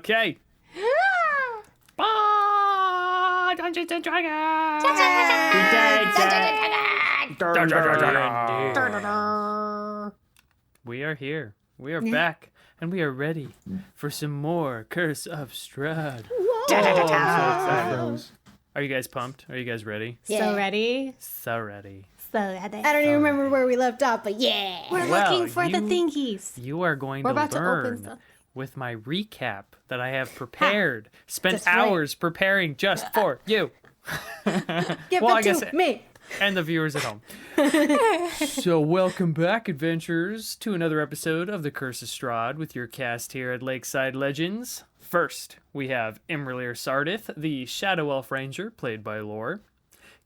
Okay. Dungeons and Dragons! We are here. We are back, and we are ready for some more Curse of Strahd. Are you guys pumped? Are you guys ready? So ready. So ready. I don't even remember where we left off, but yeah. We're looking for the thingies. You are going We're to about to open learn stuff. with my recap that I have prepared. Spent That's right. hours preparing just for you. Give Well, it I guess to me. and the viewers at home. So welcome back, adventurers, to another episode of the Curse of Strahd with your cast here at Lakeside Legendz. First, we have imra'lyr Sardith, the Shadow Elf Ranger, played by Lore.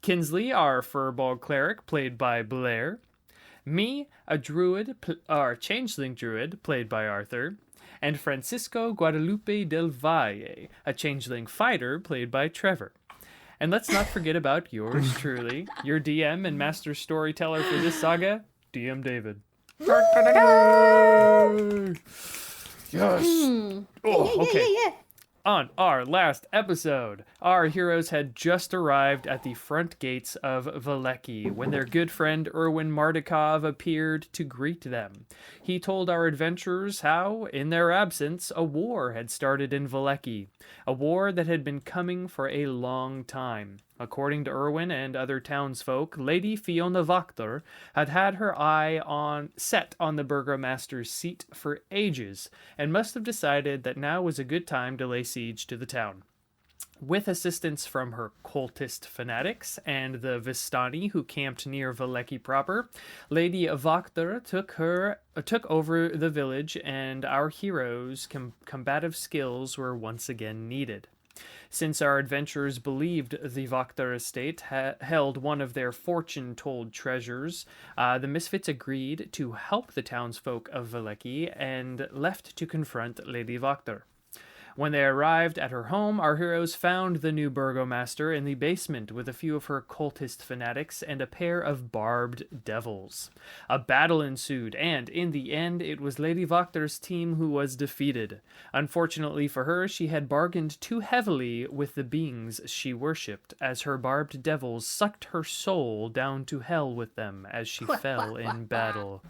Kinsley, our firbolg cleric, played by Blair. Me, a druid, our changeling druid, played by Arthur. And Francisco Guadalupe del Valle, a changeling fighter, played by Trevor. And let's not forget about yours truly, your DM and master storyteller for this saga, DM David. Yes. Oh, okay. Yeah. On our last episode, our heroes had just arrived at the front gates of Valleki when their good friend Erwin Mardikov appeared to greet them. He told our adventurers how, in their absence, a war had started in Valleki, a war that had been coming for a long time. According to Erwin and other townsfolk, Lady Fiona Wachter had had her eye set on the burgomaster's seat for ages, and must have decided that now was a good time to lay siege to the town. With assistance from her cultist fanatics and the Vistani who camped near Valleki proper, Lady Wachter took over the village, and our heroes' combative skills were once again needed. Since our adventurers believed the Wachter estate held one of their fortune-told treasures, the misfits agreed to help the townsfolk of Valleki and left to confront Lady Wachter. When they arrived at her home, our heroes found the new burgomaster in the basement with a few of her cultist fanatics and a pair of barbed devils. A battle ensued, and in the end, it was Lady Wachter's team who was defeated. Unfortunately for her, she had bargained too heavily with the beings she worshipped, as her barbed devils sucked her soul down to hell with them as she fell in battle.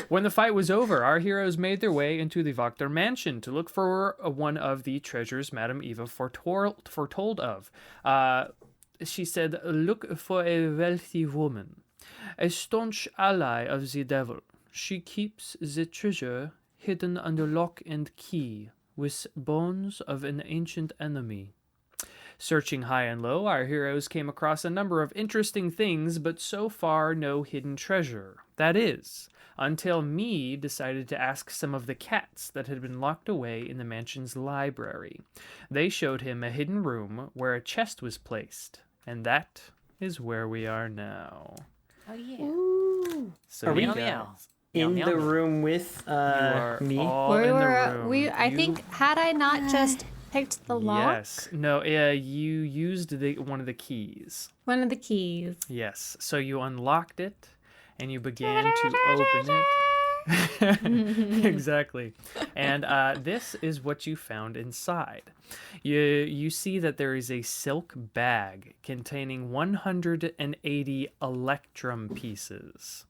When the fight was over, our heroes made their way into the Wachter mansion to look for one of the treasures Madame Eva foretold of. She said, "Look for a wealthy woman, a staunch ally of the devil. She keeps the treasure hidden under lock and key with bones of an ancient enemy." Searching high and low, our heroes came across a number of interesting things, but so far no hidden treasure. That is, until me decided to ask some of the cats that had been locked away in the mansion's library. They showed him a hidden room where a chest was placed, and that is where we are now. Oh, yeah. Ooh. So Are we you in guys, the room with you are me? all in the room. I think, had I not just picked the lock? Yes. No, you used one of the keys. One of the keys. Yes. So you unlocked it, and you began to open it. Exactly. And this is what you found inside. You see that there is a silk bag containing 180 electrum pieces.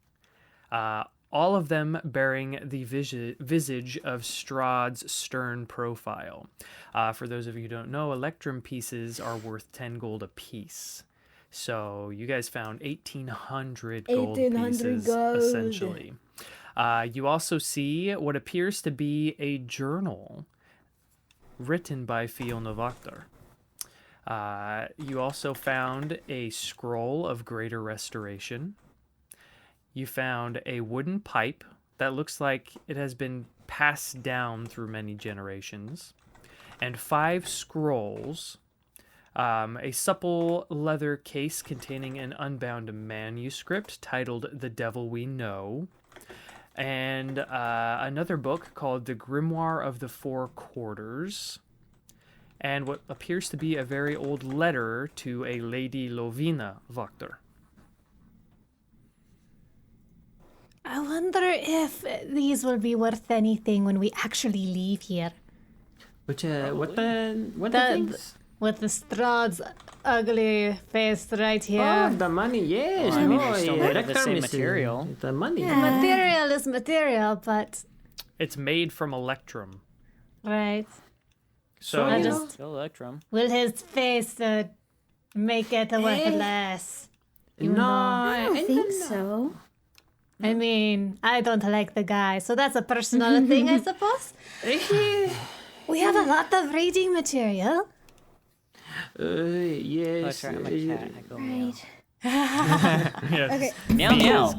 All of them bearing the visage of Strahd's stern profile. For those of you who don't know, electrum pieces are worth 10 gold apiece. So you guys found 1,800 gold pieces, essentially. You also see what appears to be a journal written by Fiona Wachter. You also found a scroll of greater restoration. You found a wooden pipe that looks like it has been passed down through many generations, and 5 scrolls. A supple leather case containing an unbound manuscript titled The Devil We Know, and another book called The Grimoire of the Four Quarters, and what appears to be a very old letter to a Lady Lovina Wachter. I wonder if these will be worth anything when we actually leave here. Which what the The- things? With the Strahd's ugly face right Oh, here. the money, yes. Well, I mean, no, we're still yeah, made of the that same term is, material. The money. Yeah. Material is material, but It's made from electrum. right. So I just Still Electrum. will his face make it worthless. No, I don't think so. I mean, I don't like the guy, so that's a personal thing, I suppose. We have a lot of reading material. Yes. I'm a cat. I go meow. Right. yes. Okay. Meow meow.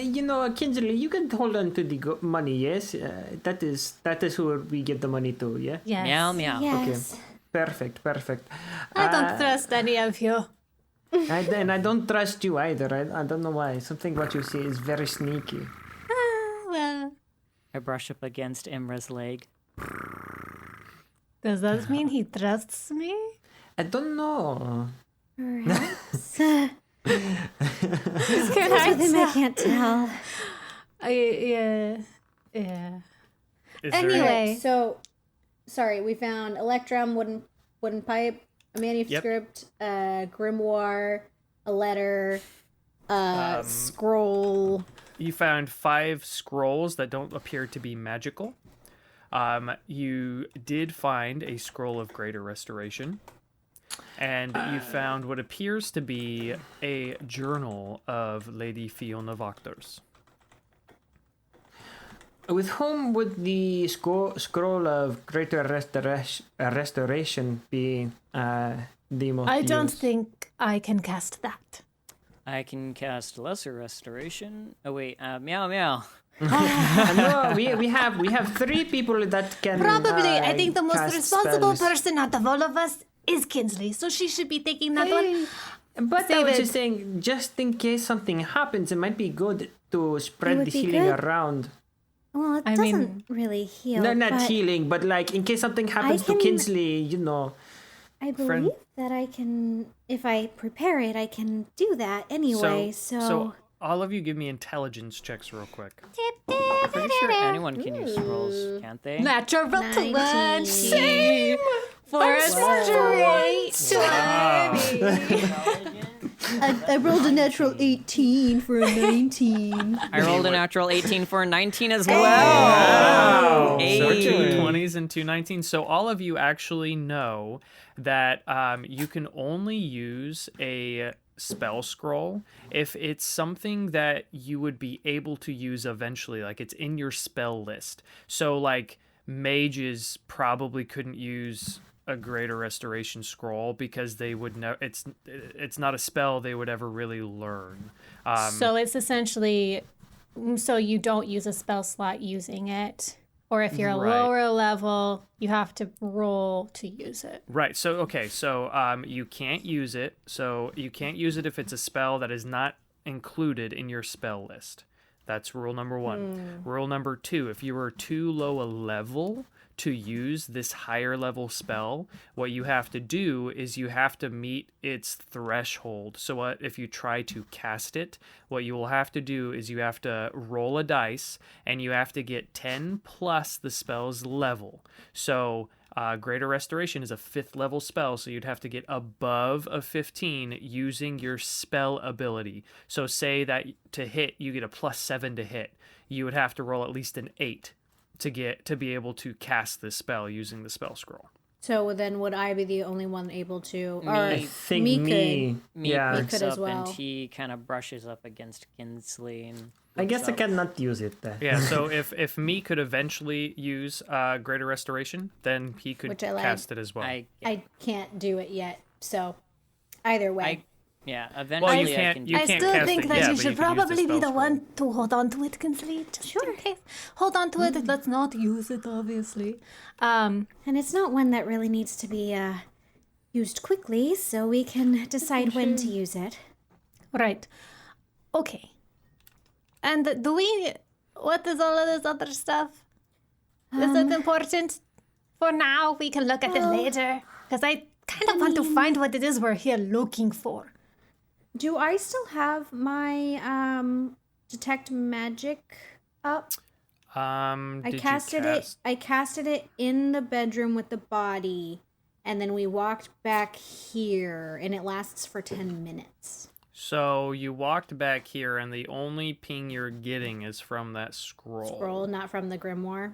You know, Kinsley, you can hold on to the money. Yes, that is who we get the money to. Yeah. Yes. Meow meow. Yes. Perfect. I don't trust any of you. And I don't trust you either. I don't know why. Something what you say is very sneaky. Well, I brush up against Imra's leg. does that mean he trusts me? I don't know. Perhaps. Can There's something I can't tell. Yeah. Is there Anyway. Okay, so, sorry, we found electrum, wooden pipe, a manuscript, a grimoire, a letter, a scroll. You found 5 scrolls that don't appear to be magical. You did find a scroll of greater restoration. And you found what appears to be a journal of Lady Fiona Wachters. With whom would the scroll of greater restoration be the most I don't used? think I can cast that. I can cast Lesser Restoration. Oh wait, meow meow. No, we have 3 people that can. Probably, I think the most cast responsible spells. person out of all of us is Kinsley, so she should be taking that one. But I Save was it. just saying, just in case something happens, it might be good to spread would the be healing good. around. Well, it I doesn't mean- really heal. No, not but healing, but like in case something happens to can- Kinsley, you know. I believe Friend- that I can, if I prepare it, I can do that anyway. So, all of you give me intelligence checks real quick. Pretty sure anyone can use scrolls, can't they? Natural 19. 20 for a straight 20. I rolled a natural 18 for a 19. I rolled a natural 18 for a 19 as well. Wow! So Hey. 2 20s and 2 19s. So all of you actually know that you can only use a spell scroll if it's something that you would be able to use eventually, like it's in your spell list. So like mages probably couldn't use a greater restoration scroll because they would know it's not a spell they would ever really learn. So it's essentially, so you don't use a spell slot using it. Or if you're a Right. lower level, you have to roll to use it. Right. So okay. So you can't use it. So you can't use it if it's a spell that is not included in your spell list. That's rule number 1. Rule number 2: if you are too low a level to use this higher level spell, what you have to do is you have to meet its threshold. So what if you try to cast it, what you will have to do is you have to roll a dice and you have to get 10 plus the spell's level. So Greater Restoration is a 5th level spell, so you'd have to get above a 15 using your spell ability. So say that to hit, you get a +7 to hit. You would have to roll at least an 8 to be able to cast this spell using the spell scroll. So then would I be the only one able to? Or I think me me. Me Yeah. picks could as up well. and he kind of brushes up against Kinsley. And I guess I looks up. cannot use it. Yeah, so if me could eventually use Greater Restoration, then he could Which I like. cast it as well. I can't do it yet. So either way. Yeah, eventually Well, you I can't- can you I can't still cast think it that yet, you but should you can use the probably be spell the scroll. one to hold on to it, Kinsley. Just in case. Hold on to it. Let's not use it, obviously. And it's not one that really needs to be used quickly, so we can decide when to use it. Right. Okay. And what is all of this other stuff? Is it important? For now, we can look at it later. Because I kind of want to find what it is we're here looking for. Do I still have my detect magic up? I Did you casted it. cast- I casted it in the bedroom with the body, and then we walked back here, and it lasts for 10 minutes. So you walked back here, and the only ping you're getting is from that scroll. Scroll, not from the grimoire.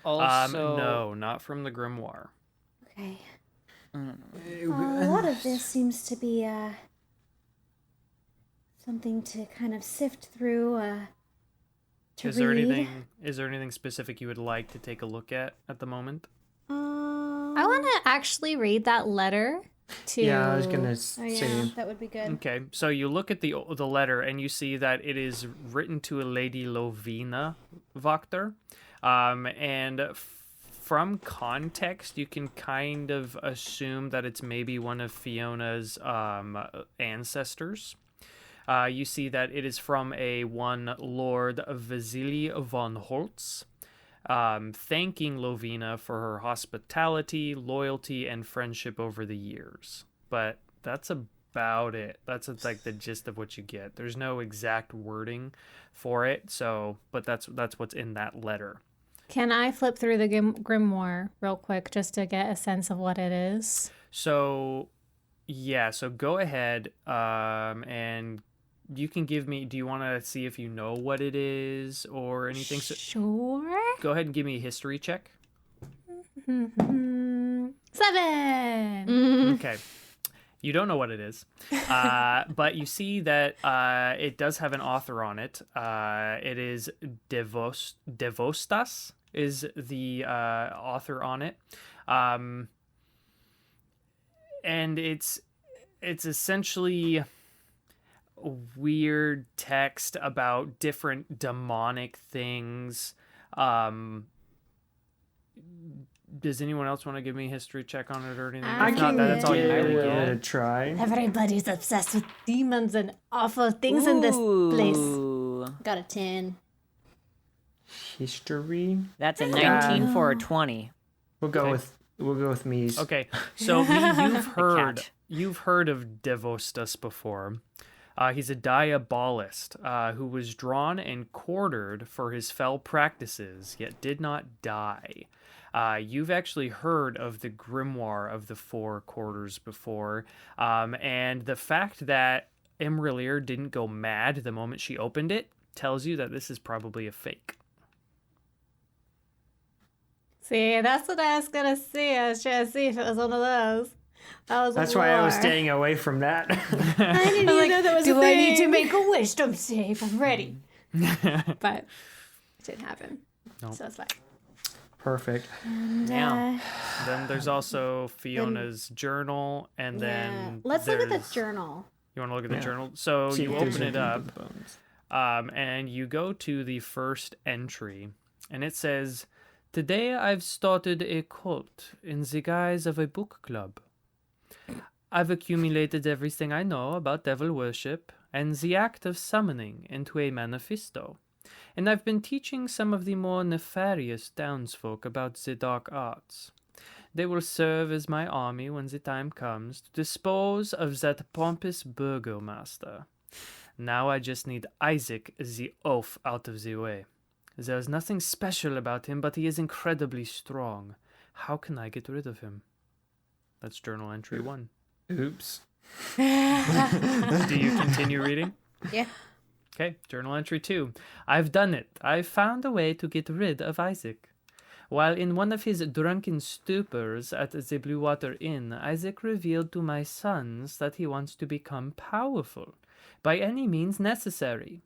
Also, No, not from the grimoire. Okay. A lot of this seems to be something to kind of sift through. To Is there read. anything specific you would like to take a look at the moment? I want to actually read that letter to. Yeah, I was gonna Oh say. yeah, that would be good. Okay, so you look at the letter and you see that it is written to a lady Lovina Voctor, and from context you can kind of assume that it's maybe one of Fiona's ancestors. You see that it is from one Lord Vasily von Holtz, thanking Lovina for her hospitality, loyalty, and friendship over the years. But that's about it. That's like the gist of what you get. There's no exact wording for it, but that's what's in that letter. Can I flip through the grimoire real quick just to get a sense of what it is? So, yeah. So go ahead, and you can give me. Do you want to see if you know what it is or anything? So, Sure. go ahead and give me a history check. 7. Okay. You don't know what it is, but you see that it does have an author on it. It is Devostas is the author on it, and it's essentially weird text about different demonic things. Does anyone else want to give me a history check on it or anything? I If not, can that's all you do really Give get. it a try. Everybody's obsessed with demons and awful things in this place. Ooh, Got a 10. History. that's a 19 for a 20. We'll go Okay. with me's. Okay, so you've heard of Devostas before. He's a diabolist who was drawn and quartered for his fell practices, yet did not die. You've actually heard of the grimoire of the Four Quarters before, and the fact that imra'lyr didn't go mad the moment she opened it tells you that this is probably a fake. See, that's what I was gonna see. I was trying to see if it was one of those. That's why I was war. staying away from that. I didn't I'm even like, know that was do a I thing. need to make a wisdom save? I'm ready. But it didn't happen. Nope. So it's fine. Perfect. Now, Then there's also Fiona's journal, and Yeah. then Let's look at the there's- journal. You want to look at the Yeah. journal? So See you if there's open it anything up. with the bones. And you go to the first entry, and it says, "Today I've started a cult in the guise of a book club. I've accumulated everything I know about devil worship and the act of summoning into a manifesto. And I've been teaching some of the more nefarious townsfolk about the dark arts. They will serve as my army when the time comes to dispose of that pompous burgomaster. Now I just need Isaac the oaf out of the way. There's nothing special about him, but he is incredibly strong. How can I get rid of him?" That's journal entry 1. Oops. Do you continue reading? Yeah. Okay, journal entry 2. "I've done it. I've found a way to get rid of Isaac. While in one of his drunken stupors at the Blue Water Inn, Isaac revealed to my sons that he wants to become powerful, by any means necessary.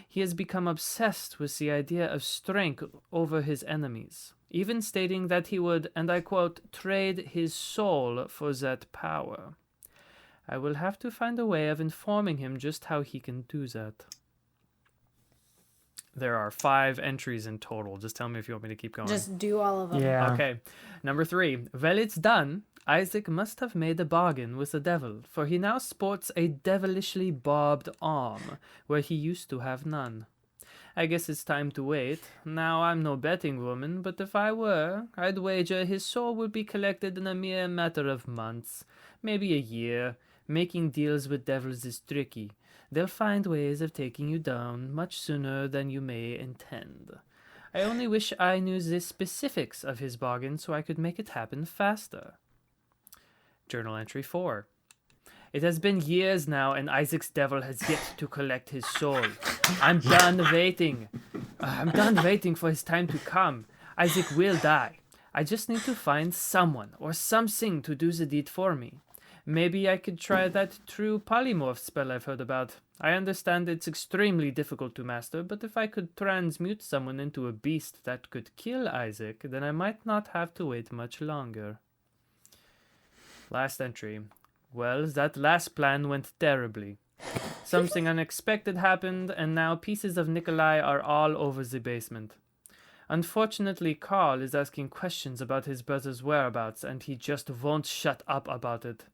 He has become obsessed with the idea of strength over his enemies, even stating that he would, and I quote, trade his soul for that power. I will have to find a way of informing him just how he can do that." There are 5 entries in total. Just tell me if you want me to keep going. Just do all of them. Yeah. Okay. Number 3. "Well, it's done. Isaac must have made a bargain with the devil, for he now sports a devilishly barbed arm, where he used to have none. I guess it's time to wait. Now, I'm no betting woman, but if I were, I'd wager his soul would be collected in a mere matter of months, maybe a year, Making deals with devils is tricky. They'll find ways of taking you down much sooner than you may intend. I only wish I knew the specifics of his bargain so I could make it happen faster. Journal entry 4. It has been years now, and Isaac's devil has yet to collect his soul. I'm done waiting. I'm done waiting for his time to come. Isaac will die. I just need to find someone or something to do the deed for me. Maybe I could try that true polymorph spell I've heard about. I understand it's extremely difficult to master, but if I could transmute someone into a beast that could kill Isaac, then I might not have to wait much longer. Last entry. Well, that last plan went terribly. Something unexpected happened, and now pieces of Nikolai are all over the basement. Unfortunately, Carl is asking questions about his brother's whereabouts, and he just won't shut up about it.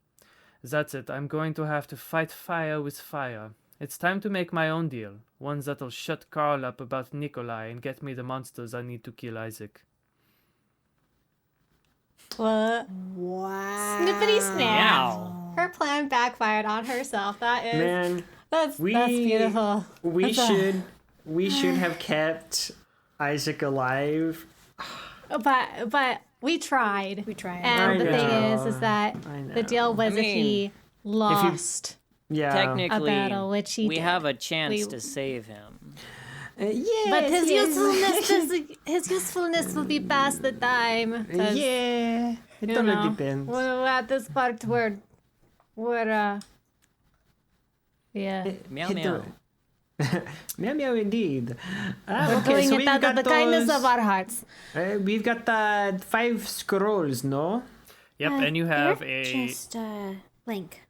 That's it. I'm going to have to fight fire with fire. It's time to make my own deal, one that'll shut Carl up about Nikolai and get me the monsters I need to kill Isaac. What? Wow. Snippity snap. Wow. Her plan backfired on herself. That is. Man, That's beautiful. We should have kept Isaac alive. But we tried. We tried. And I the thing know. is that I know. the deal was if he lost Yeah. Technically, a battle, which he we did. have a chance We- to save him. Yes, But his yes. his usefulness will be past the time. 'Cause, Yeah. It you totally know, depends. We're at this part where yeah. Meow It meow. do- Meow meow indeed. We're doing it out of the kindness of our hearts. We've got 5 scrolls, no? Yep, and you have they're a... just blank.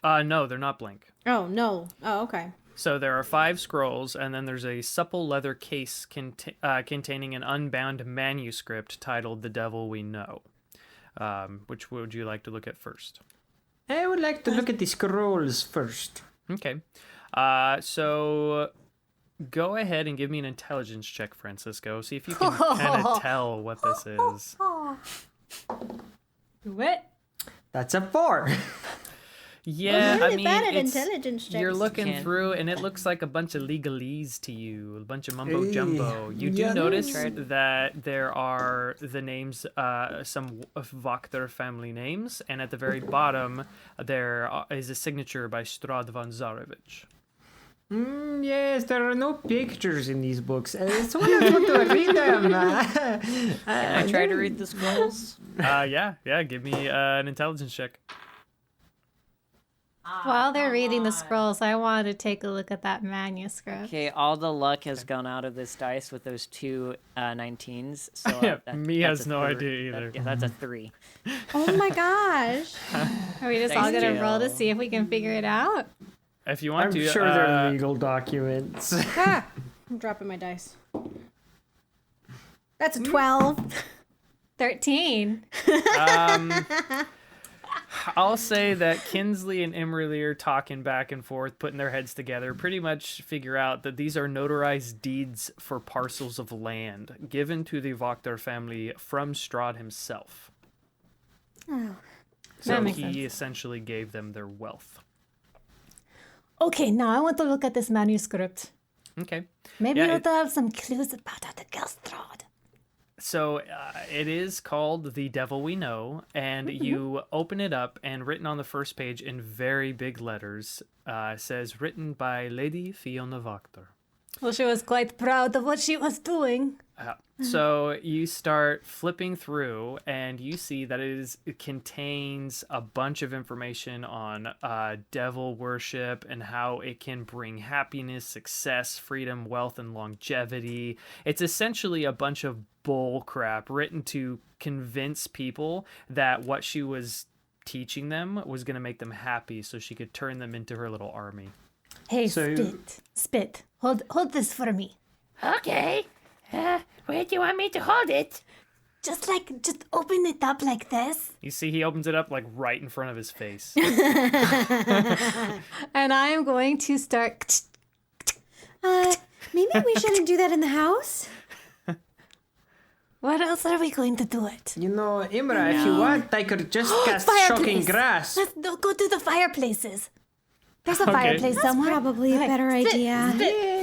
No, they're not blank. Oh no. Oh, okay. So there are 5 scrolls, and then there's a supple leather case containing an unbound manuscript titled The Devil We Know. Which would you like to look at first? I would like to look at the scrolls first. Okay. So go ahead and give me an intelligence check, Francisco. See if you can kind of tell what this is. What? That's a 4. Yeah, We're really I mean, bad at it's, intelligence checks. you're looking Can't- through, and it looks like a bunch of legalese to you, a bunch of mumbo Hey, jumbo. You do yeah. notice that there are the names, some of Wachter family names, and at the very bottom there is a signature by Strahd von Zarevich. Yes, there are no pictures in these books. Someone else want to read them. Can I try to read the scrolls? Yeah, give me an intelligence check. While they're reading the scrolls, I wanted to take a look at that manuscript. Okay, all the luck has gone out of this dice with those 2 19s. So Me that's has a no third. idea either. Yeah, that's a 3. Oh my gosh. Are we just all Thanks, gonna roll to Jill. see if we can figure it out? If you want I'm to, sure they're legal documents. Ah, I'm dropping my dice. That's a 12. 13. I'll say that Kinsley and imra'lyr talking back and forth, putting their heads together, pretty much figure out that these are notarized deeds for parcels of land given to the Wachter family from Strahd himself. Oh. So That makes he sense. essentially gave them their wealth. Okay, now I want to look at this manuscript. Okay. Maybe Yeah, it'll have some clues about how to kill Strahd. So it is called The Devil We Know, and you open it up, and written on the first page in very big letters says, written by Lady Fiona Wachter. Well, she was quite proud of what she was doing. So you start flipping through, and you see that it contains a bunch of information on devil worship and how it can bring happiness, success, freedom, wealth, and longevity. It's essentially a bunch of bull crap written to convince people that what she was teaching them was going to make them happy, so she could turn them into her little army. Hey, So- Spit. Hold this for me. Okay. Where do you want me to hold it? Just open it up like this. You see, he opens it up like right in front of his face. And I am going to start. Maybe we shouldn't do that in the house? What else are we going to do it? You know, Imra, if you want, I could just cast Shocking Grasp. Let's go to the fireplaces. There's a Okay. fireplace somewhere. Probably a better idea.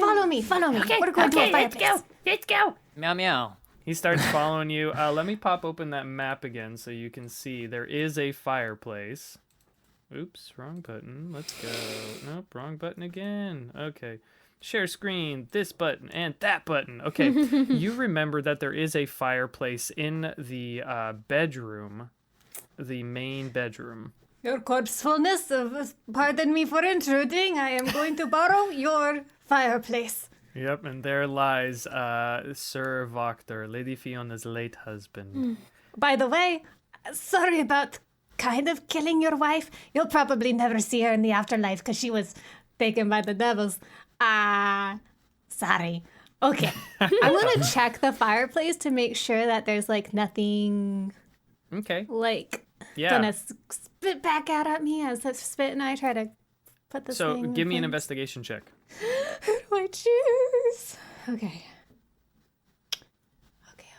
Follow me. Okay, We're going to a okay, let's fireplace. go. Let's go. Meow meow. He starts following you. Let me pop open that map again so you can see there is a fireplace. Oops, wrong button. Let's go. Nope, wrong button again. Okay. Share screen, this button, and that button. Okay. You remember that there is a fireplace in the bedroom, the main bedroom. Your corpsefulness, pardon me for intruding. I am going to borrow your fireplace. Yep, and there lies Sir Voctor, Lady Fiona's late husband. By the way, sorry about kind of killing your wife. You'll probably never see her in the afterlife because she was taken by the devils. Sorry. Okay. I want to check the fireplace to make sure that there's like nothing Okay. like Yeah. gonna spit back out at me as I spit and I try to put this So thing give me an in. investigation check. Who do I choose? Okay. Okay.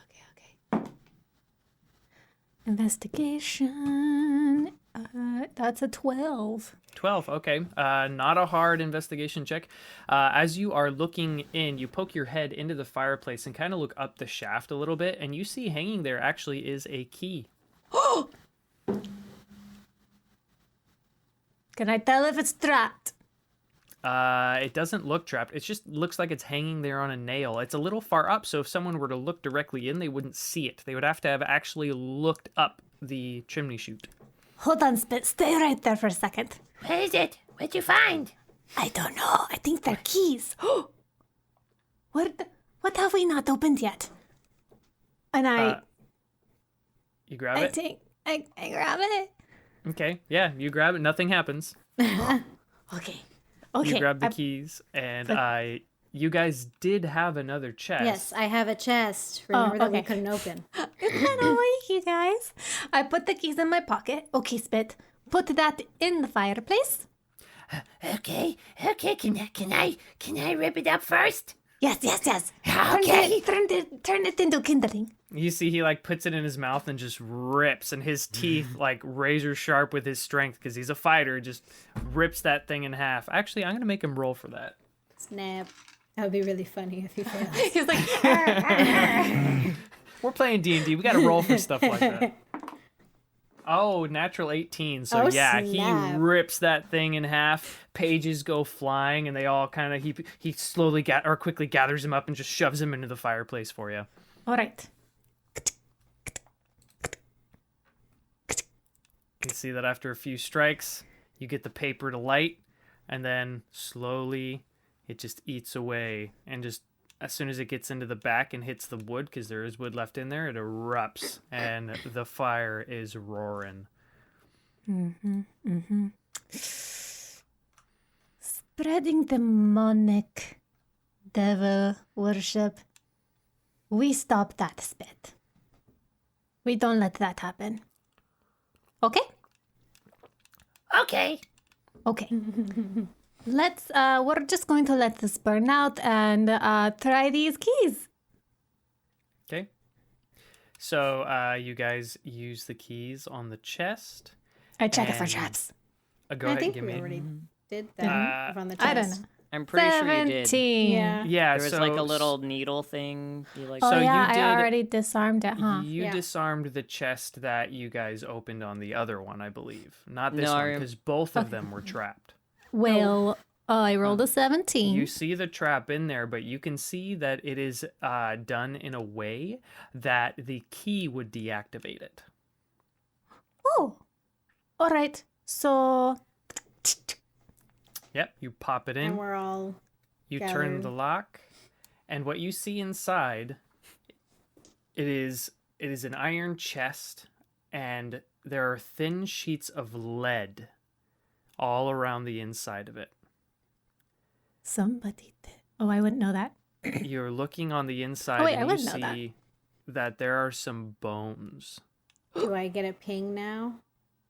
Investigation. That's a 12. 12, okay. Not a hard investigation check. As you are looking in, you poke your head into the fireplace and kind of look up the shaft a little bit, and you see hanging there actually is a key. Can I tell if it's trapped? It doesn't look trapped. It just looks like it's hanging there on a nail. It's a little far up, so if someone were to look directly in, they wouldn't see it. They would have to have actually looked up the chimney chute. Hold on, Spit. Stay right there for a second. What is it? What'd you find? I don't know. I think they're keys. What have we not opened yet? And You grab I it? take I grab it. Okay, yeah, you grab it. Nothing happens. Okay. You grab the keys, and you guys did have another chest. Yes, I have a chest. Remember that we okay. couldn't open. It's kind of like you guys. I put the keys in my pocket. Okay, Spit. Put that in the fireplace. Okay. Can I rip it up first? Yes. Okay. Turn it into kindling. You see he like puts it in his mouth and just rips, and his teeth like razor sharp with his strength because he's a fighter, just rips that thing in half. Actually, I'm gonna make him roll for that. Snap. That would be really funny if he failed. He's like, We're playing D&D. We gotta roll for stuff like that. Oh, natural 18. So Oh, yeah, snap. he rips that thing in half. Pages go flying, and they all kind of he slowly quickly gathers him up and just shoves him into the fireplace for you. all right. You can see that after a few strikes, you get the paper to light, and then slowly it just eats away. And just as soon as it gets into the back and hits the wood, because there is wood left in there, it erupts, and the fire is roaring. Spreading demonic devil worship. We stop that, Spit. We don't let that happen. Okay? Okay. Okay. Let's, we're just going to let this burn out and try these keys. Okay. So you guys use the keys on the chest. I check it for And- traps. Go I ahead, think give we me. already did that on the chest. I don't know. I'm pretty sure you did. 17. Yeah. Yeah, There was so like a little needle thing. You like Oh, So yeah, you did- I already disarmed it, huh? You Yeah. disarmed the chest that you guys opened on the other one, I believe. Not this No, I one, rem- because both of them were trapped. Well, I rolled a 17. You see the trap in there, but you can see that it is done in a way that the key would deactivate it. Oh, all right. So, Yep, you pop it in, And we're all you turn gathered. the lock, and what you see inside, it is an iron chest, and there are thin sheets of lead all around the inside of it. somebody did. Oh, I wouldn't know that. You're looking on the inside, Oh, wait, I and you wouldn't know that. see that there are some bones. Do I get a ping now?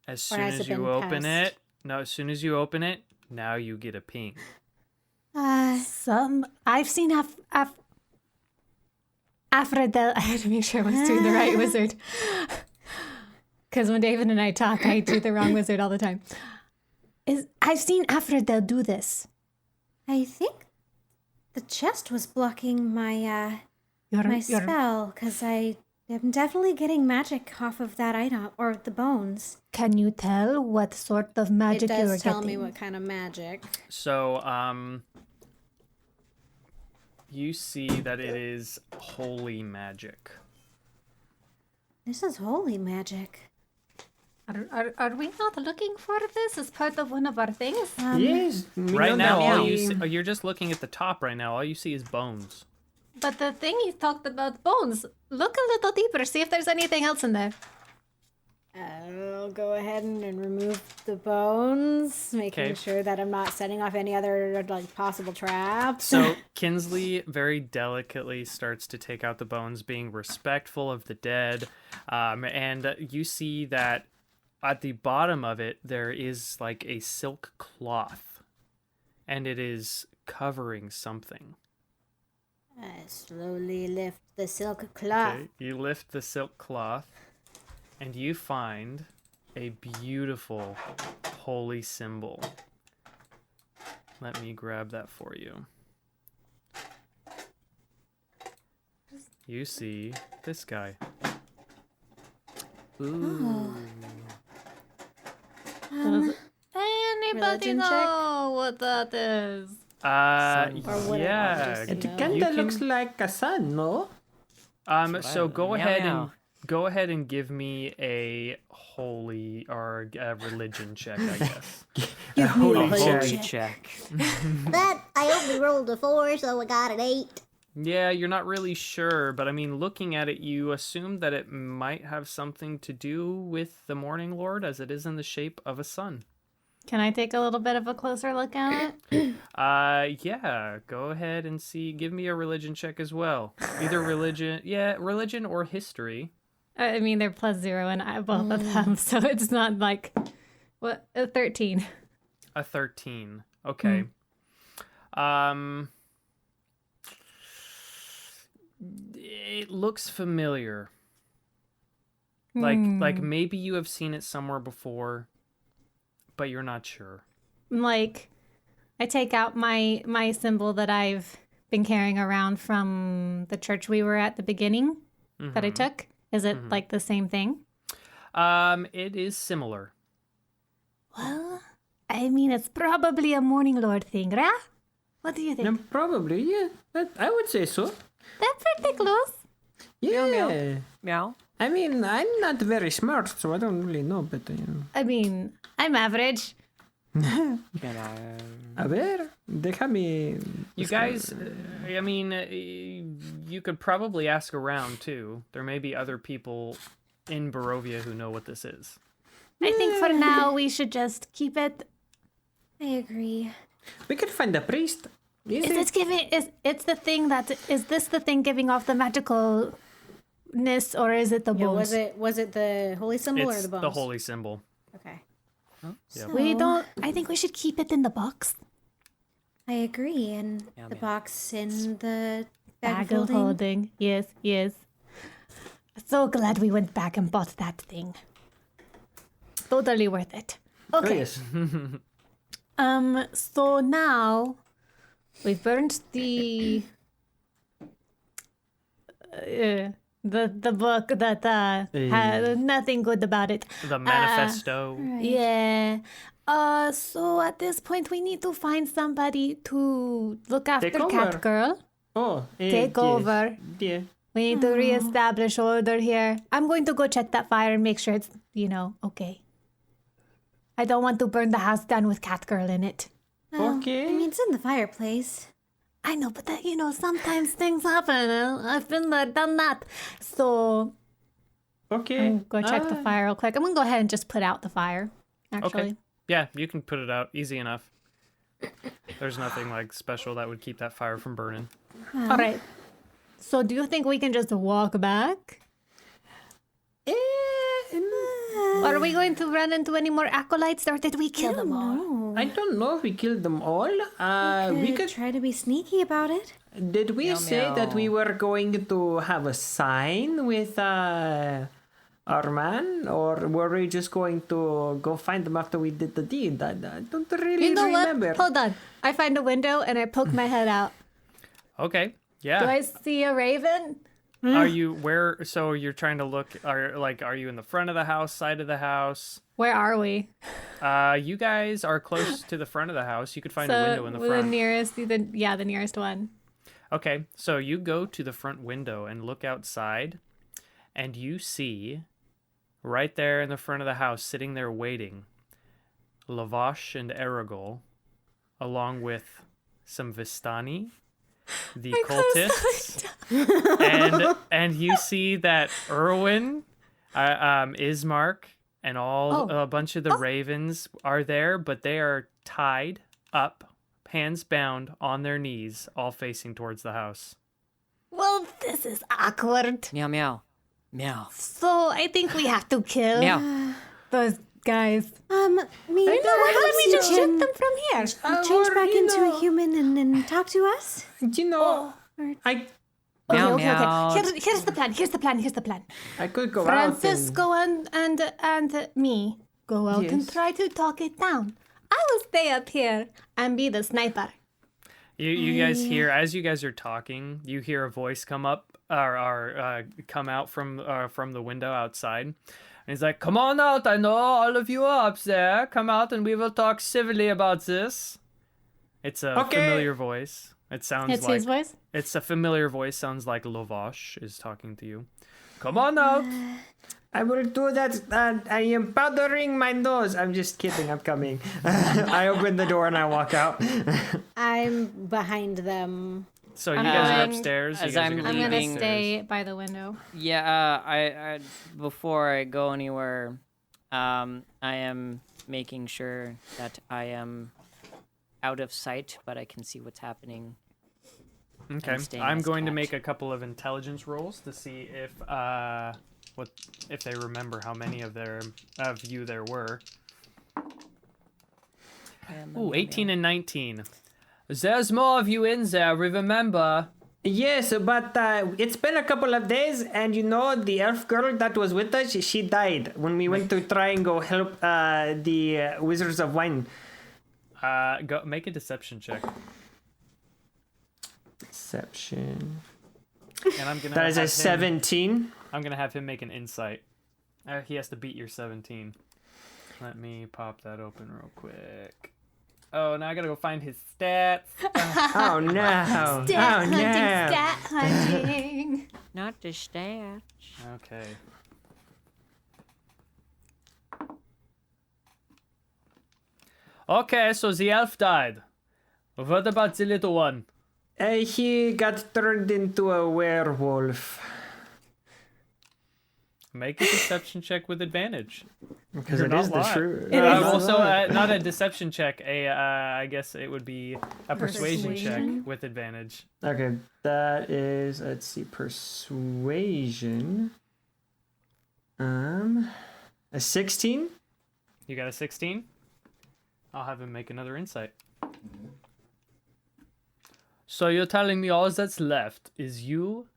As Or soon has as it you been open passed? it, no, as soon as you open it, now you get a ping. I've seen Aphrodite. I had to make sure I was doing the right wizard. Because when David and I talk, I do the wrong wizard all the time. I've seen Aphrodite do this. I think the chest was blocking my spell, because I am definitely getting magic off of that item, or the bones. Can you tell what sort of magic you're getting? It does tell me what kind of magic. So, you see that it is holy magic. This is holy magic. Are we not looking for this as part of one of our things? Yes. Right now, all you see, you're just looking at the top right now. All you see is bones. But the thing he talked about bones. Look a little deeper. See if there's anything else in there. I'll go ahead and remove the bones, making sure that I'm not setting off any other possible traps. So Kinsley very delicately starts to take out the bones, being respectful of the dead. And you see that at the bottom of it, there is like a silk cloth, and it is covering something. I slowly lift the silk cloth. Okay, you lift the silk cloth, and you find a beautiful holy symbol. Let me grab that for you. You see this guy. Ooh. Does anybody know what that is? Yeah. It kind of looks like a sun, no? So go ahead meow. and give me a holy or a religion check, I guess. A Holy check. That I only rolled a 4, so I got an 8. Yeah, you're not really sure, but I mean, looking at it, you assume that it might have something to do with the Morning Lord, as it is in the shape of a sun. Can I take a little bit of a closer look at it? Yeah, go ahead and see. Give me a religion check as well. Either religion or history. I mean, they're +0 and both of them, so it's not like, what, a 13. A 13. Okay. It looks familiar. Like maybe you have seen it somewhere before, but you're not sure. Like, I take out my symbol that I've been carrying around from the church we were at the beginning that I took. Is it like the same thing? It is similar. Well, I mean, it's probably a Morning Lord thing, right? What do you think? Probably, yeah. I would say so. That's pretty close. Yeah. Meow. I mean, I'm not very smart, so I don't really know, but, I mean, I'm average. A ver, déjame... You guys, I mean, you could probably ask around, too. There may be other people in Barovia who know what this is. I think for now we should just keep it. I agree. We could find a priest. Is the thing that is this the thing giving off the magicalness, or is it the bones? Was it the holy symbol or the bones? The holy symbol. Okay. Yeah. We don't. I think we should keep it in the box. I agree, and the box in the bag Bag of of holding. Yes. So glad we went back and bought that thing. Totally worth it. Okay. Oh, yes. So now we've burned the book that had nothing good about it. The manifesto. Yeah. So at this point we need to find somebody to look after Take over. Catgirl. Oh, Take over. Yeah. We need to reestablish order here. I'm going to go check that fire and make sure it's, okay. I don't want to burn the house down with Catgirl in it. Okay. I mean, it's in the fireplace. I know, but that, sometimes things happen. I've been there, done that. So, Okay. go check the fire real quick. I'm going to go ahead and just put out the fire, actually. Okay. Yeah, you can put it out. Easy enough. There's nothing like special that would keep that fire from burning. All right. So, do you think we can just walk back? Or are we going to run into any more acolytes, or did we kill them all? I don't know if we killed them all. We We could try to be sneaky about it. Did we Meow, say that we meow. were going to have a sign with our man, or were we just going to go find them after we did the deed? I don't really You know remember. what? Hold on. I find a window and I poke my head out. Okay. Do Yeah. I see a raven? Are you where? So you're trying to look. Are you in the front of the house, side of the house? Where are we? You guys are close to the front of the house. You could find a window in the front. The nearest one. Okay, so you go to the front window and look outside, and you see, right there in the front of the house, sitting there waiting, Lavash and Aragol, along with some Vistani, the cultists, and you see that Erwin, Ismark, and a bunch of the ravens are there, but they are tied up, hands bound, on their knees, all facing towards the house. Well, this is awkward. Meow, meow. Meow. So I think we have to kill Meow. those guys. Maybe Why don't we just shoot them from here? change back into a human and talk to us? You know, I Meow, Okay. meow. Here's the plan. I could go Francisco and me go out and Yes. try to talk it down. I will stay up here and be the sniper. You guys hear, as you guys are talking, you hear a voice come up or come out from the window outside. And he's like, "Come on out! I know all of you are up there. Come out and we will talk civilly about this." It's a Okay. familiar voice. It sounds It's like his voice. it's a familiar voice. Sounds like Lovash is talking to you. Come on out. I will do that. I am powdering my nose. I'm just kidding. I'm coming. I open the door and I walk out. I'm behind them. So you I'm guys are going- upstairs. You as guys are I'm gonna I'm be gonna leaving- stay by the window. Yeah, I before I go anywhere, I am making sure that I am out of sight, but I can see what's happening. Okay, staying I'm as going to cat. make a couple of intelligence rolls to see if they remember how many of you there were. Ooh, 18 and 19. There's more of you in there, remember. Yes, but it's been a couple of days, and you know, the elf girl that was with us, she died when we went to try and go help the Wizards of Wine. Go make a deception check, Deception. and I'm gonna. That is a have 17. I'm gonna have him make an insight. He has to beat your 17. Let me pop that open real quick. Oh, now I gotta go find his stats. Oh no! Oh no! hunting. Not the stats. Okay. Okay, so the elf died. What about the little one? He got turned into a werewolf. Make a deception check with advantage. Because You're it not is the lying. truth. Not a deception check. I guess it would be a persuasion check Persuasion? with advantage. Okay, that is, let's see, persuasion. A 16? You got a 16? I'll have him make another insight. So you're telling me all that's left is you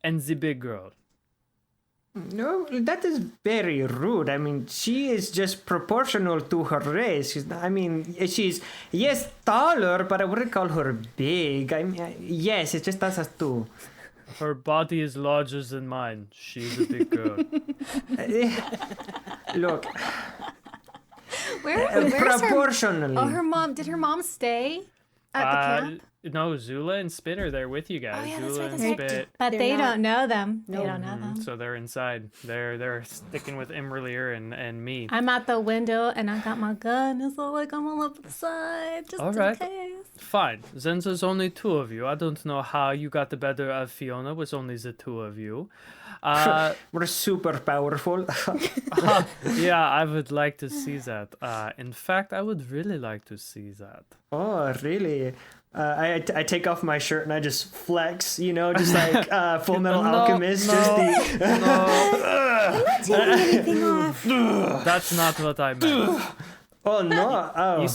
and the big girl. No, that is very rude. I mean, she is just proportional to her race. She's, yes, taller, but I wouldn't call her big. I mean, yes, it's just us two. Her body is larger than mine. She's a big girl. Look, Where's her? proportionally. Oh, her mom. Did her mom stay at the camp? No, Zula and Spit are there with you guys. Oh, yeah, Zula that's and right. Spit. But They're they not- don't know them. They don't know them. So they're inside. They're sticking with imra'lyr and me. I'm at the window and I got my gun. It's all like I'm all up the side just All in right. case. Fine. Then there's only two of you. I don't know how you got the better of Fiona with only the two of you. We're super powerful. Yeah, I would like to see that. In fact, I would really like to see that. Oh, really? I take off my shirt and I just flex, just like Full Metal No, Alchemist. no, Just the no, Taking anything off. that's not what I meant. Oh no! Oh. You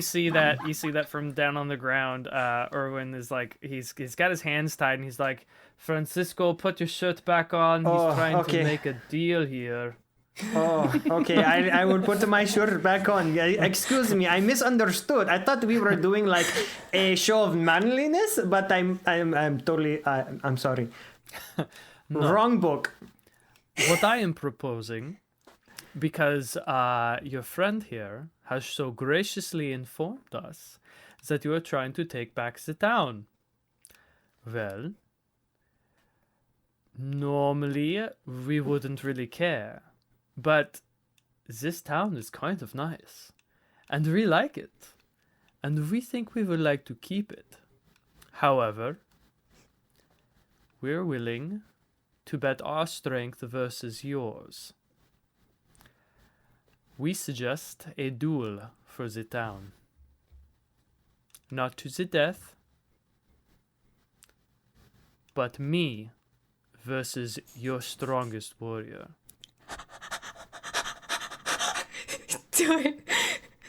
see that from down on the ground. Erwin is like he's got his hands tied and he's like, Francisco, put your shirt back on. He's trying to make a deal here. Oh, okay. I will put my shirt back on. Excuse me, I misunderstood. I thought we were doing like a show of manliness, but I'm totally. I'm sorry. Wrong book. What I am proposing, because your friend here has so graciously informed us that you are trying to take back the town. Well, normally we wouldn't really care, but this town is kind of nice, and we like it, and we think we would like to keep it. However, we're willing to bet our strength versus yours. We suggest a duel for the town. Not to the death, but me versus your strongest warrior. Do it.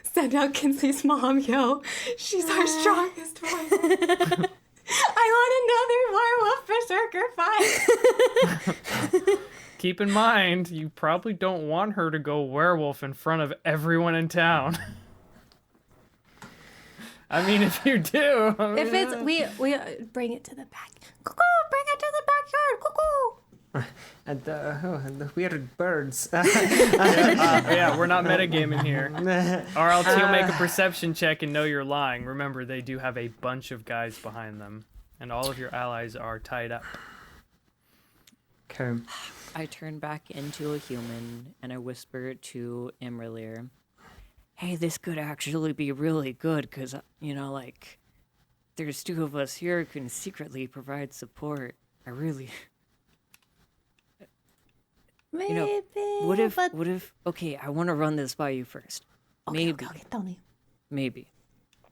Send out Kinsley's mom, yo. She's our strongest one. I want another werewolf berserker fight. Keep in mind, you probably don't want her to go werewolf in front of everyone in town. I mean, if you do. If it's we bring it to the back. Cuckoo, bring it to the backyard. Cuckoo. And the weird birds. Yeah, we're not metagaming here. RLT will make a perception check and know you're lying. Remember, they do have a bunch of guys behind them, and all of your allies are tied up. Okay. I turn back into a human and I whisper to imra'lyr, hey, this could actually be really good because, like, there's two of us here who can secretly provide support. I really... Maybe. What if, okay, I want to run this by you first. Okay, tell me. Maybe,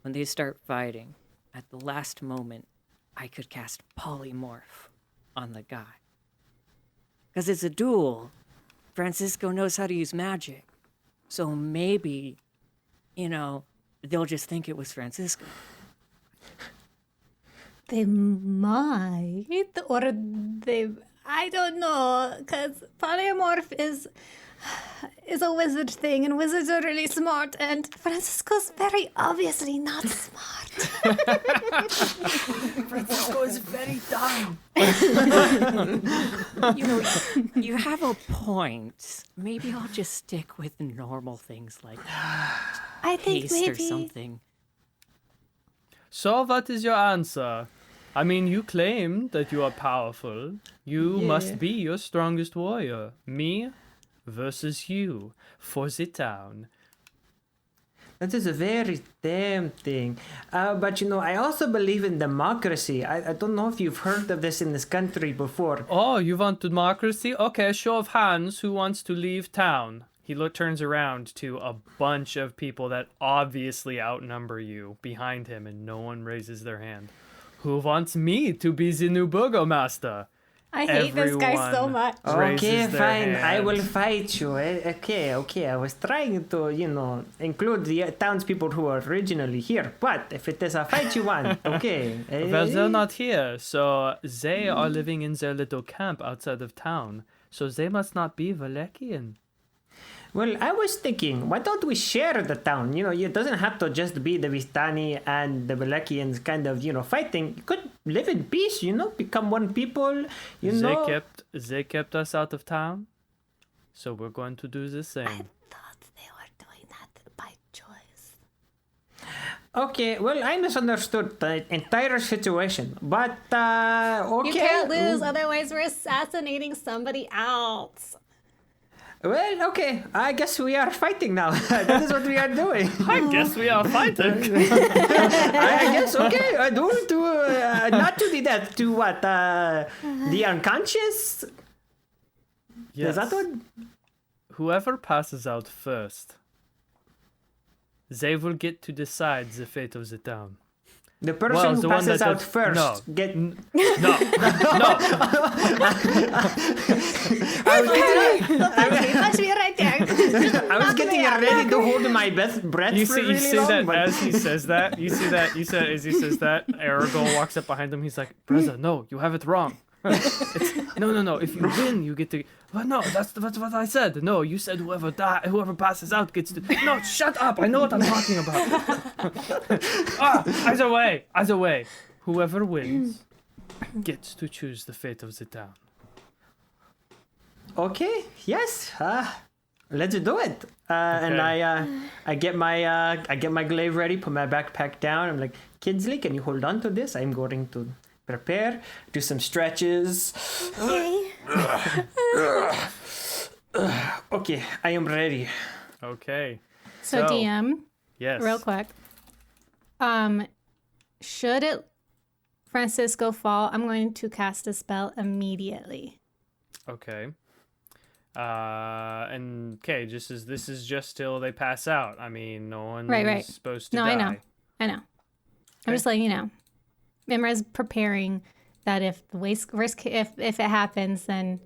when they start fighting, at the last moment, I could cast polymorph on the guy. Because it's a duel. Francisco knows how to use magic. So maybe, they'll just think it was Francisco. They might, or they... I don't know, because polymorph is a wizard thing, and wizards are really smart, and Francisco's very obviously not smart. Francisco is very dumb. You have a point. Maybe I'll just stick with normal things like I think haste maybe or something. So what is your answer? I mean, you claim that you are powerful. You must be your strongest warrior. Me versus you for the town. That is a very tempting. But I also believe in democracy. I don't know if you've heard of this in this country before. Oh, you want democracy? Okay, show of hands. Who wants to leave town? He turns around to a bunch of people that obviously outnumber you behind him, and no one raises their hand. Who wants me to be the new burgomaster? I hate this guy so much. Okay, fine. I hand. will fight you. Okay. I was trying to, include the townspeople who are originally here. But if it is a fight you want, okay. Well, they're not here, so they are living in their little camp outside of town. So they must not be Valakian. Well, I was thinking, why don't we share the town? It doesn't have to just be the Vistani and the Valakians kind of, fighting. You could live in peace, become one people, They kept us out of town, so we're going to do the same. I thought they were doing that by choice. Okay, well, I misunderstood the entire situation, but, okay. You can't lose, otherwise we're assassinating somebody else. Well, okay, I guess we are fighting now. That is what we are doing. I guess we are fighting. I guess, okay, a duel to, not to the death, to what, the unconscious? Yes. Is that what? Whoever passes out first, they will get to decide the fate of the town. The person Well, who the one passes that out does- first no. get. No. Punch me right there. I was getting ready to hold my breath You for see, really you see long, that but as he says that. You see that. You said as he says that. Aragorn walks up behind him. He's like, "Brother, no, you have it wrong. No. If you win, you get to. Well, no, that's what I said. No, you said whoever passes out gets to. No, shut up. I know what I'm talking about. Either way, whoever wins gets to choose the fate of the town. okay, yes, let's do it. And I get my glaive ready, put my backpack down. I'm like, Kinsley, can you hold on to this? I'm going to prepare, do some stretches. Okay, I am ready. Okay. So DM, Yes. real quick. Should it Francisco fall, I'm going to cast a spell immediately. Okay. And okay, this is just till they pass out. I mean, no one's Right. supposed to No, die. I know. I'm just letting you know. Imra's preparing that if the risk if it happens, then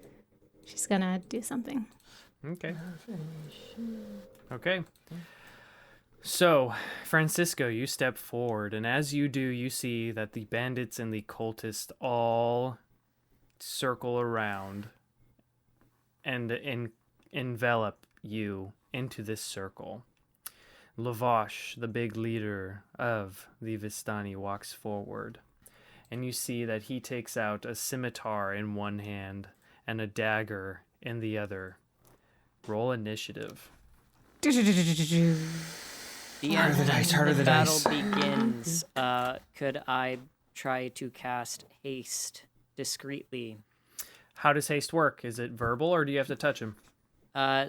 she's gonna do something. Okay. Okay. So, Francisco, you step forward, and as you do, you see that the bandits and the cultists all circle around and envelop you into this circle. Lavash, the big leader of the Vistani, walks forward, and you see that he takes out a scimitar in one hand and a dagger in the other. Roll initiative. Harder the dice, harder the battle dice. begins. Could I try to cast haste discreetly? How does haste work? Is it verbal, or do you have to touch him?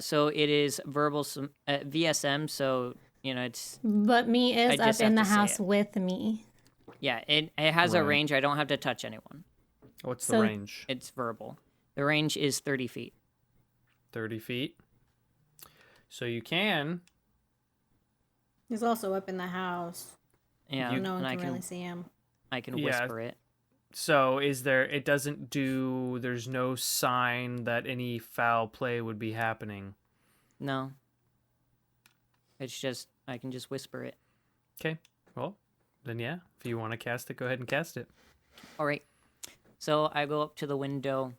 So it is verbal VSM. So it's But me I is up just in the have to say house it. with me. yeah. It has a Right. range. I don't have to touch anyone. What's So- the range? It's verbal. The range is 30 feet. 30 feet. So you can. He's also up in the house. Yeah, No one and can really see him. I can Yeah. whisper it. So it doesn't do, there's no sign that any foul play would be happening. No. It's just I can just whisper it. Okay. Well, then yeah. If you want to cast it, go ahead and cast it. All right. So I go up to the window,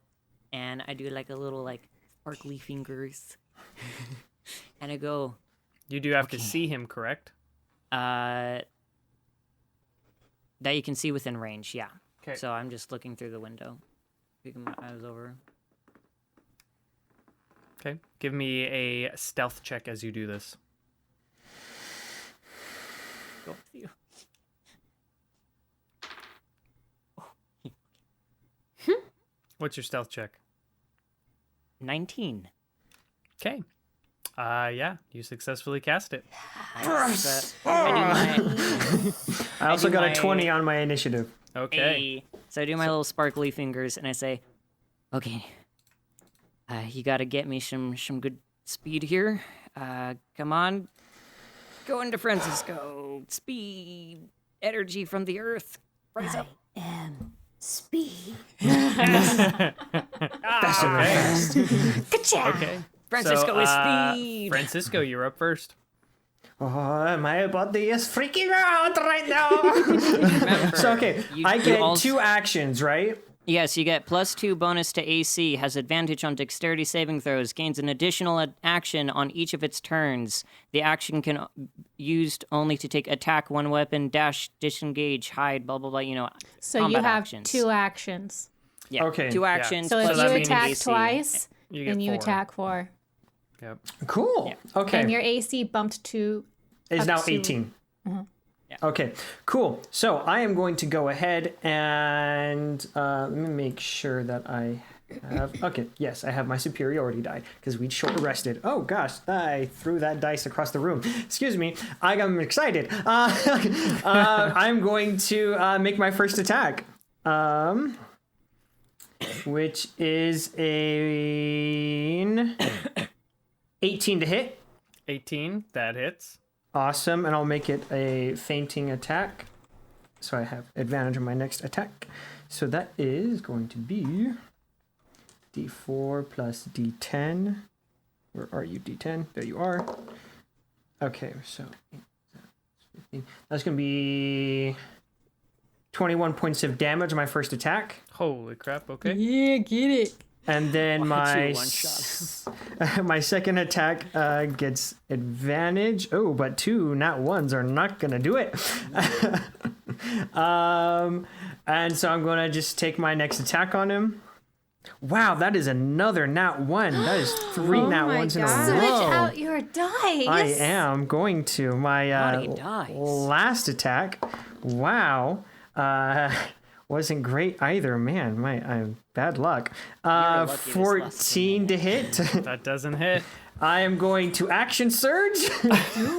and I do like a little sparkly fingers, and I go, You do have to see him, correct? that you can see within range. Yeah. Okay. So I'm just looking through the window, peeking my eyes over. Okay. Give me a stealth check as you do this. Go with you. What's your stealth check? 19. Okay. Yeah, you successfully cast it. I also do got my- a 20 on my initiative. Okay. So I do my little sparkly fingers, and I say, "Okay, you gotta get me some good speed here. Come on, go into Francisco. Speed, energy from the earth. Rise up." Speed. Faster than fast. Good job. Okay. Francisco So, is speed. Francisco, you're up first. Oh, my body is freaking out right now. Remember, So, okay, you- I you get also- 2 actions, right? Yes, you get +2 bonus to AC, has advantage on dexterity saving throws, gains an additional action on each of its turns. The action can used only to take attack, one weapon, dash, disengage, hide, blah, blah, blah, So you combat have actions. 2 actions. Yeah, Okay. 2 actions. So if plus that you means attack AC. twice, You get then you 4. attack 4. Yep. Cool. Okay. And your AC bumped to Is up now to- 18. Yeah. Okay, cool. So I am going to go ahead and let me make sure that I have. Okay, yes, I have my superiority die because we short rested. Oh gosh, I threw that dice across the room. Excuse me. I'm excited. I'm going to make my first attack, which is an 18 to hit. 18, that hits. Awesome, and I'll make it a fainting attack. So I have advantage on my next attack. So that is going to be D4 plus D10. Where are you, D10? There you are. Okay, so that's going to be 21 points of damage on my first attack. Holy crap, okay. Yeah, get it. And then my one shot. my second attack gets advantage. Oh, but 2 nat 1s are not going to do it. And so I'm going to just take my next attack on him. Wow, that is another nat 1. That is 3 nat my 1s in a God. Switch row. out your dice. I am going to. My Naughty dice. last attack, wow, wasn't great either. Man, I'm bad luck. lucky this 14 to hit. That doesn't hit. I am going to action surge. Do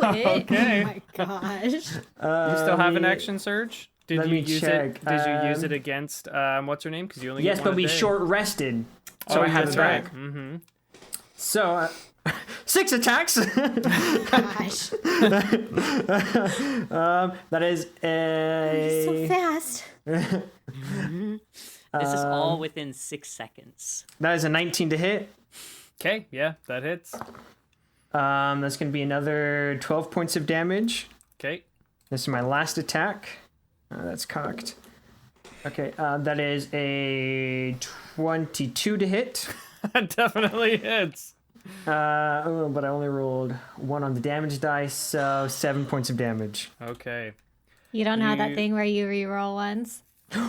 it. Okay. Oh my gosh. You still have an action surge? Did let you me use check. it? Did you use it against what's her name? Because you only Yes, get but one be a day. short rested, so I have that's it back. right. Mm-hmm. So 6 attacks. Gosh. That is So a fast. This is all within 6 seconds. 19 to hit. Okay, yeah, that hits. That's going to be another 12 points of damage. Okay. This is my last attack. That's cocked. Okay, that is a 22 to hit. That definitely hits. But I only rolled 1 on the damage dice, so 7 points of damage. Okay. You don't have You- that thing where you reroll ones?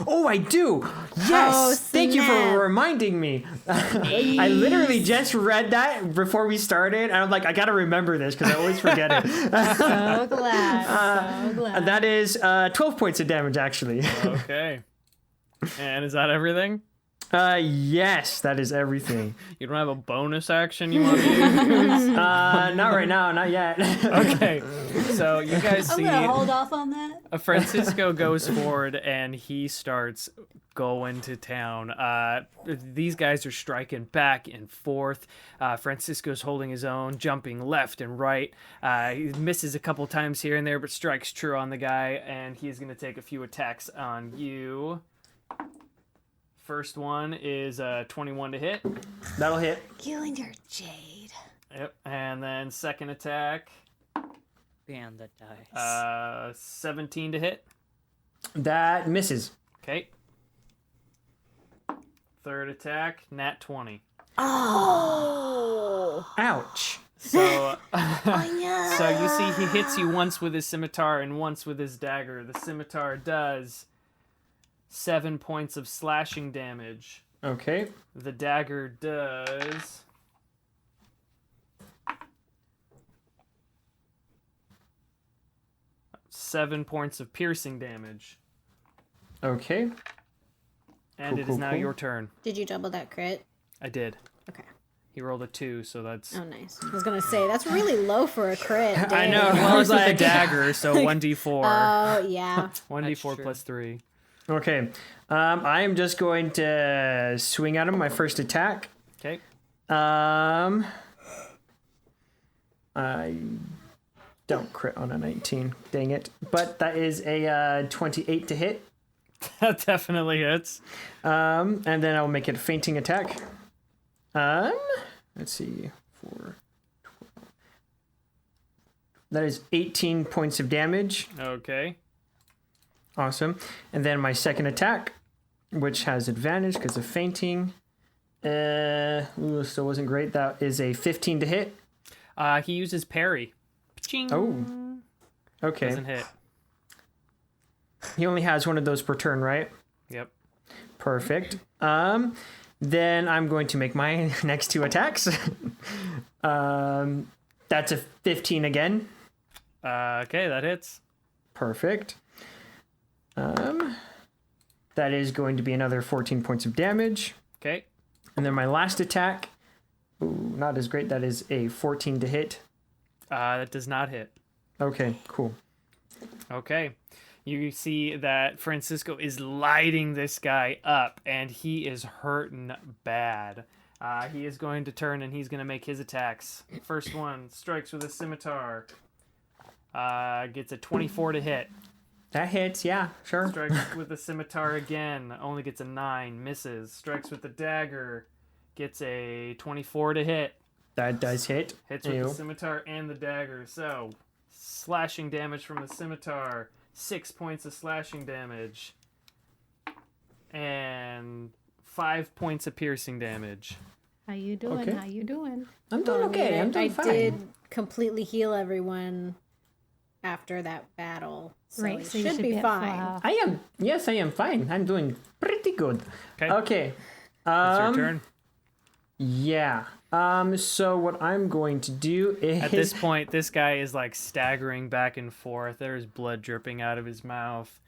Oh, I do! Yes! Oh, Thank you snap. for reminding me. I literally just read that before we started, and I'm like, I gotta remember this because I always forget it. So glad. So glad. That is 12 points of damage, actually. Okay. And is that everything? Yes, that is everything. You don't have a bonus action you want to use? Not right now, not yet. Okay. So you guys I'm see gonna hold off on that. Francisco goes forward and he starts going to town. These guys are striking back and forth. Francisco's holding his own, jumping left and right. He misses a couple times here and there, but strikes true on the guy, and he is going to take a few attacks on you. First one is 21 to hit. That'll hit. You and your jade. Yep. And then second attack, Ban the dice. 17 to hit. That misses. Okay. Third attack, nat 20. Ouch. So, Oh, so you see he hits you once with his scimitar and once with his dagger. The scimitar does 7 points of slashing damage. Okay. The dagger does 7 points of piercing damage. Okay. And it is now your turn. Did you double that crit? I did. Okay. He rolled a 2, so that's... Oh, nice. I was gonna say that's really low for a crit. I Dang. know. Well, it's with a like- dagger, so 1d4. Oh yeah. 1d4 true. plus 3. Okay. I am just going to swing at him my first attack. Okay. I don't crit on a 19. Dang it. But that is a 28 to hit. That definitely hits. And then I'll make it a fainting attack. Let's see. 4, 12. That is 18 points of damage. Okay. Awesome. And then my second attack, which has advantage because of fainting. Still wasn't great. That is a 15 to hit. He uses parry. Ching. Oh. Okay. Doesn't hit. He only has one of those per turn, right? Yep. Perfect. Then I'm going to make my next 2 attacks. That's a 15 again. Okay, that hits. Perfect. That is going to be another 14 points of damage. Okay. And then my last attack, ooh, not as great. That is a 14 to hit. That does not hit. Okay, cool. Okay. You see that Francisco is lighting this guy up, and he is hurting bad. He is going to turn, and he's going to make his attacks. First one strikes with a scimitar. Gets a 24 to hit. That hits, yeah, sure. Strikes with the scimitar again. Only gets a 9. Misses. Strikes with the dagger. Gets a 24 to hit. That does hit. Hits with the scimitar and the dagger. So, slashing damage from the scimitar. 6 points of slashing damage. And 5 points of piercing damage. How you doing? Okay. How you doing? I'm doing okay. I'm doing fine. I did completely heal everyone after that battle. So Right, it so you should be at fine. full health. I am. Yes, I am fine. I'm doing pretty good. Okay. Okay. It's your turn. Yeah. So what I'm going to do is At this point, this guy is like staggering back and forth. There's blood dripping out of his mouth.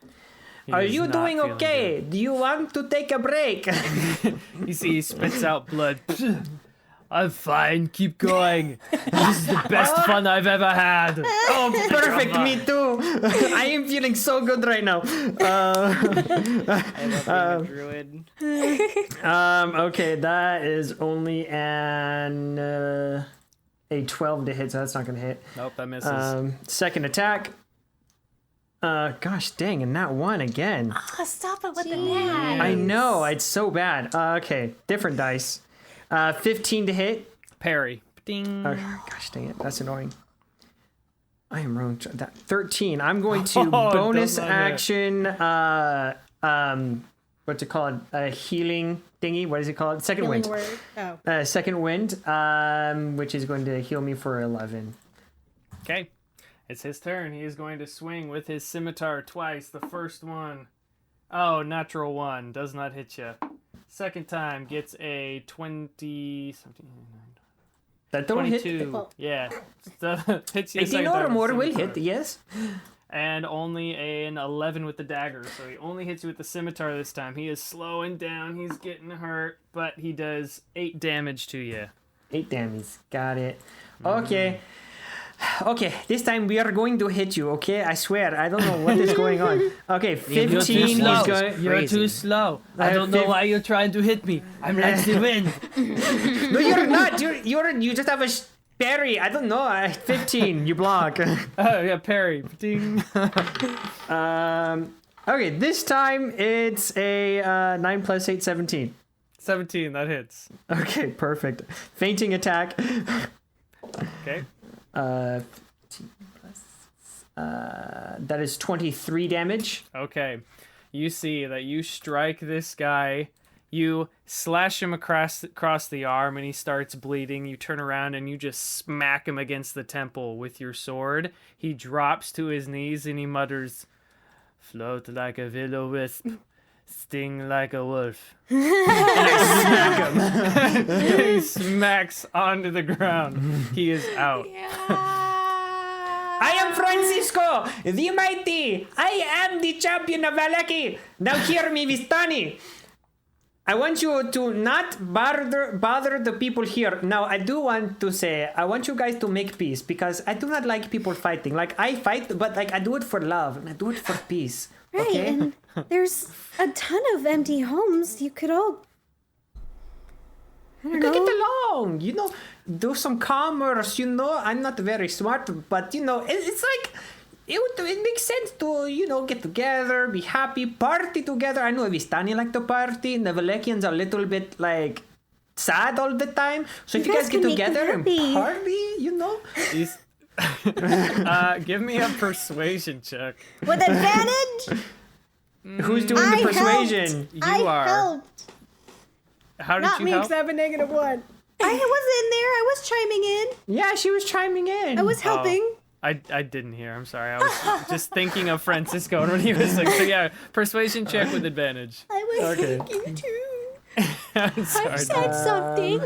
He Are is you not doing feeling okay? Do you want to take a break? good. You see, he spits out blood. I'm fine. Keep going. This is the best fun I've ever had. Oh, perfect. Me too. I am feeling so good right now. I love being a druid. Okay, that is only an a 12 to hit, so that's not going to hit. Nope, that misses. Second attack. Gosh dang, and that one again. Oh, stop it with the net. I know, it's so bad. Okay, different dice. 15 to hit. Parry. Ding. Gosh dang it, that's annoying. I am wrong. That 13. I'm going to Oh, bonus don't mind it. action. What's it called? A healing thingy. What is it called? Second Healing wind. word. Oh. Second wind. Which is going to heal me for 11. Okay. It's his turn. He is going to swing with his scimitar twice. The first one, natural 1. Does not hit you. Second time gets a 20... something. That don't 22. hit. Yeah. So, hits you the 18 second or time with more the will scimitar. hit, yes. And only an 11 with the dagger. So he only hits you with the scimitar this time. He is slowing down. He's getting hurt. But he does 8 damage to you. 8 damage. Got it. Okay. Okay, this time we are going to hit you, okay? I swear, I don't know what is going on. Okay, 15 is going... You're too slow. I don't know why you're trying to hit me. I'm like the wind. No, you're not. You just have a parry. I don't know. 15, you block. Oh, yeah, parry. Ding. Okay, this time it's a 9 plus 8, 17. 17, that hits. Okay, perfect. Fainting attack. Okay. 15 plus, that is 23 damage. Okay. You see that you strike this guy. You slash him across the arm and he starts bleeding. You turn around and you just smack him against the temple with your sword. He drops to his knees and he mutters, "Float like a will-o-wisp, sting like a wolf." And I smack him. He smacks onto the ground. He is out. I am Francisco, the mighty. I am the champion of Valaki. Now hear me, Vistani. I want you to not bother the people here. Now, I do want to say, I want you guys to make peace because I do not like people fighting. Like, I fight, but like I do it for love and I do it for peace. Right, Okay? and there's a ton of empty homes. You could all... I We don't could get know. along, do some commerce, I'm not very smart, but, it's like, it makes sense to, get together, be happy, party together. I know Vistani like to party, and the Valekians are a little bit, like, sad all the time. So if you guys get can make them together and happy. party, Give me a persuasion check. With advantage? Who's doing the persuasion? You are. Helped. How did Not you me, help? because I have a -1. I was in there. I was chiming in. Yeah, she was chiming in. I was helping. I didn't hear. I'm sorry. I was just thinking of Francisco and what he was like. So yeah, persuasion check with advantage. I was Okay. thinking too. I'm sorry. I said something.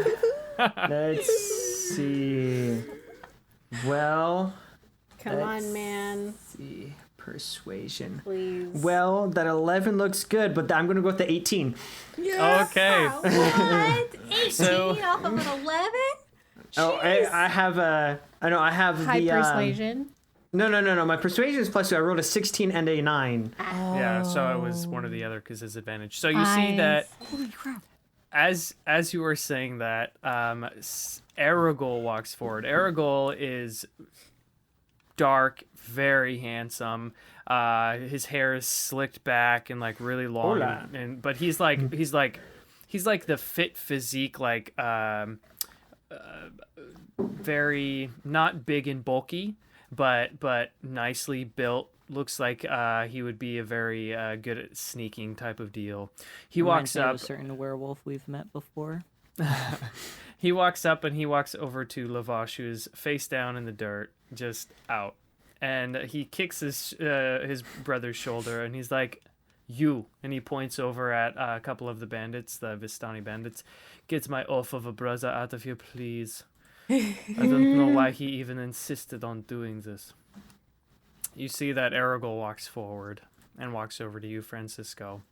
Let's see. Well, Come on, man. see. Persuasion. Please. Well, that 11 looks good, but I'm going to go with the 18. Okay. What? 18 So- off of an 11? Oh, I have I have High the persuasion. No. My persuasion is +2. I rolled a 16 and a 9. Yeah, so it was one or the other because his advantage. So you see that as you were saying that, Aragol walks forward. Aragol is dark, very handsome. His hair is slicked back and like really long, Hola. but he's like the fit physique, like very not big and bulky, but nicely built. Looks like he would be a very good at sneaking type of deal. He walks Reminds me of up. a certain werewolf we've met before. He walks up and he walks over to Lavash, who's face down in the dirt, just out. And he kicks his brother's shoulder and he's like, "You." And he points over at a couple of the bandits, the Vistani bandits. "Get my oath of a brother out of here, please. I don't know why he even insisted on doing this." You see that Aragorn walks forward and walks over to you, Francisco.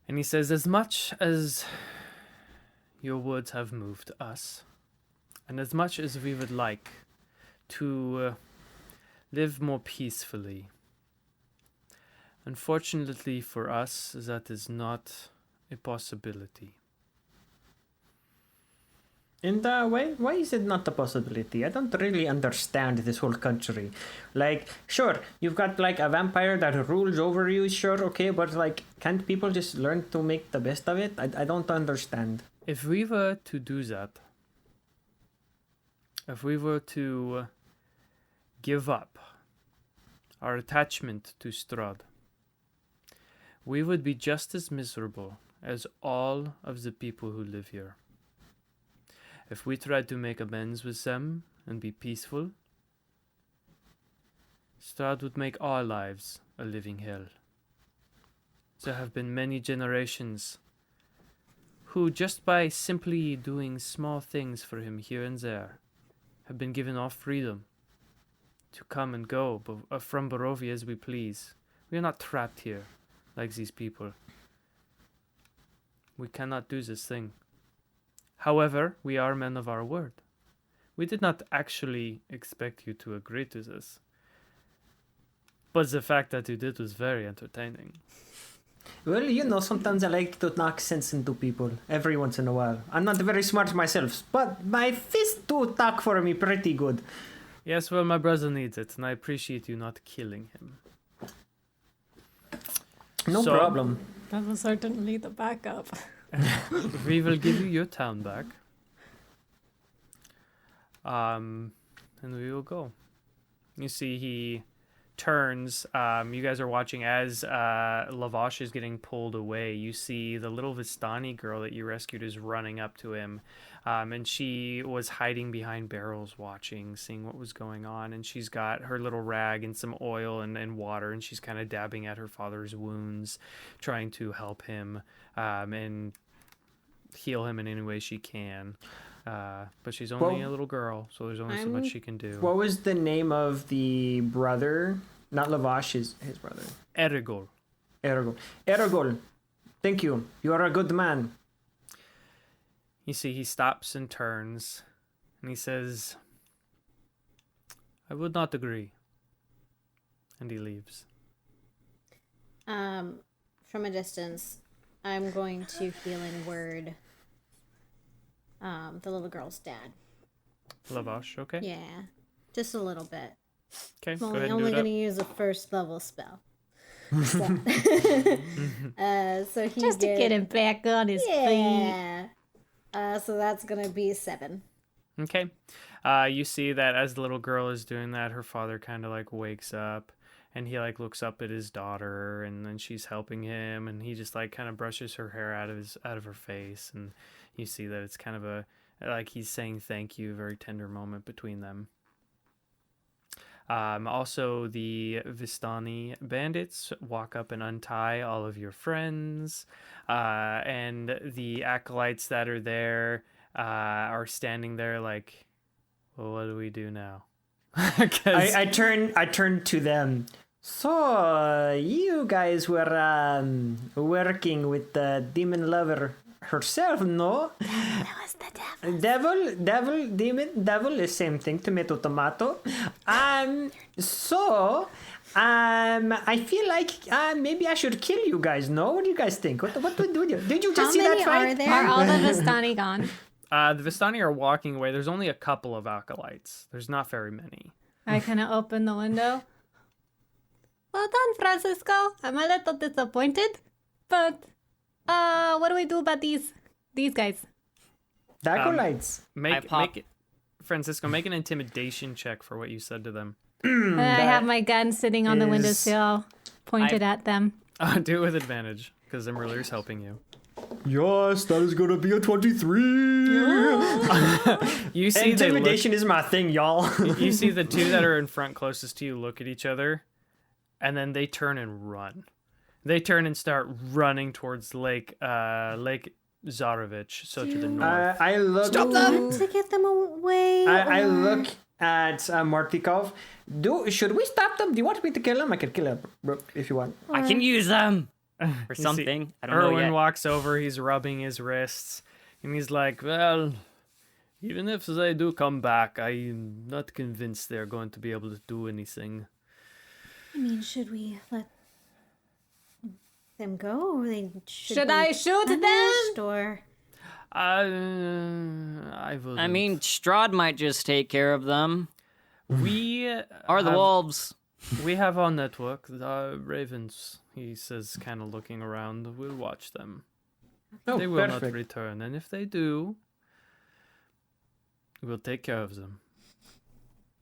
And he says, "As much as your words have moved us, and as much as we would like to live more peacefully, unfortunately for us, that is not a possibility." And why is it not a possibility? I don't really understand this whole country. Like, sure, you've got like a vampire that rules over you, sure, okay, but like, can't people just learn to make the best of it? I don't understand. If we were to do that, if we were to give up our attachment to Strahd, we would be just as miserable as all of the people who live here. If we tried to make amends with them and be peaceful, Strahd would make our lives a living hell. There have been many generations who, just by simply doing small things for him here and there, have been given our freedom to come and go from Barovia as we please. We are not trapped here like these people. We cannot do this thing. However, we are men of our word. We did not actually expect you to agree to this. But the fact that you did was very entertaining. Well, you know, sometimes I like to knock sense into people every once in a while. I'm not very smart myself, but my fist do talk for me pretty good. Yes, well, my brother needs it, and I appreciate you not killing him. No So- problem. That was certainly the backup. We will give you your town back. And we will go. You see he turns. You guys are watching as Lavash is getting pulled away. You see the little Vistani girl that you rescued is running up to him. And she was hiding behind barrels watching, seeing what was going on. And she's got her little rag and some oil and water. And she's kind of dabbing at her father's wounds, trying to help him and heal him in any way she can. But she's only a little girl, so there's only so much she can do. What was the name of the brother? Not Lavash, his brother. Erigol. Aragorn, thank you. You are a good man. You see, he stops and turns, and he says, "I would not agree." And he leaves. From a distance, I'm going to healing word the little girl's dad. Lavash, okay? Yeah, just a little bit. Okay, I'm go ahead only, and only do going it to use a first level spell. So, so he Just to get him back on his feet. Yeah. So that's going to be 7. up. Okay. You see that as the little girl is doing that, her father kind of like wakes up, and he like looks up at his daughter, and then she's helping him, and he just like kind of brushes her hair out of her face, and you see that it's kind of a like he's saying thank you, a very tender moment between them. Also, the Vistani bandits walk up and untie all of your friends, and the acolytes that are there are standing there like, well, what do we do now? 'Cause- I turn to them. So you guys were working with the demon lover herself, no? That was the devil. Devil, demon, devil is same thing. Tomato, tomato. So I feel like maybe I should kill you guys. No, what do you guys think? What do you? Did you How just see many that fight? are there? Are all the Vistani gone? the Vistani are walking away. There's only a couple of acolytes. There's not very many. I kind of open the window. Well done, Francisco. I'm a little disappointed, but what do we do about these guys? Dagolites. Make pop- it, Francisco, make an intimidation check for what you said to them. I have my gun sitting on the is- windowsill, pointed at them. Do it with advantage, because imra'lyr's helping you. Yes, that is gonna be a 23. You see Intimidation is my thing, y'all. You see the two that are in front closest to you look at each other, and then they turn and run. They turn and start running towards Lake Zarovich, so to the north. I look. Stop them! To get them away. I or- look at Martikov. Should we stop them? Do you want me to kill them? I can kill them bro, if you want. I can use them for You see something. I don't know Erwin yet. walks over, he's rubbing his wrists, and he's like, well, even if they do come back, I'm not convinced they're going to be able to do anything. I mean, should we let them go, or Should I shoot them? Or I will. I mean, Strahd might just take care of them. we Or the have- wolves. We have our network, the ravens. He says, kind of looking around. We'll watch them. Oh, They will perfect. not return, and if they do, we'll take care of them.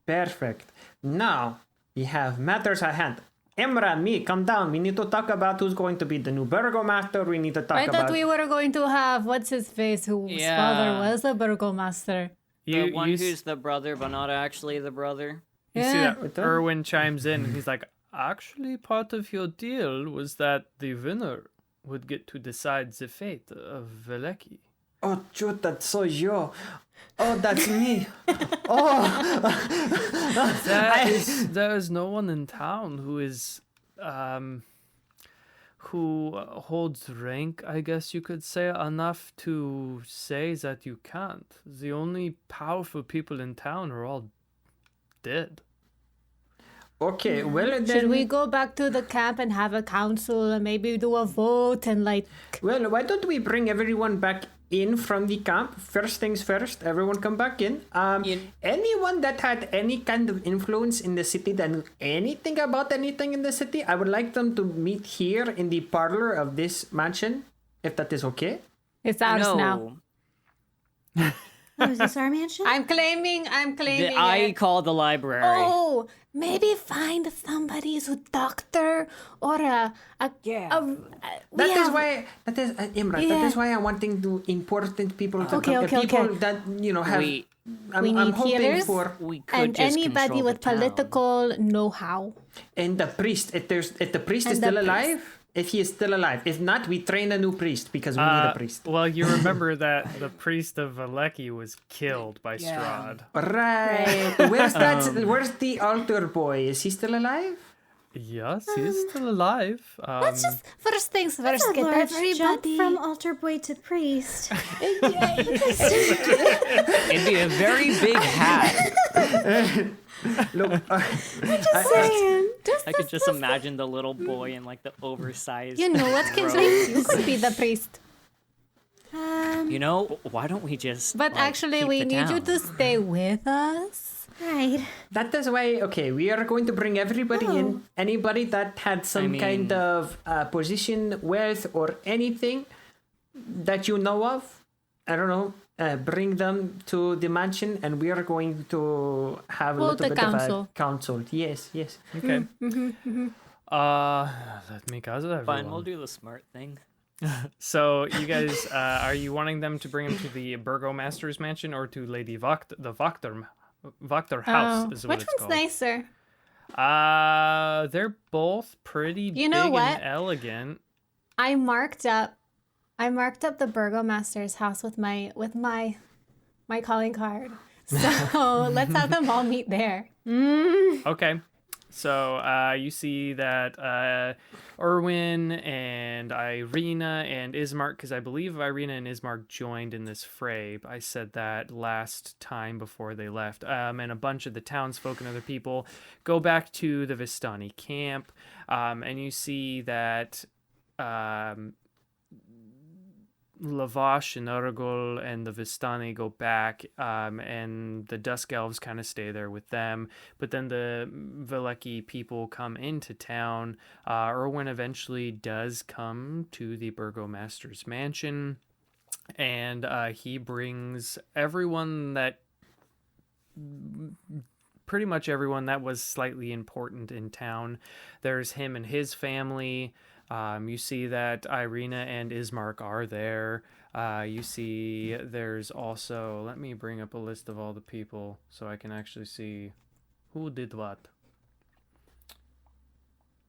Perfect. Now we have matters at hand. Emra, me, come down. We need to talk about who's going to be the new burgomaster. We need to talk I about. thought we were going to have what's his face, whose Yeah. father was a burgomaster. The one you who's the brother, but not actually the brother. You see Yeah. that Erwin chimes in, and he's like, actually, part of your deal was that the winner would get to decide the fate of Veleki. Oh, shoot, that's so you. Oh, that's me. There is no one in town who is, who holds rank, I guess you could say, enough to say that you can't. The only powerful people in town are all dead. Okay, well then. Should we go back to the camp and have a council and maybe do a vote and like... Well, why don't we bring everyone back in from the camp? First things first, everyone come back in. Anyone that had any kind of influence in the city that knew anything about anything in the city, I would like them to meet here in the parlor of this mansion, if that is okay. It's ours now. oh, is this our mansion? I'm claiming I it. call the library. Oh, maybe find somebody who's a doctor or a That is why Imran. That Yeah. is why I'm wanting to important people to Okay, come. okay, People okay. that have. We I'm need hoping healers. for we could and just anybody control with the town. political know-how. and the priest. If the priest is And the still priest. alive, if he is still alive, if not, we train a new priest because we need a priest. Well, you remember that the priest of Veleki was killed by Strahd. Right. Where's that? Where's the altar boy? Is he still alive? Yes, he's still alive. Let's just first things first That's a get large jump everybody. from altar boy to priest. It'd be a very big hat. Look, Saying. I could just imagine the little boy in like the oversized. You know what, Kinsley? You could be the priest. You know, why don't we just? But like, actually, keep we the need you town? to stay with us. Right. that is why. Okay, we are going to bring everybody in. Anybody that had some kind mean- of position, wealth, or anything that you know of. I don't know. Bring them to the mansion, and we are going to have a Hold little the bit of council. a council. Yes, yes. Okay. Let me gather everyone. Fine, we'll do the smart thing. So, you guys, are you wanting them to bring him to the Burgomaster's mansion or to Lady the Wachter house? Is what Which it's one's called. nicer? They're both pretty You know big what? and elegant. I marked up the burgomaster's house with my calling card. So let's have them all meet there. Okay. So you see that Erwin and Irina and Ismark, because I believe Irina and Ismark joined in this fray. I said that last time before they left. And a bunch of the townsfolk and other people go back to the Vistani camp. And you see that Lavash and Urgul and the Vistani go back, and the Dusk Elves kind of stay there with them. But then the Valleki people come into town. Erwin eventually does come to the Burgomaster's mansion, and he brings pretty much everyone that was slightly important in town. There's him and his family. You see that Irina and Ismark are there. You see there's also... Let me bring up a list of all the people so I can actually see who did what.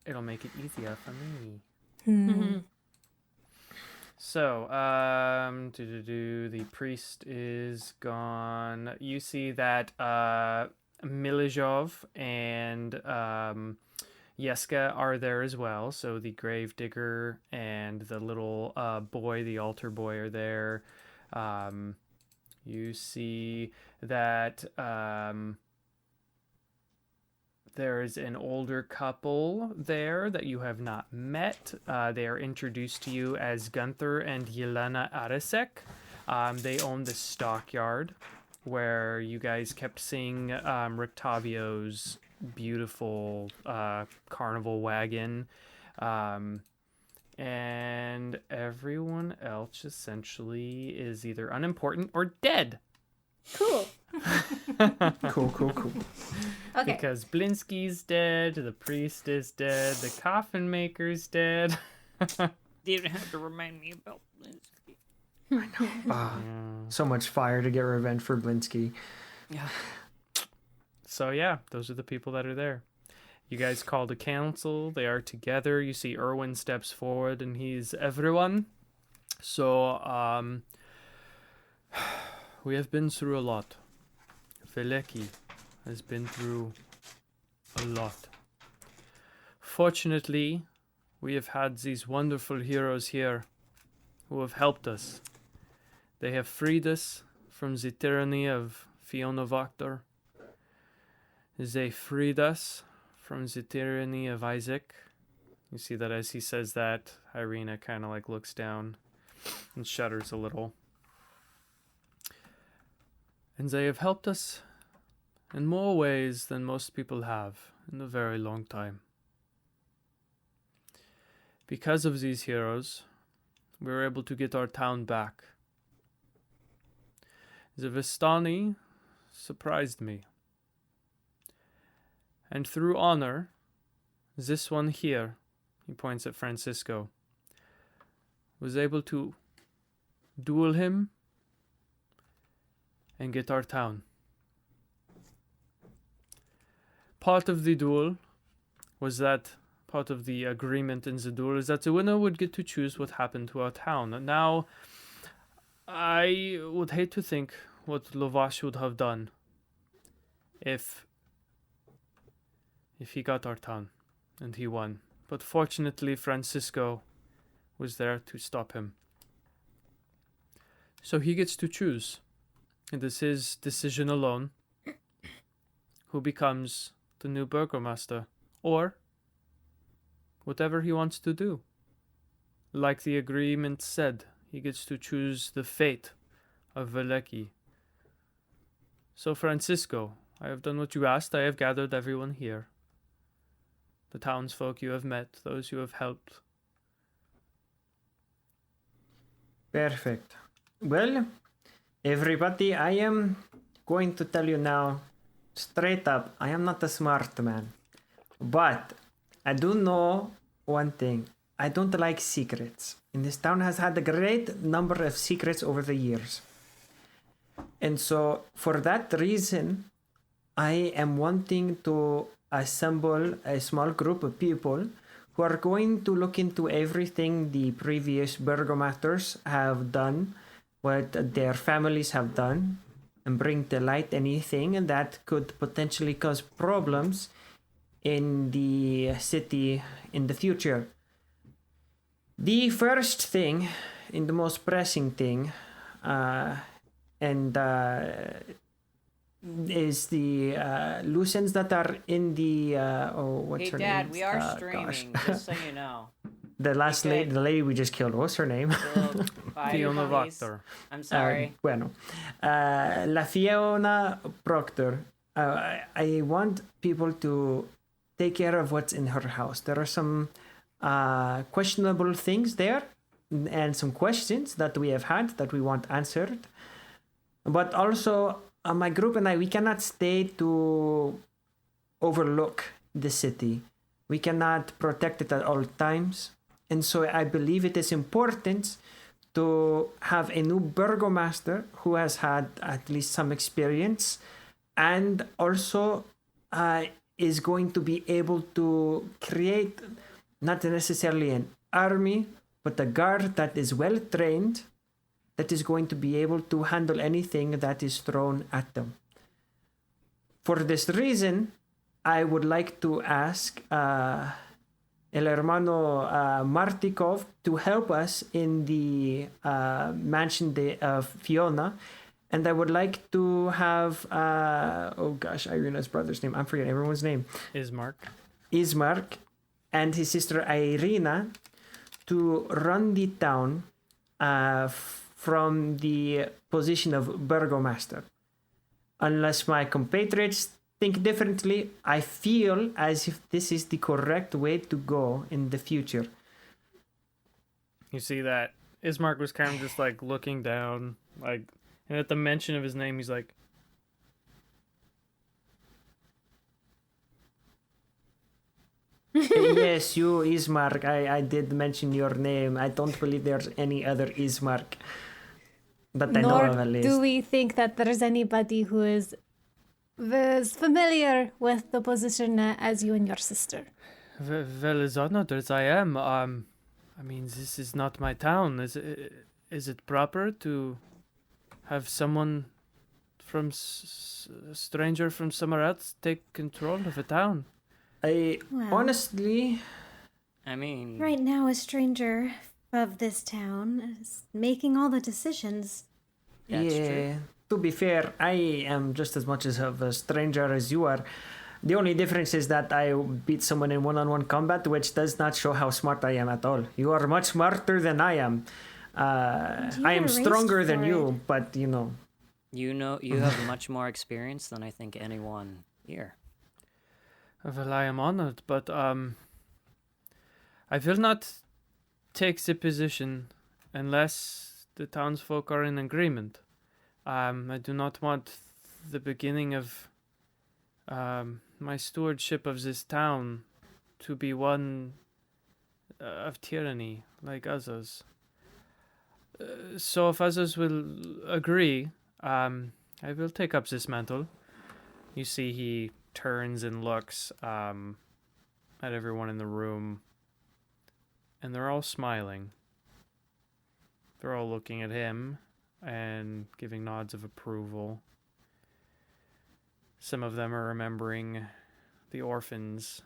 It'll make it easier for me. So, the priest is gone. You see that Milizhov and Yeska are there as well. So the grave digger and the little boy, the altar boy, are there. You see that there is an older couple there that you have not met. They are introduced to you as Gunther and Yelena Arisek. They own the stockyard where you guys kept seeing Rictavio's beautiful carnival wagon. And everyone else essentially is either unimportant or dead. Cool. Cool. Okay. Because Blinsky's dead, the priest is dead, the coffin maker's dead. Didn't have to remind me about Blinsky. So much fire to get revenge for Blinsky. Yeah. So yeah, those are the people that are there. You guys called a council. They are together. You see Erwin steps forward and he's everyone. So, we have been through a lot. Valleki has been through a lot. Fortunately, we have had these wonderful heroes here who have helped us. They have freed us from the tyranny of Fiona Voctor. They freed us from the tyranny of Isaac. You see that as he says that, Irina kind of like looks down and shudders a little. And they have helped us in more ways than most people have in a very long time. Because of these heroes, we were able to get our town back. The Vistani surprised me. And through honor, this one here, he points at Francisco, was able to duel him and get our town. Part of the duel was that, part of the agreement in the duel is that the winner would get to choose what happened to our town. And now, I would hate to think what Lovash would have done if he got our town and he won. But fortunately, Francisco was there to stop him. So he gets to choose. It is his decision alone who becomes the new burgomaster, or whatever he wants to do. Like the agreement said, he gets to choose the fate of Valleki. So Francisco, I have done what you asked. I have gathered everyone here. The townsfolk you have met, those you have helped. Perfect. Well, everybody, I am going to tell you now, straight up, I am not a smart man. But I do know one thing. I don't like secrets. And this town has had a great number of secrets over the years. And so, for that reason, I am wanting to assemble a small group of people who are going to look into everything the previous burgomasters have done, what their families have done, and bring to light anything that could potentially cause problems in the city in the future. The first thing, and the most pressing thing, is the loose ends that are in the what's Hey, her Dad, name? we are Gosh. streaming, just so you know. The last lady, the lady we just killed, what's her name? Fiona Proctor. I'm sorry. Bueno. La Fiona Proctor. I want people to take care of what's in her house. There are some questionable things there and some questions that we have had that we want answered. But also, my group and I, we cannot stay to overlook the city. We cannot protect it at all times. And so I believe it is important to have a new burgomaster who has had at least some experience and also is going to be able to create not necessarily an army, but a guard that is well trained, that is going to be able to handle anything that is thrown at them. For this reason, I would like to ask El Hermano Martikov to help us in the mansion of Fiona. And I would like to have, Irina's brother's name. I'm forgetting everyone's name. Ismark and his sister Irina to run the town from the position of burgomaster. Unless my compatriots think differently, I feel as if this is the correct way to go in the future. You see that Ismark was kind of just like looking down, like, and at the mention of his name, he's like, Yes, you, Ismark. I did mention your name. I don't believe there's any other Ismark that I know of, at least. Do we think that there's anybody who is familiar with the position as you and your sister? well, as honored as I am, I mean, this is not my town. Is it proper to have someone from a stranger from somewhere else take control of a town? Honestly, I mean, Right now, a stranger of this town is making all the decisions. That's true. To be fair, I am just as much of a stranger as you are. The only difference is that I beat someone in one-on-one combat, which does not show how smart I am at all. You are much smarter than I am. I am erased stronger than for you, but you know. you have much more experience than I think anyone here. Well, I am honored, but I will not take the position unless the townsfolk are in agreement. I do not want the beginning of my stewardship of this town to be one of tyranny like others. So if others will agree, I will take up this mantle. You see he turns and looks at everyone in the room, and they're all smiling. They're all looking at him and giving nods of approval. Some of them are remembering the orphans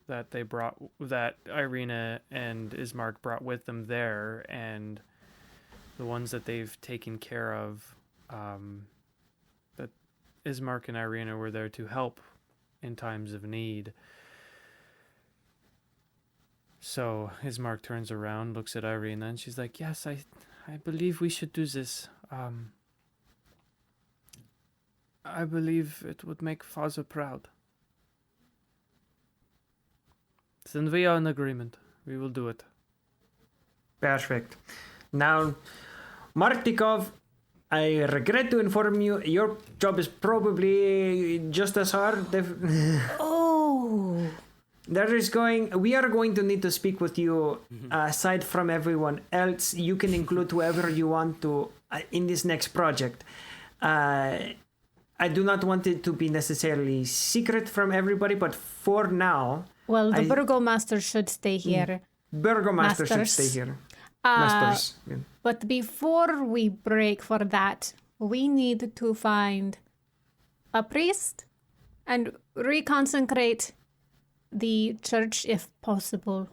that they brought, that Irina and Ismark brought with them there, and the ones that they've taken care of, that Ismark and Irina were there to help in times of need. So Ismark turns around, looks at Irina, and she's like, yes, I believe we should do this. I believe it would make father proud. Then we are in agreement. We will do it. Perfect. Now, Martikov, I regret to inform you, your job is probably just as hard. Oh. We are going to need to speak with you aside from everyone else. You can include whoever you want to in this next project. I do not want it to be necessarily secret from everybody, but for now... Well, the burgomaster should stay here. Burgomaster should Masters. stay here. Masters. Yeah. But before we break for that, we need to find a priest and reconsecrate the church if possible.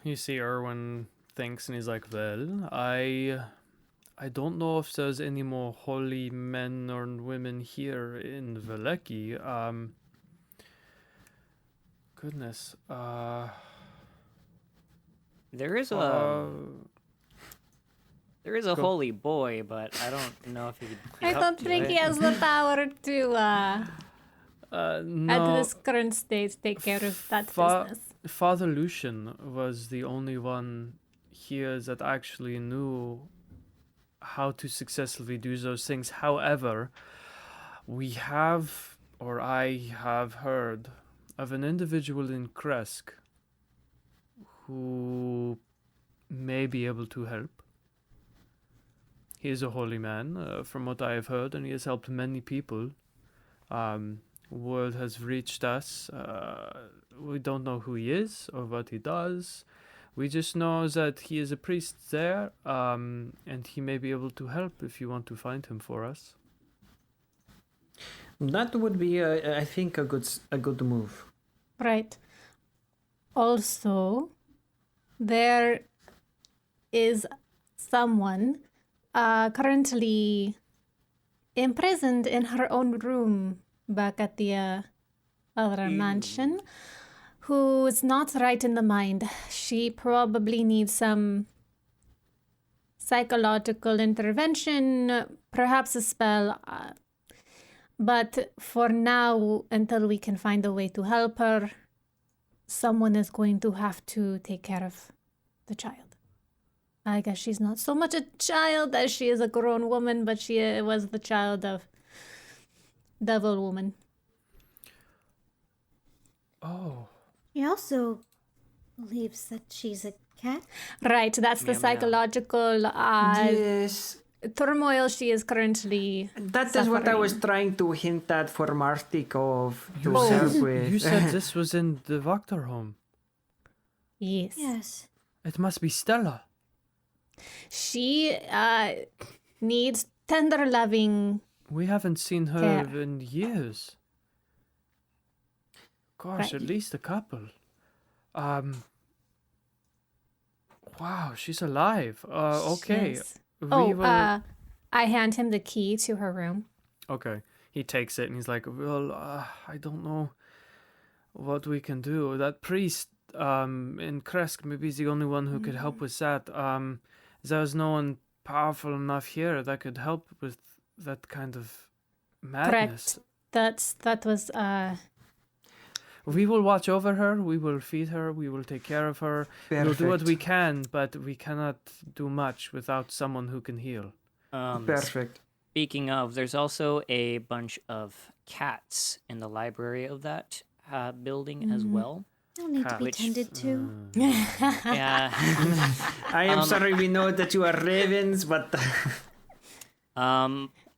You see Erwin thinks, and he's like, well, I don't know if there's any more holy men or women here in Valleki. Goodness. There is a holy boy, but I don't know if he'd. I don't think he has the power to, at No. this current state, take care of that business. Father Lucian was the only one here that actually knew how to successfully do those things. However, I have heard of an individual in Kresk who may be able to help. He is a holy man, from what I have heard, and he has helped many people. Word has reached us. We don't know who he is or what he does. We just know that he is a priest there, and he may be able to help if you want to find him for us. That would be, I think, a good move. Right. Also, there is someone currently imprisoned in her own room back at the other mansion, who is not right in the mind. She probably needs some psychological intervention, perhaps a spell. But for now, until we can find a way to help her, someone is going to have to take care of the child. I guess she's not so much a child as she is a grown woman, but she was the child of devil woman. Oh. He also believes that she's a cat. Right, that's the Meow, meow. psychological Yes. turmoil she is currently That is what I was suffering. trying to hint at for Martikov to You help said, with. you said this was in the Vokter home. Yes. Yes. It must be Stella. She needs tender loving. We haven't seen her Care. in years. Gosh, Right. at least a couple. Wow, she's alive. Okay. Yes. We Oh, will... I hand him the key to her room. Okay. He takes it and he's like, well, I don't know what we can do. That priest in Kresk maybe is the only one who could help with that. There's no one powerful enough here that could help with that kind of madness. Correct. That was We will watch over her, we will feed her, we will take care of her. We'll do what Perfect. we can, but we cannot do much without someone who can heal. Perfect. Speaking of, there's also a bunch of cats in the library of that building as well. They'll need to be Which- tended to. Yeah. I am sorry, we know that you are ravens, but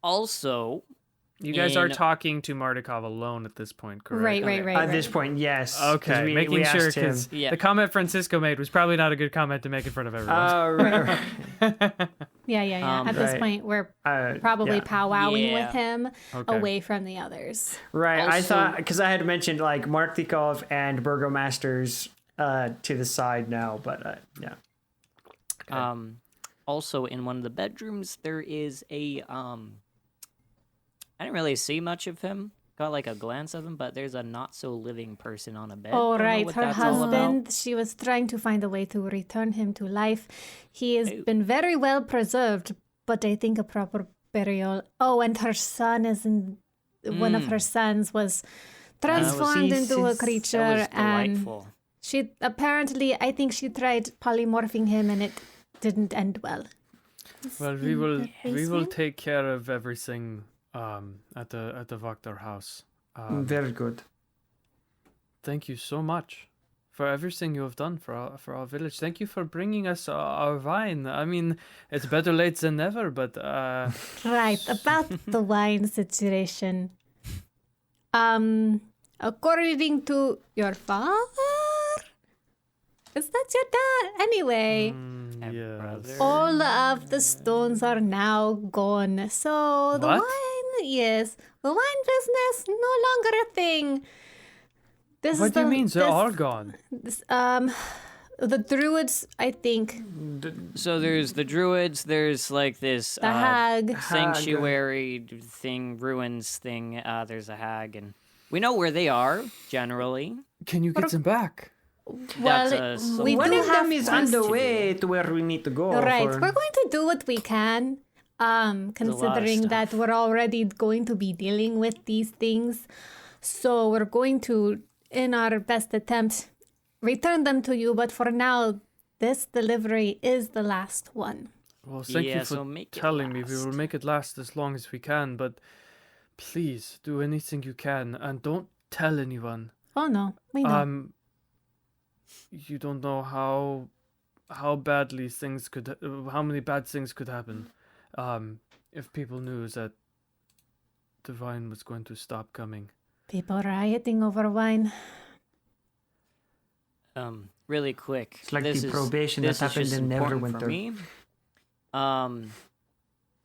Also, You guys are In- talking to Mardukov alone at this point, correct? right. at this point, yes. 'cause Okay, we making sure, asked him. because Yeah. the comment Francisco made was probably not a good comment to make in front of everyone. Right. Yeah. At this Right. point, we're Uh, probably yeah. powwowing Yeah. with him Okay. away from the others. Right. I Also- thought because I had mentioned like Martikov and Burgomasters to the side now, but yeah. Also in one of the bedrooms there is a I didn't really see much of him. Got like a glance of him, but there's a not so living person on a bed. Oh, Don't know right. what Her that's all about. husband, she was trying to find a way to return him to life. He has Oh. been very well preserved, but I think a proper burial. Oh, and her son is in. One of her sons was transformed she's- into a she's- creature, That was and delightful. she apparently, I think she tried polymorphing him, and it didn't end well. Well, we will take care of everything at the Vokter house. Very good. Thank you so much for everything you have done for our village. Thank you for bringing us our vine. I mean, it's better late than never, but Right, about the wine situation. According to your father? Is that your dad? Anyway, yes. Brother. all of the stones are now gone. So the What? wine, yes, the wine business no longer a thing. This What is do you the- mean? They're this- all gone. this, the druids, I think, So there's the druids, there's like this the hag. sanctuary thing, ruins thing, there's a hag, and we know where they are, generally. can you get them back? Well, That's we One do of have them is to- on the way to where we need to go. Right, for- we're going to do what we can. Considering that we're already going to be dealing with these things, so we're going to, in our best attempt, return them to you. But for now, this delivery is the last one. Well, thank you Yeah, for so make it telling me. We will last. make it last as long as we can, but please do anything you can and don't tell anyone. Oh no, we know. You don't know how badly things could, how many bad things could happen, if people knew that the wine was going to stop coming. People rioting over wine. Really quick. It's like this the is- probation this that is happened just in important for Neverwinter. me.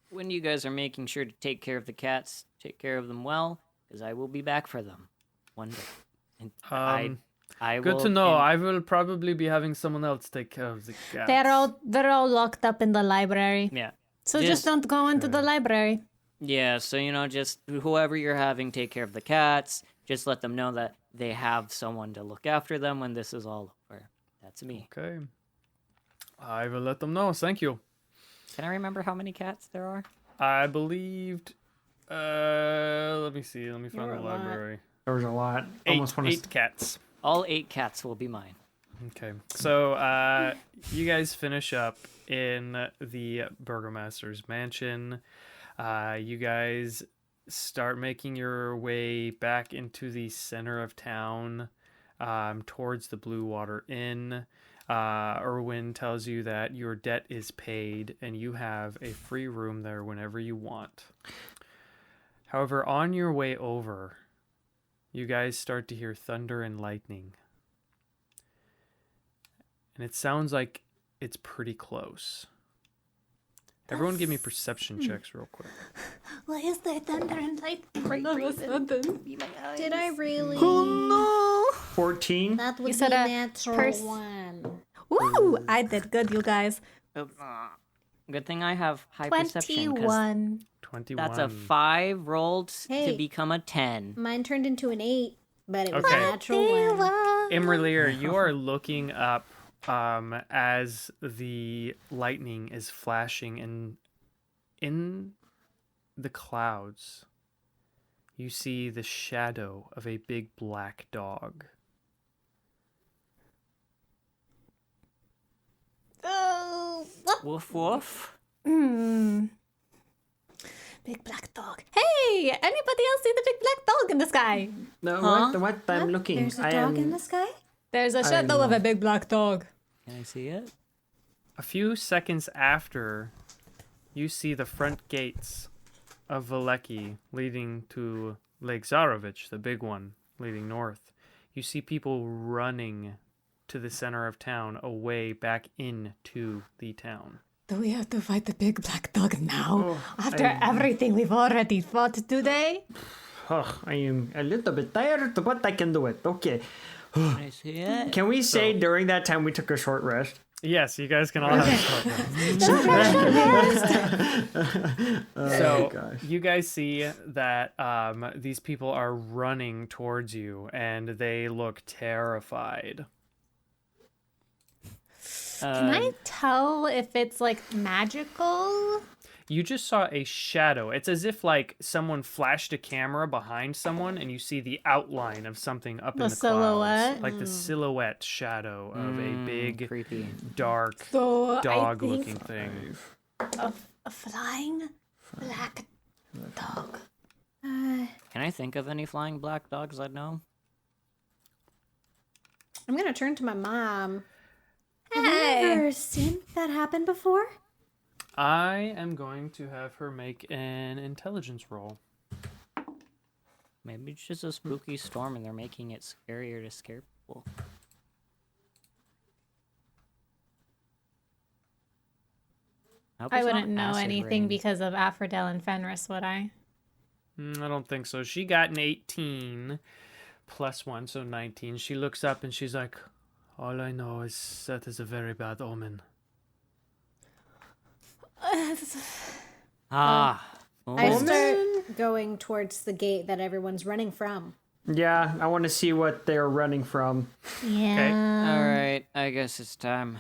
When you guys are making sure to take care of the cats, take care of them well, because I will be back for them one day. And I Good will, to know. and- I will probably be having someone else take care of the cats. They're all locked up in the library. Yeah. So just don't go into the library. Yeah, so just whoever you're having take care of the cats, just let them know that they have someone to look after them when this is all over. That's me. Okay. I will let them know. Thank you. Can I remember how many cats there are? I believed. Let me see. Let me find were the a lot. library. There was a lot. Eight cats. All 8 cats will be mine. Okay. So, you guys finish up in the burgomaster's mansion. You guys start making your way back into the center of town, towards the Blue Water Inn. Erwin tells you that your debt is paid and you have a free room there whenever you want. However, on your way over, you guys start to hear thunder and lightning. And it sounds like it's pretty close. Everyone give me perception checks real quick. Why is there thunder and lightning? Did I really? 14. That would You be said a natural pers- one. Woo! I did good, you guys. Good thing I have high perception. 'Cause 21. 21. that's a 5 rolled to Hey. become a 10. Mine turned into an 8, but it was Okay. a natural one. Imra'lyr, you are looking up as the lightning is flashing, and in the clouds you see the shadow of a big black dog. Oh, Woof woof. big black dog. Hey, anybody else see the big black dog in the sky? No, what? I'm looking. There's a I dog am... in the sky? There's a shadow of a big black dog. Can I see it? A few seconds after, you see the front gates of Veleky leading to Lake Zarovich, the big one leading north. You see people running to the center of town, away back into the town. Do we have to fight the big black dog now? After everything we've already fought today? I am a little bit tired, but I can do it. Okay. Can I see it? Can we say during that time we took a short rest? Yes, you guys can all have a short rest. So you guys see that these people are running towards you, and they look terrified. Can I tell if it's like magical? You just saw a shadow. It's as if like someone flashed a camera behind someone, and you see the outline of something up in the silhouette? clouds, like the silhouette shadow of a big, Creepy. dark, So dog-looking thing. a flying black dog. Can I think of any flying black dogs I know? I'm gonna turn to my mom. Have Hey. you ever seen that happen before? I am going to have her make an intelligence roll. Maybe it's just a spooky storm and they're making it scarier to scare people. hope I it's not wouldn't know acid anything rain. because of Aphrodite and Fenris, would I? I don't think so. She got an 18 plus 1, so 19. She looks up and she's like, all I know is that is a very bad omen. Ah. I oh. start going towards the gate that everyone's running from. Yeah, I want to see what they're running from. Yeah. All right, I guess it's time.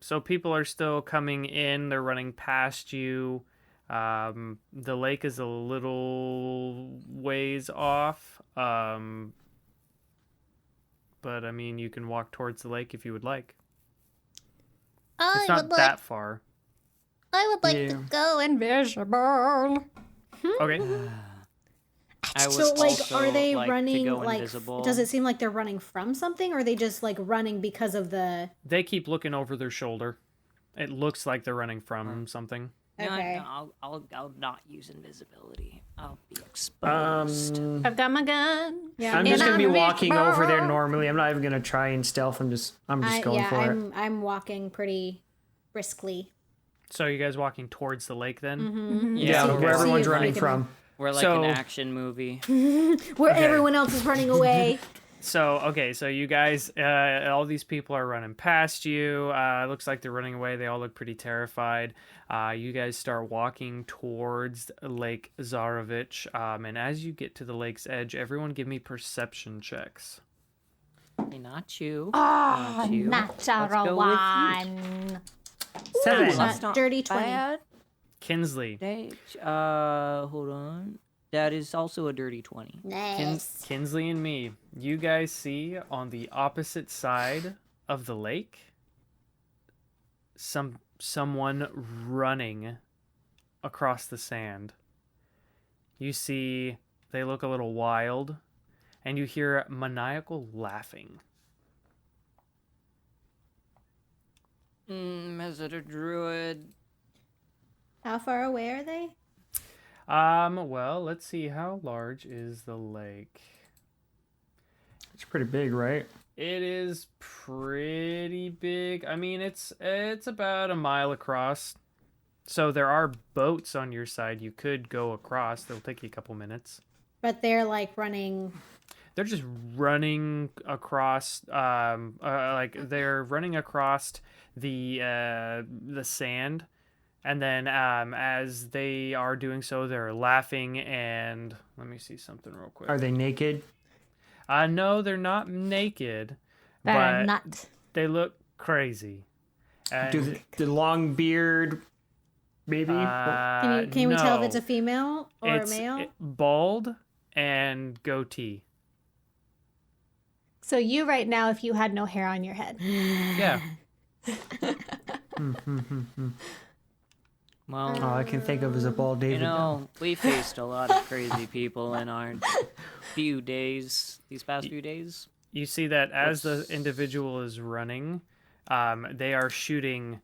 So people are still coming in. They're running past you. The lake is a little ways off. But I mean, you can walk towards the lake if you would like. It's not that far. I would like to go invisible. Okay. I would So, like, also are they like to running, go like, invisible. does it seem like they're running from something, or are they just, like, running because of the... They keep looking over their shoulder. It looks like they're running from something. Okay. No, I'll not use invisibility. I'll be exposed. I've got my gun. Yeah, I'm just And gonna be I'm walking over there invisible. normally. I'm not even gonna try and stealth. I'm just going for it. I'm walking pretty briskly. So you guys walking towards the lake then? Yeah, See- where see everyone's if I running can- from. We're like So- an action movie. Where everyone else is running away. So, okay, so you guys, all these people are running past you. It looks like they're running away. They all look pretty terrified. You guys start walking towards Lake Zarovich. And as you get to the lake's edge, everyone give me perception checks. Hey, not you. Oh, Not you. natural Let's go with one. 7. That's not dirty 20. bad. Kinsley. Hold on. That is also a dirty 20. Nice. Kinsley and me, you guys see on the opposite side of the lake someone running across the sand. You see they look a little wild, and you hear maniacal laughing. Is it a druid? How far away are they? Well, let's see, how large is the lake? It's pretty big, right? It is pretty big. I mean, it's about a mile across. So there are boats on your side. You could go across. They'll take you a couple minutes. But they're like running. They're just running across. Like they're running across the sand, and then as they are doing so, they're laughing. And let me see something real quick. Are they naked? No, they're not naked, They're but not. they look crazy. And, Do the long beard, maybe? Can we tell if it's a female or it's a male? bald and goatee. So you right now, if you had no hair on your head. Yeah. Well, All I can think of is a bald David. you know, we faced a lot of crazy people in our these past few days. You see that as the individual is running, they are shooting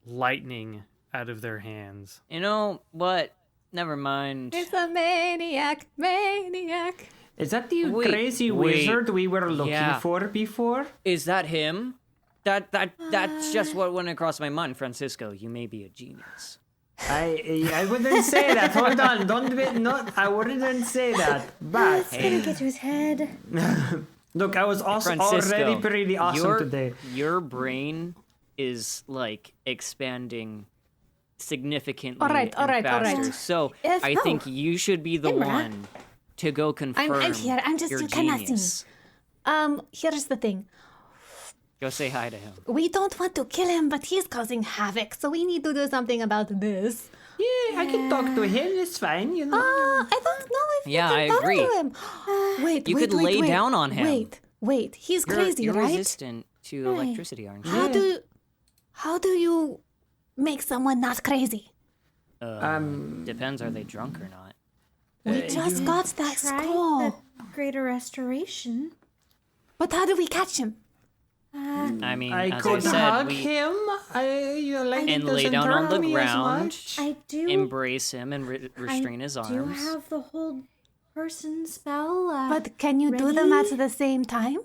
lightning out of their hands. You know what? Never mind. It's a maniac. Is that the Wait, crazy wait. wizard we were looking Yeah. for before? Is that him? That's just what went across my mind, Francisco. You may be a genius. I wouldn't say that. Hold on, I wouldn't say that. But Gonna get to his head. look, I was also Francisco, already pretty awesome today. Your brain is like expanding significantly All right. faster. So Yes, I no. think you should be the Imra. one to go confirm I'm here. I'm just your you cannot see me. genius. Here's the thing. Go say hi to him. We don't want to kill him, but he's causing havoc, so we need to do something about this. Yeah, I can talk to him. It's fine, you know. I don't know if Yeah, you I can talk agree. to him. Wait, You wait, could wait, lay wait. down on him. Wait. He's crazy, you're right? resistant to electricity, aren't you? How do you make someone not crazy? Depends, are they drunk or not? We just got that Try scroll. the greater restoration. But how do we catch him? I mean, I as I could said, hug we him. Lightning and lay doesn't down on hurt the me as ground, much. I do. embrace him, and restrain his do arms. have the whole person spell. But can you do them ready? at the same time?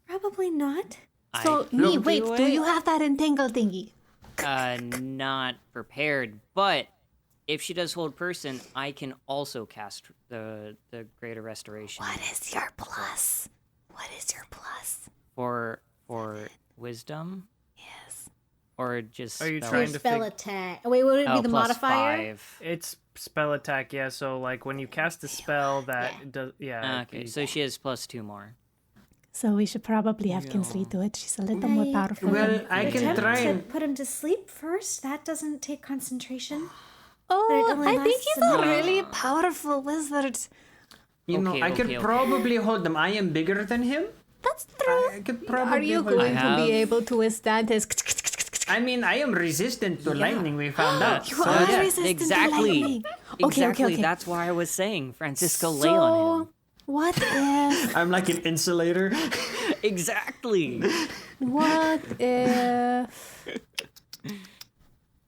Probably not. So, I me, could wait, do it. you have that entangle thingy? Not prepared, but if she does hold person, I can also cast the greater restoration What is your plus? What is your plus? for wisdom. Yes. Or just Are you spell- trying Your to spell attack. Oh, wait, would it be the plus modifier? 5. It's spell attack, yeah. So like when you cast a spell that does, yeah. Okay, so she has plus 2 more. So we should probably have Kinsley do it. She's a little more powerful. Well, than- I can Attempt try to and... put him to sleep first. That doesn't take concentration. Oh, only I think lasts he's an a hour. really powerful wizard. You know, Okay, I could okay. probably hold them. I am bigger than him. That's true. I could probably Are you hold going them. to be have- able to withstand his? I mean, I am resistant to lightning, we found out. You So, are yeah. resistant to Exactly. lightning. Okay, Exactly. okay. That's why I was saying Francisco lay on him. What if? I'm like an insulator. Exactly. What if?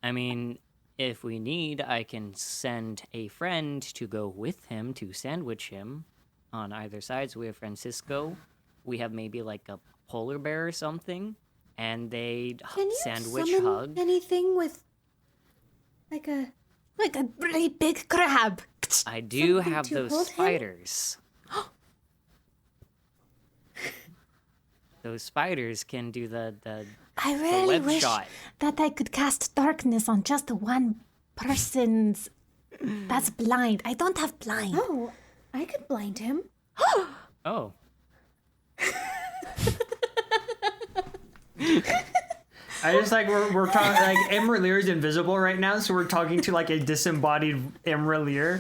I mean, if we need, I can send a friend to go with him to sandwich him on either side. So we have Francisco. We have maybe like a polar bear or something. And they Can you sandwich summon hug. anything with like a Like a really big crab. I do something have to those hold him? spiders. Those spiders can do the I really web wish shot. that I could cast darkness on just one person's that's blind. I don't have blind. Oh, I could blind him. Oh. I just like we're talking like imra'lyr is invisible right now, so we're talking to like a disembodied imra'lyr.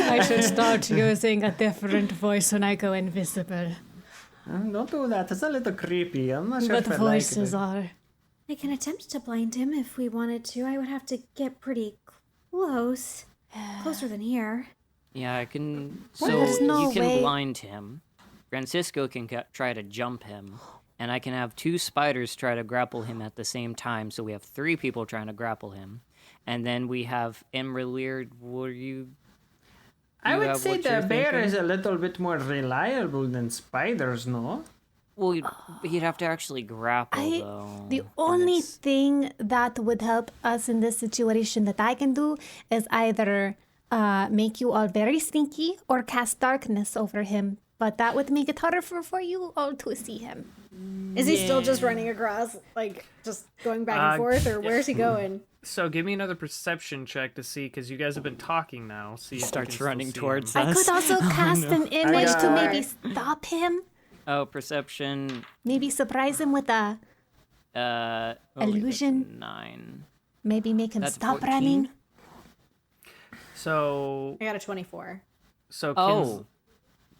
I should start using a different voice when I go invisible. Don't do that. It's a little creepy. I'm not sure But if I voices like are. I can attempt to blind him if we wanted to. I would have to get pretty close. Closer than here. Yeah, I can. Well, So there's no you can way- blind him. Francisco can try to jump him. And I can have 2 spiders try to grapple him at the same time. So we have 3 people trying to grapple him. And then we have imra'lyr. Were you. I you would have say what you're the bear thinking? is a little bit more reliable than spiders, no? Well, you'd have to actually grapple, I- though. The and only it's- thing that would help us in this situation that I can do is either make you all very sneaky or cast darkness over him. But that would make it harder for you all to see him. Is he still just running across, like just going back and forth, or where's he going? So give me another perception check to see, because you guys have been talking now. See if you Starts can still running see towards him. I could also cast an image to got- maybe stop him. Oh, perception. Maybe surprise him with a. Wait, that's a Illusion? 9. Maybe make him That's stop 14? running. So I got a 24. Oh.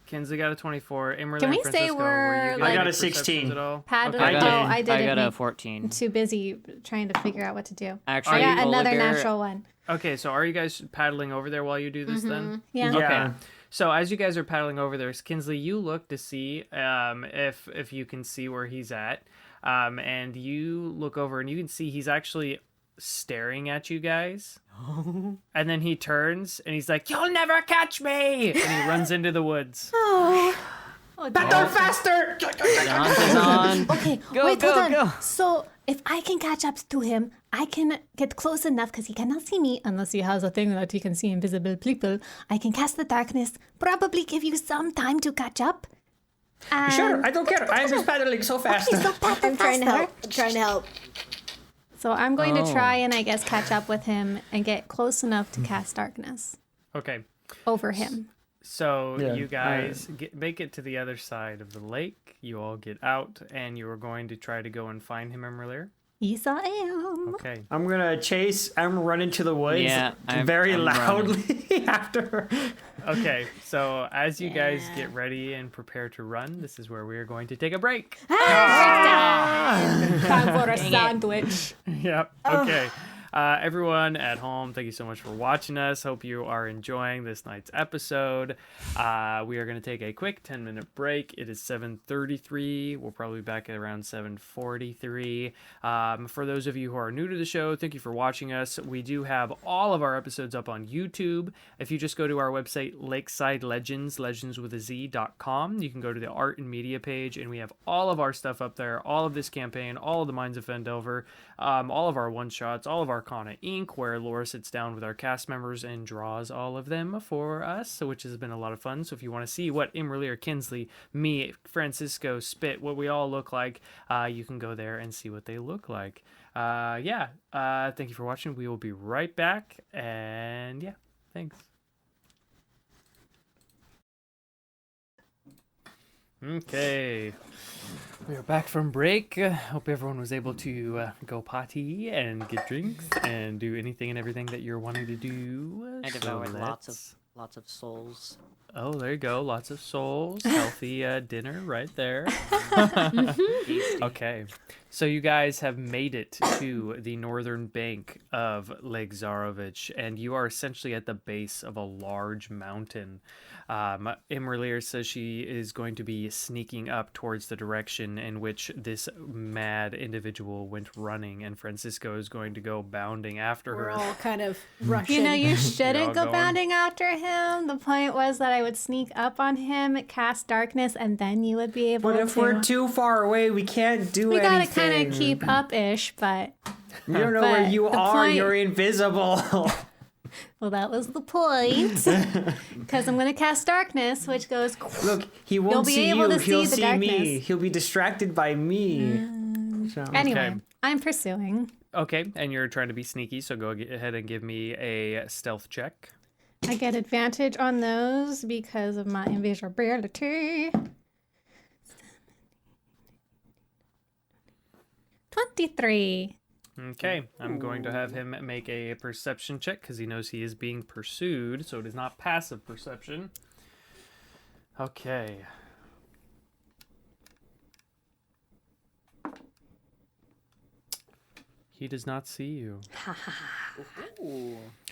Kinsley got a 24. Imra'lyr Can we and say Francisco, were we're, you like- I got a perceptions 16. At all? Paddle- Okay. I Oh, got, I didn't got a make- 14. Too busy trying to figure out what to do. Actually, I got polar another bear- natural one. Okay, so are you guys paddling over there while you do this then? Yeah. Yeah. Okay. So as you guys are paddling over there, Kinsley, you look to see if you can see where he's at, and you look over and you can see he's actually staring at you guys. And then he turns and he's like, "You'll never catch me!" And he runs into the woods. Battle faster! The hunt is on. Okay, Go, wait, go, hold on. go. So if I can catch up to him, I can get close enough because he cannot see me unless he has a thing that he can see invisible people. I can cast the darkness, probably give you some time to catch up. And Sure, I don't care. I'm just paddling so fast. Okay, so paddle I'm trying to faster. help. I'm trying to help. So I'm going to Oh. try and I guess catch up with him and get close enough to cast darkness Okay. over him. So Yeah, you guys make it to the other side of the lake. You all get out, and you are going to try to go and find him, Imra'lyr. Yes, I am. Okay. I'm gonna chase. I'm running to the woods Yeah, very I'm loudly after. Okay. So as you guys get ready and prepare to run, this is where we are going to take a break. Time for a sandwich. Yep. Okay. Everyone at home, thank you so much for watching us. Hope you are enjoying this night's episode. We are going to take a quick 10-minute break. It is 7:33. We'll probably be back at around 7:43. For those of you who are new to the show, thank you for watching us. We do have all of our episodes up on YouTube. If you just go to our website, Lakeside Legendz, legendswithaz.com, you can go to the art and media page, and we have all of our stuff up there, all of this campaign, all of the Mines of Phandelver, all of our one-shots, all of our Arcana Inc., where Laura sits down with our cast members and draws all of them for us, so which has been a lot of fun. So if you want to see what imra'lyr, Kinsley, me, Francisco, Spit, what we all look like, you can go there and see what they look like. Thank you for watching. We will be right back, and yeah, thanks. Okay, we are back from break. Hope everyone was able to go potty and get drinks and do anything and everything that you're wanting to do. I So devoured let's- lots of souls. Oh, there you go. Lots of souls. Healthy dinner right there. Okay. So you guys have made it to the northern bank of Lake Zarovich, and you are essentially at the base of a large mountain. imra'lyr says she is going to be sneaking up towards the direction in which this mad individual went running, and Francisco is going to go bounding after We're her. all kind of rushing. You know, you all shouldn't go going? bounding after him. The point was that I would sneak up on him, cast darkness, and then you would be able But to. if we're too far away, we can't do we anything. gotta kind of keep up-ish, but You don't know but where you the are. point- You're invisible. well, that was the point. Because I'm gonna cast darkness, which goes. Look, he You'll won't be see able you. to He'll see the see me. darkness. He'll be distracted by me. So. Anyway, Okay. I'm pursuing. Okay, and you're trying to be sneaky, so go ahead and give me a stealth check. I get advantage on those because of my invisibility. 23. Okay, I'm going to have him make a perception check because he knows he is being pursued, so it is not passive perception. Okay. He does not see you.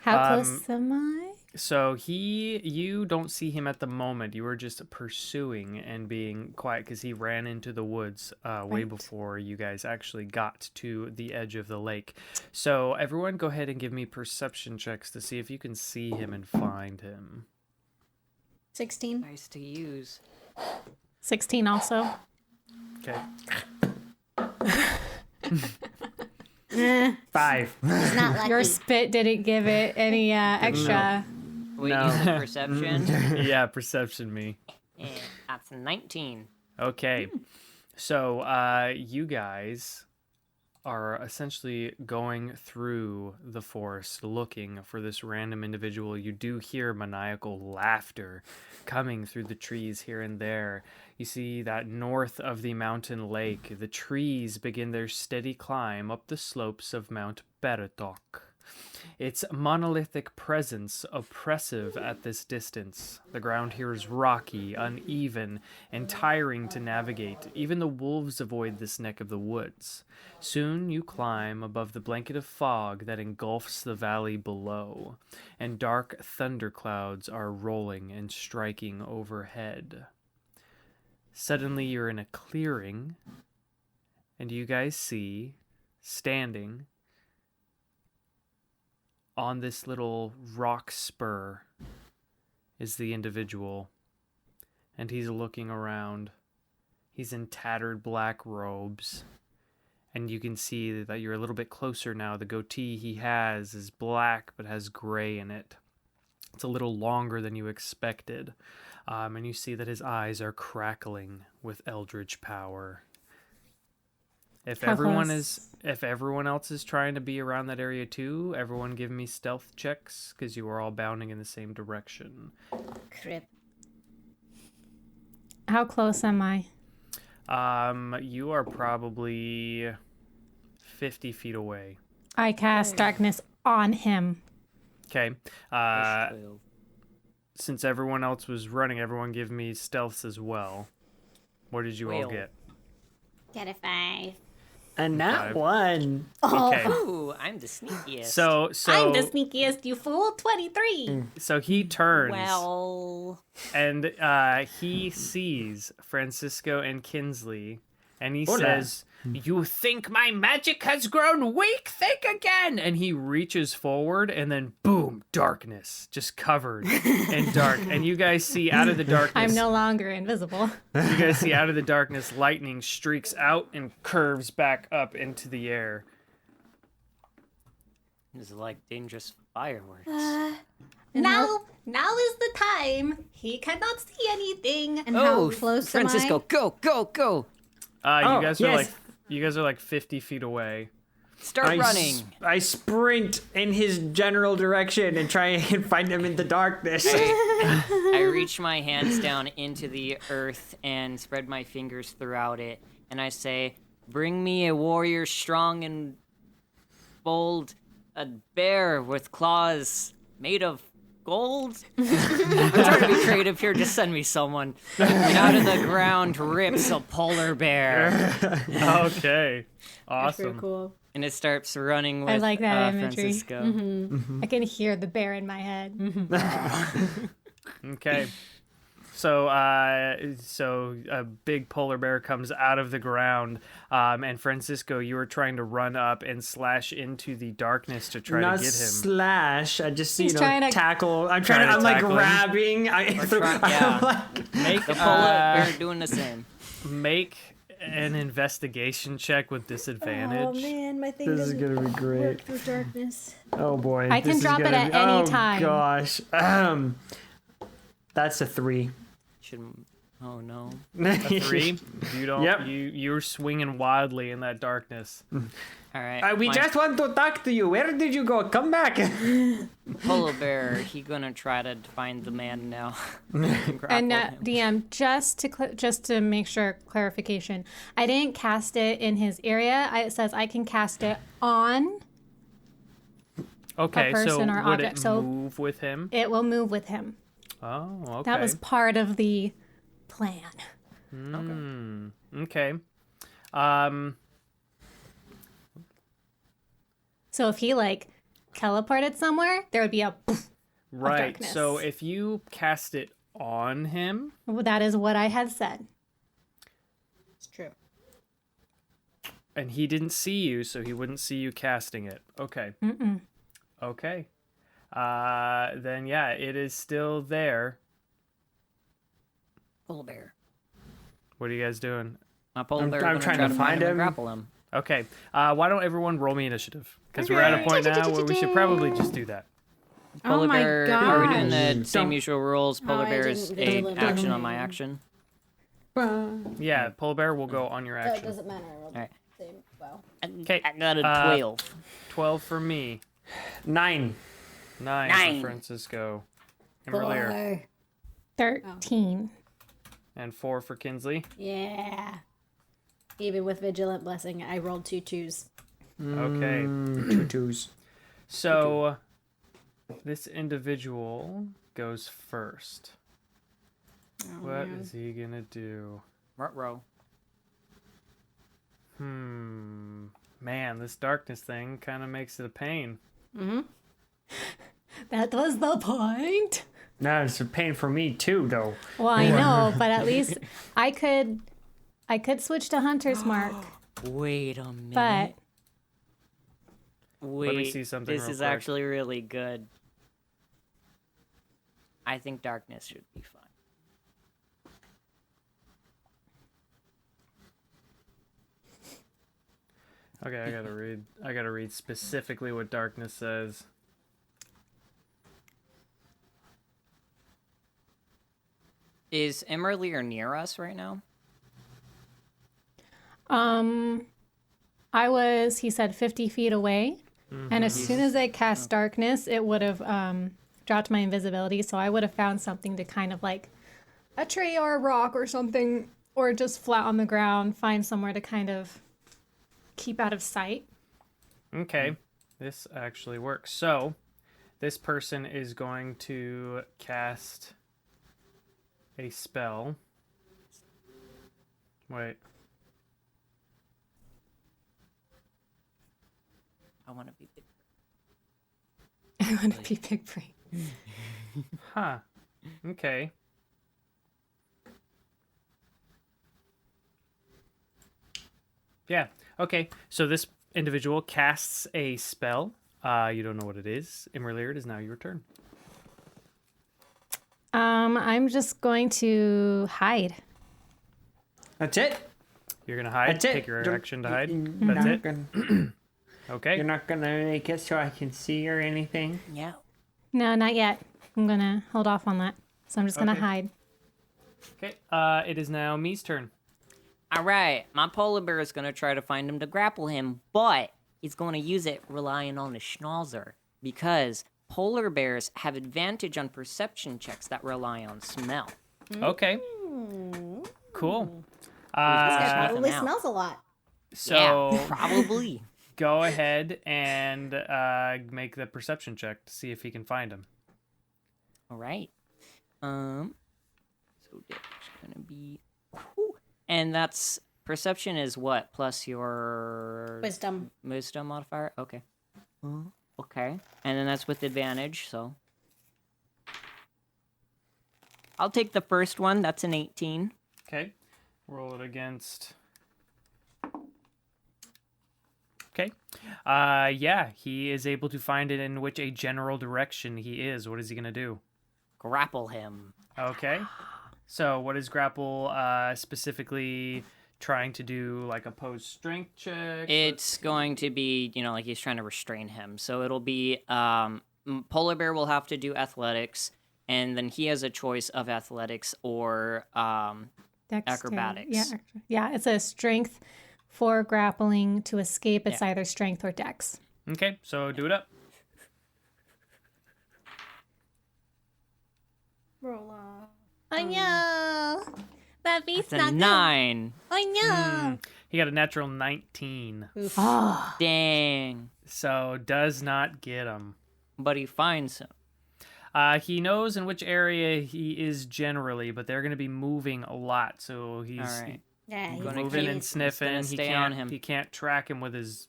How close am I? So you don't see him at the moment. You were just pursuing and being quiet because he ran into the woods way Right. before you guys actually got to the edge of the lake. So everyone go ahead and give me perception checks to see if you can see him and find him. 16. Nice to use. 16 also. Okay. 5. It's not lucky. Your spit didn't give it any extra. Wait, No. you said perception? Yeah, perception me. Yeah, that's 19. Okay. So you guys are essentially going through the forest looking for this random individual. You do hear maniacal laughter coming through the trees here and there. You see that north of the mountain lake, the trees begin their steady climb up the slopes of Mount Beratok. Its monolithic presence oppressive at this distance. The ground here is rocky, uneven, and tiring to navigate. Even the wolves avoid this neck of the woods. Soon you climb above the blanket of fog that engulfs the valley below, and dark thunderclouds are rolling and striking overhead. Suddenly you're in a clearing, and you guys see, standing on this little rock spur, is the individual, and he's looking around. He's in tattered black robes, and you can see that you're a little bit closer now. The goatee he has is black but has gray in it. It's a little longer than you expected, and you see that his eyes are crackling with eldritch power. If How everyone close? if everyone else is trying to be around that area too, everyone give me stealth checks because you are all bounding in the same direction. Crip. How close am I? You are probably 50 feet away. I cast darkness on him. Okay. Since everyone else was running, everyone give me stealths as well. What did you all Whale. get? Got a 5. And not 5. one. Okay. Ooh, I'm the sneakiest. So I'm the sneakiest, you fool. 23. so he turns Well, and he sees Francisco and Kinsley, and he Hola. says, "You think my magic has grown weak? Think again!" And he reaches forward, and then boom, darkness, just covered in dark. And you guys see out of the darkness. I'm no longer invisible. You guys see out of the darkness, lightning streaks out and curves back up into the air. It's like dangerous fireworks. Now is the time. He cannot see anything. And how close Francisco, am go, go, go! You guys are yes. you guys are like 50 feet away. Start running. I sprint in his general direction and try and find him in the darkness. I reach my hands down into the earth and spread my fingers throughout it, and I say, "Bring me a warrior strong and bold, a bear with claws made of gold." I'm trying to be creative here. Just send me someone. And out of the ground rips a polar bear, Okay. That's pretty Awesome. cool. and it starts running with I like that imagery. Francisco. I can hear the bear in my head. Okay. So a big polar bear comes out of the ground, and Francisco, you were trying to run up and slash into the darkness to try Not to get him. slash. I just He's trying to- tackle. I'm Trying to I'm like tackle him. grabbing. Yeah. I'm like, Make The polar bear doing the same. make an investigation check with disadvantage. Oh man, my thing this is doesn't gonna be great. work through darkness. Oh boy. I can this is drop it gonna at be- any oh, time. Gosh. That's a 3. Oh no. A 3. You don't. Yep. You're swinging wildly in that darkness. All right. We my just want to talk to you. Where did you go? Come back. polar bear. He gonna try to find the man now. And Grapple him. DM, just to make sure clarification, I didn't cast it in his area. It says I can cast it on. Okay, so person or would object, it so- move with him? It will move with him. Oh, okay. That was part of the plan. Okay. So if he like teleported somewhere, there would be a poof. Right. darkness. So if you cast it on him, Well, that is what I had said. It's true. and he didn't see you, so he wouldn't see you casting it. Okay. Okay. Then yeah, it is still there. Polar bear. What are you guys doing? My polar I'm bear gonna trying try to to find find him and him. grapple him. Okay. Why don't everyone roll me initiative? Because we're at a point now where we should probably just do that. Polar my bear. Are we doing gosh. the same usual rules? Polar I bear is didn't a live action down on my there. action. Yeah, polar bear will go on your That action. doesn't matter. I rolled Alright. the same. Well, Okay. I got a 12. 12 for me. 9. 9 9. for Francisco. imra'lyr. 13. And 4 for Kinsley. yeah. Even with vigilant blessing, I rolled 2 2s. Okay. 2 2s. So this individual goes first. What is he gonna do? Ruh-roh. Man, this darkness thing kind of makes it a pain. That was the point. No, it's a pain for me too, though. Well, I know, but at least I could switch to Hunter's Mark, Wait a minute. but Wait, me see something this real is quick. actually really good. I think darkness should be fun. Okay, I gotta read specifically what darkness says. Is imra'lyr near us right now? he said 50 feet away, and as soon as I cast darkness, it would have dropped my invisibility, so I would have found something to kind of like a tree or a rock or something, or just flat on the ground, find somewhere to kind of keep out of sight. Okay, this actually works. So, this person is going to cast a spell. Wait. I want to be big. I want to be big brain. Huh. Okay. Yeah. Okay. So this individual casts a spell. You don't know what it is. imra'lyr, it is now your turn. I'm just going to hide. That's it. You're gonna hide. That's it. Take your Don't- action to hide. Not That's it. gonna- Okay. You're not gonna make it so I can see or anything? Yeah. No, not yet. I'm gonna hold off on that. So I'm just gonna Okay. hide. Okay. It is now me's turn. All right, my polar bear is gonna try to find him to grapple him, but he's gonna use it relying on his schnauzer because polar bears have advantage on perception checks that rely on smell. Okay. Cool. That probably out. smells a lot. So Yeah, probably. go ahead and make the perception check to see if he can find him. All right. So that's gonna be, and that's perception is what plus your Wisdom. modifier. Okay. Okay, and then that's with advantage. So I'll take the first one. That's an 18. Okay. Roll it against. Okay. Yeah, he is able to find it in which a general direction he is. What is he gonna do? Grapple him. Okay. So what is grapple specifically trying to do? Like opposed strength check? It's going to be, like he's trying to restrain him. So it'll be polar bear will have to do athletics, and then he has a choice of athletics or Dexterity. acrobatics. Yeah, it's a strength for grappling to escape. It's either strength or dex. Okay, so do it up. Roll off. I know. That beats It's a 9. I know. He got a natural 19. Oh. Dang. So does not get him. But he finds him. He knows in which area he is generally, but they're going to be moving a lot. So he's All right. Yeah, he's Gonna moving keep- and sniffing. gonna He stay can't. on him. He can't track him with his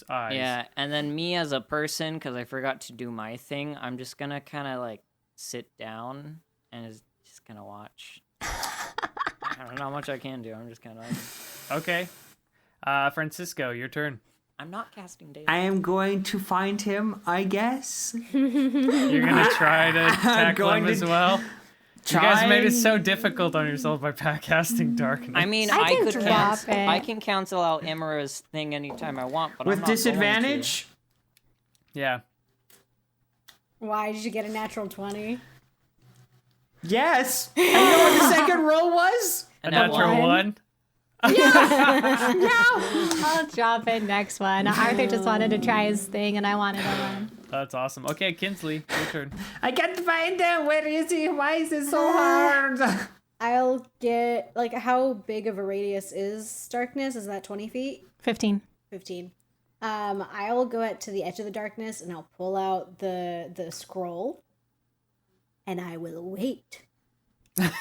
eyes. Yeah, and then me as a person, because I forgot to do my thing, I'm just gonna kind of like sit down and just gonna watch. I don't know how much I can do. I'm just kind of. Okay. Francisco, your turn. I'm not casting data. I am going to find him, I guess. You're gonna try to tackle going him as to well. You guys made it try- so difficult on yourself by casting darkness. I mean, I I can could drop cancel. it. I can cancel out Imra's thing anytime I want, but I'm With not going disadvantage? yeah. Why did you get a natural 20? Yes. And you know what the second roll was? A nat natural one. I'll drop it next one. Arthur just wanted to try his thing, and I wanted to run. That's awesome. Okay, Kinsley, your turn. I can't find him. Where is he? Why is it so hard? I'll get, like, how big of a radius is darkness? Is that 20 feet? 15. 15. I'll go out to the edge of the darkness and I'll pull out the scroll and I will wait.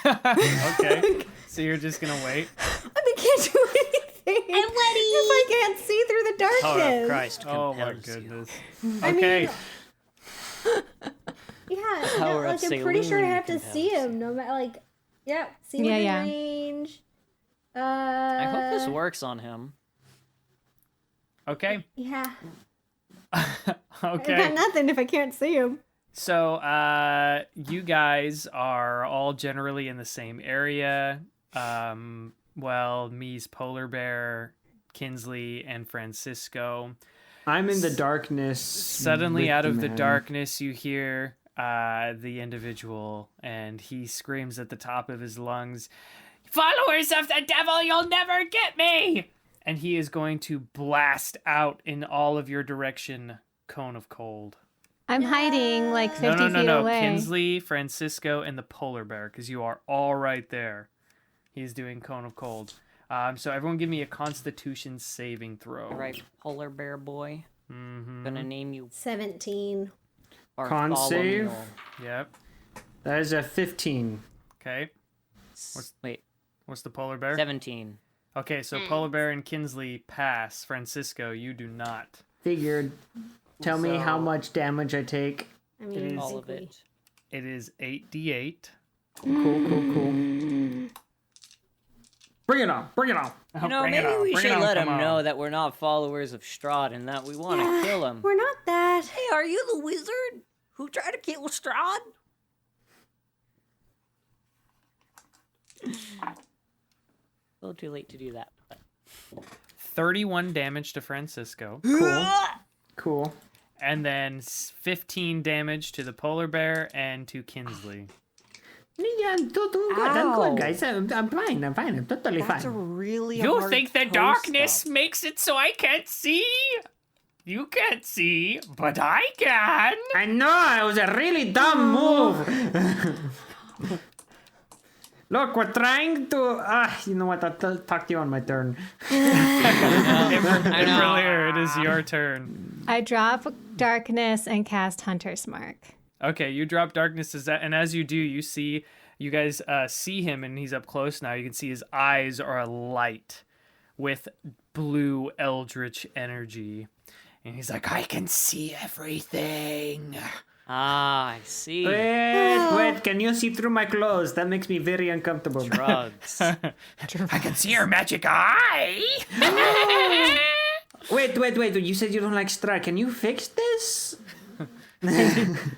Okay. So you're just gonna wait. I can't do anything. I'm ready. If I can't see through the Oh, darkness. Christ Oh my compels you. goodness. I mean, Okay. Yeah, power no, of like I'm pretty sure I Saloon have to see compels. him. No matter, like, yeah, see Yeah, within yeah. range. I hope this works on him. Okay. Yeah, I got Okay. nothing if I can't see him. So, you guys are all generally in the same area. Well, me's polar bear, Kinsley, and Francisco. I'm in the darkness. Suddenly, with out of the man. darkness, you hear the individual, and he screams at the top of his lungs, "Followers of the devil, you'll never get me!" And he is going to blast out in all of your direction, Cone of Cold. I'm hiding like 50 feet No. away. Kinsley, Francisco, and the polar bear, because you are all right there. He's doing Cone of Cold. So everyone give me a Constitution saving throw. All right, polar bear boy. Mm-hmm. Gonna name you 17. Con save? Bartholomew. Yep. That is a 15. Okay. Wait, What's the polar bear? 17. Okay, so polar bear and Kinsley pass. Francisco, you do not. Figured. Tell me how So- much damage I take. I mean, All of basically. it. It is 8d8. Cool. Bring it on. Bring it on. You know, Bring it maybe on, we bring it should on, let him come on. know that we're not followers of Strahd and that we want to kill him. We're not that. Hey, are you the wizard who tried to kill Strahd? A little too late to do that. But... 31 damage to Francisco. Cool. Cool. And then 15 damage to the polar bear and to Kinsley. Yeah, I'm doing good. I'm good, guys. I'm fine. I'm totally That's a fine. really You hard think the toast darkness up. makes it so I can't see? You can't see, but I can. I know, it was a really dumb move. Look, we're trying to... you know what? I'll talk to you on my turn. imra'lyr, it is your turn. I drop darkness and cast Hunter's Mark. Okay, you drop darkness, and as you do, you guys see him, and he's up close now. You can see his eyes are alight with blue eldritch energy. And he's like, I can see everything. Ah, I see. Wait, can you see through my clothes? That makes me very uncomfortable. Drugs. I can see your magic eye. Wait. You said you don't like Strahd. Can you fix this?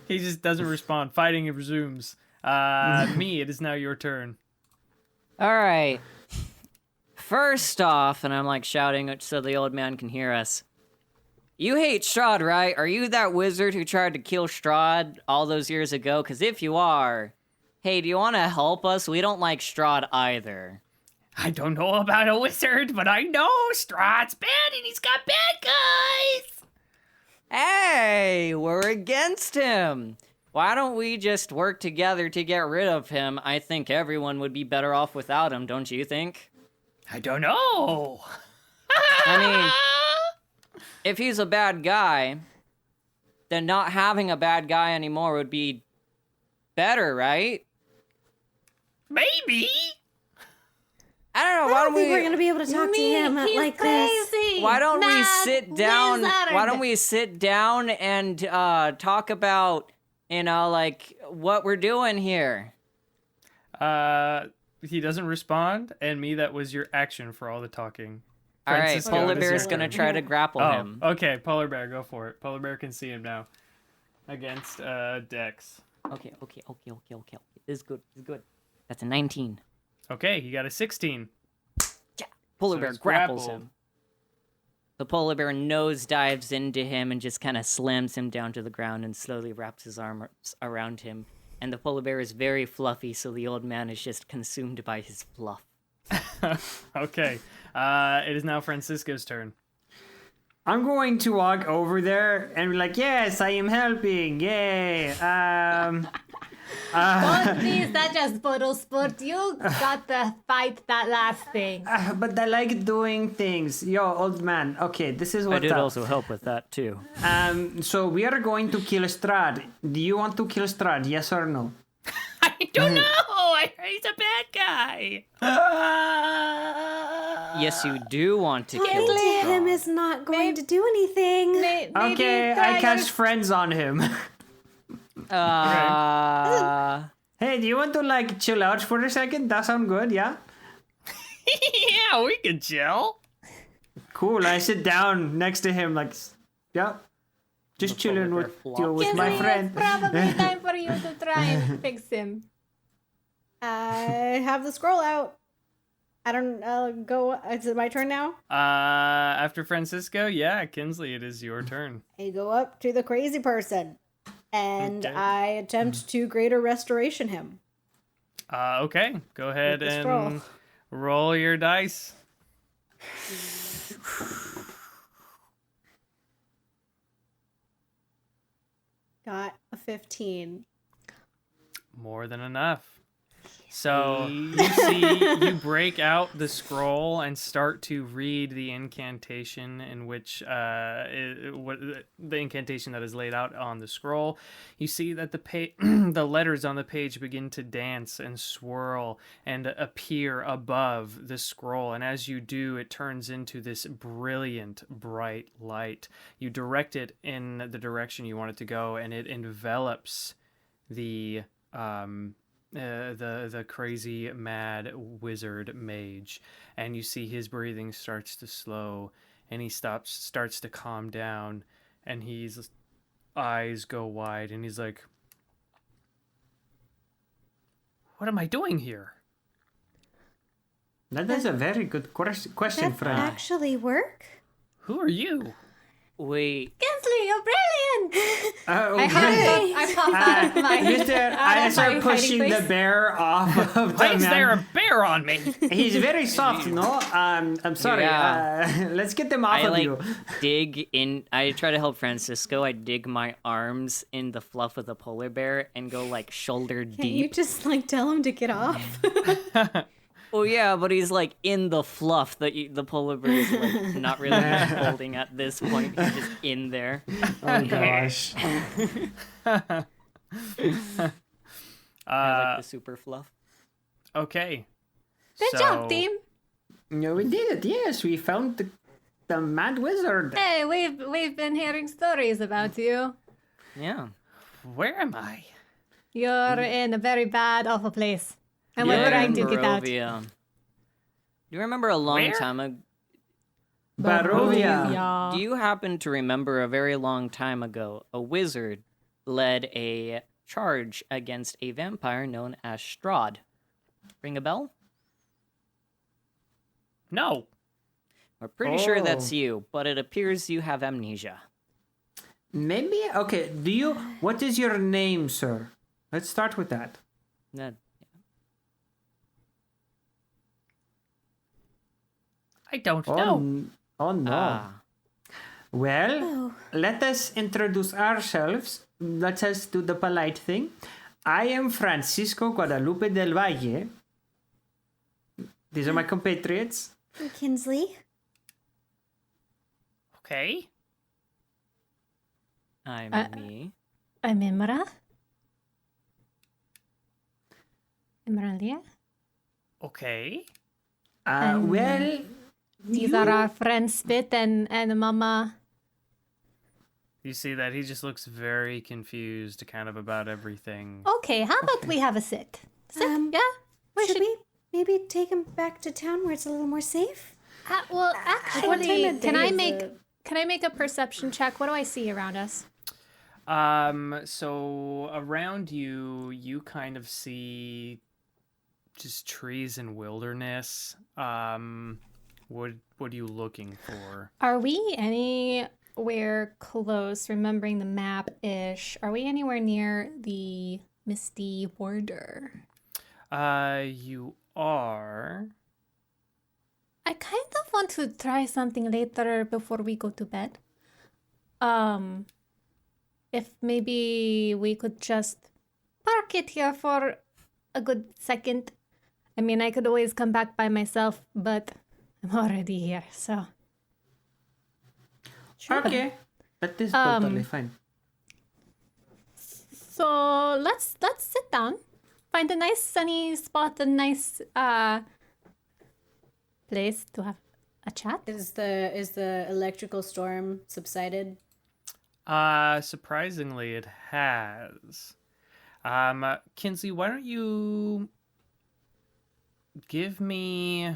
He just doesn't respond. Fighting resumes. Me, it is now your turn. All right. First off, and I'm like shouting so the old man can hear us. You hate Strahd, right? Are you that wizard who tried to kill Strahd all those years ago? Because if you are, hey, do you want to help us? We don't like Strahd either. I don't know about a wizard, but I know Strahd's bad and he's got bad guys. Hey, we're against him. Why don't we just work together to get rid of him? I think everyone would be better off without him, don't you think? I don't know. I mean, if he's a bad guy, then not having a bad guy anymore would be better, right? Maybe. I don't know. I Why don't don't think we're gonna be able to talk to him He's like crazy. this. Why don't we Mad sit down? wizard. Why don't we sit down and talk about, like what we're doing here? He doesn't respond, and me, that was your action for all the talking. All right, Francisco, Polar it is Bear's your gonna turn. try to grapple Oh, him. okay, Polar Bear, go for it. Polar Bear can see him now. Against Dex. Okay. This is good. That's a 19. Okay, he got a 16. Polar So Bear he's grapples grappled. him. The Polar Bear nosedives into him and just kind of slams him down to the ground and slowly wraps his arms around him. And the Polar Bear is very fluffy, so the old man is just consumed by his fluff. Okay, it is now Francisco's turn. I'm going to walk over there and be like, yes, I am helping. Yay. Don't be such a spoodle sport. You got to fight that last thing. But I like doing things. Yo, old man. Okay, this is I what's did up. also help with that, too. So we are going to kill Strahd. Do you want to kill Strahd? Yes or no? I don't know. He's a bad guy. Yes, you do want to Talking kill to him Strahd. is not going to do anything. Okay, I cast friends on him. Hey, do you want to like chill out for a second? That sound good, yeah? Yeah, we can chill. Cool. I sit down next to him, like, yeah, just chilling with my friend. It's probably time for you to try and fix him. I have the scroll out. I'll go. Is it my turn now? After Francisco, yeah, Kinsley, it is your turn. I go up to the crazy person, and Okay. I attempt to greater restoration him. Okay, go ahead With the and roll your dice. Got a 15. More than enough. So you see, you break out the scroll and start to read the incantation in which the incantation that is laid out on the scroll. You see that the letters on the page begin to dance and swirl and appear above the scroll. And as you do, it turns into this brilliant, bright light. You direct it in the direction you want it to go, and it envelops the crazy mad wizard mage, and you see his breathing starts to slow, and he starts to calm down, and his eyes go wide, and he's like, what am I doing here? That is a very good question, That friend. actually work? Who are you? Wait. Kinsley, you're brilliant! Okay. I popped out of my Mister, I start pushing the bear off of the Why is man. there a bear on me? He's very soft, no? I'm sorry. Yeah. Let's get them off I of like you. dig in. I try to help Francisco. I dig my arms in the fluff of the polar bear and go like shoulder Can't you deep. just like tell him to get off? Oh yeah, but he's like in the fluff. The polar bear is like not really holding at this point. He's just in there. Oh gosh. I like the super fluff. Okay. Good job, team. No, we did it. Yes, we found the mad wizard. Hey, we've been hearing stories about you. Yeah. Where am I? You're in a very bad, awful place. And we're Yeah, trying to get out. Barovia. Do you remember a long Where? time ago? Barovia. Yeah. Do you happen to remember a very long time ago, a wizard led a charge against a vampire known as Strahd? Ring a bell? No. We're pretty sure that's Oh. you, but it appears you have amnesia. Maybe. Okay. What is your name, sir? Let's start with that. That- I don't Oh, know. oh no. Ah. Well, let us introduce ourselves. Let us do the polite thing. I am Francisco Guadalupe del Valle. These are my compatriots. Kinsley. Okay. I'm me. I'm imra'lyr. Okay. Well, These are our friends Spit and Mama. You see that he just looks very confused kind of about everything. Okay, how about we have a sit? Sit, yeah? Should we maybe take him back to town where it's a little more safe? Well, what time actually, of can day I is make it? can I make a perception check? What do I see around us? So around you, you kind of see just trees and wilderness. What are you looking for? Are we anywhere close? Remembering the map-ish, are we anywhere near the Misty border? You are. I kind of want to try something later before we go to bed. If maybe we could just park it here for a good second. I mean, I could always come back by myself, but I'm already here, so. okay. That is totally fine. So let's sit down, find a nice sunny spot, a nice place to have a chat. Is the electrical storm subsided? Surprisingly, it has. Kinsley, why don't you give me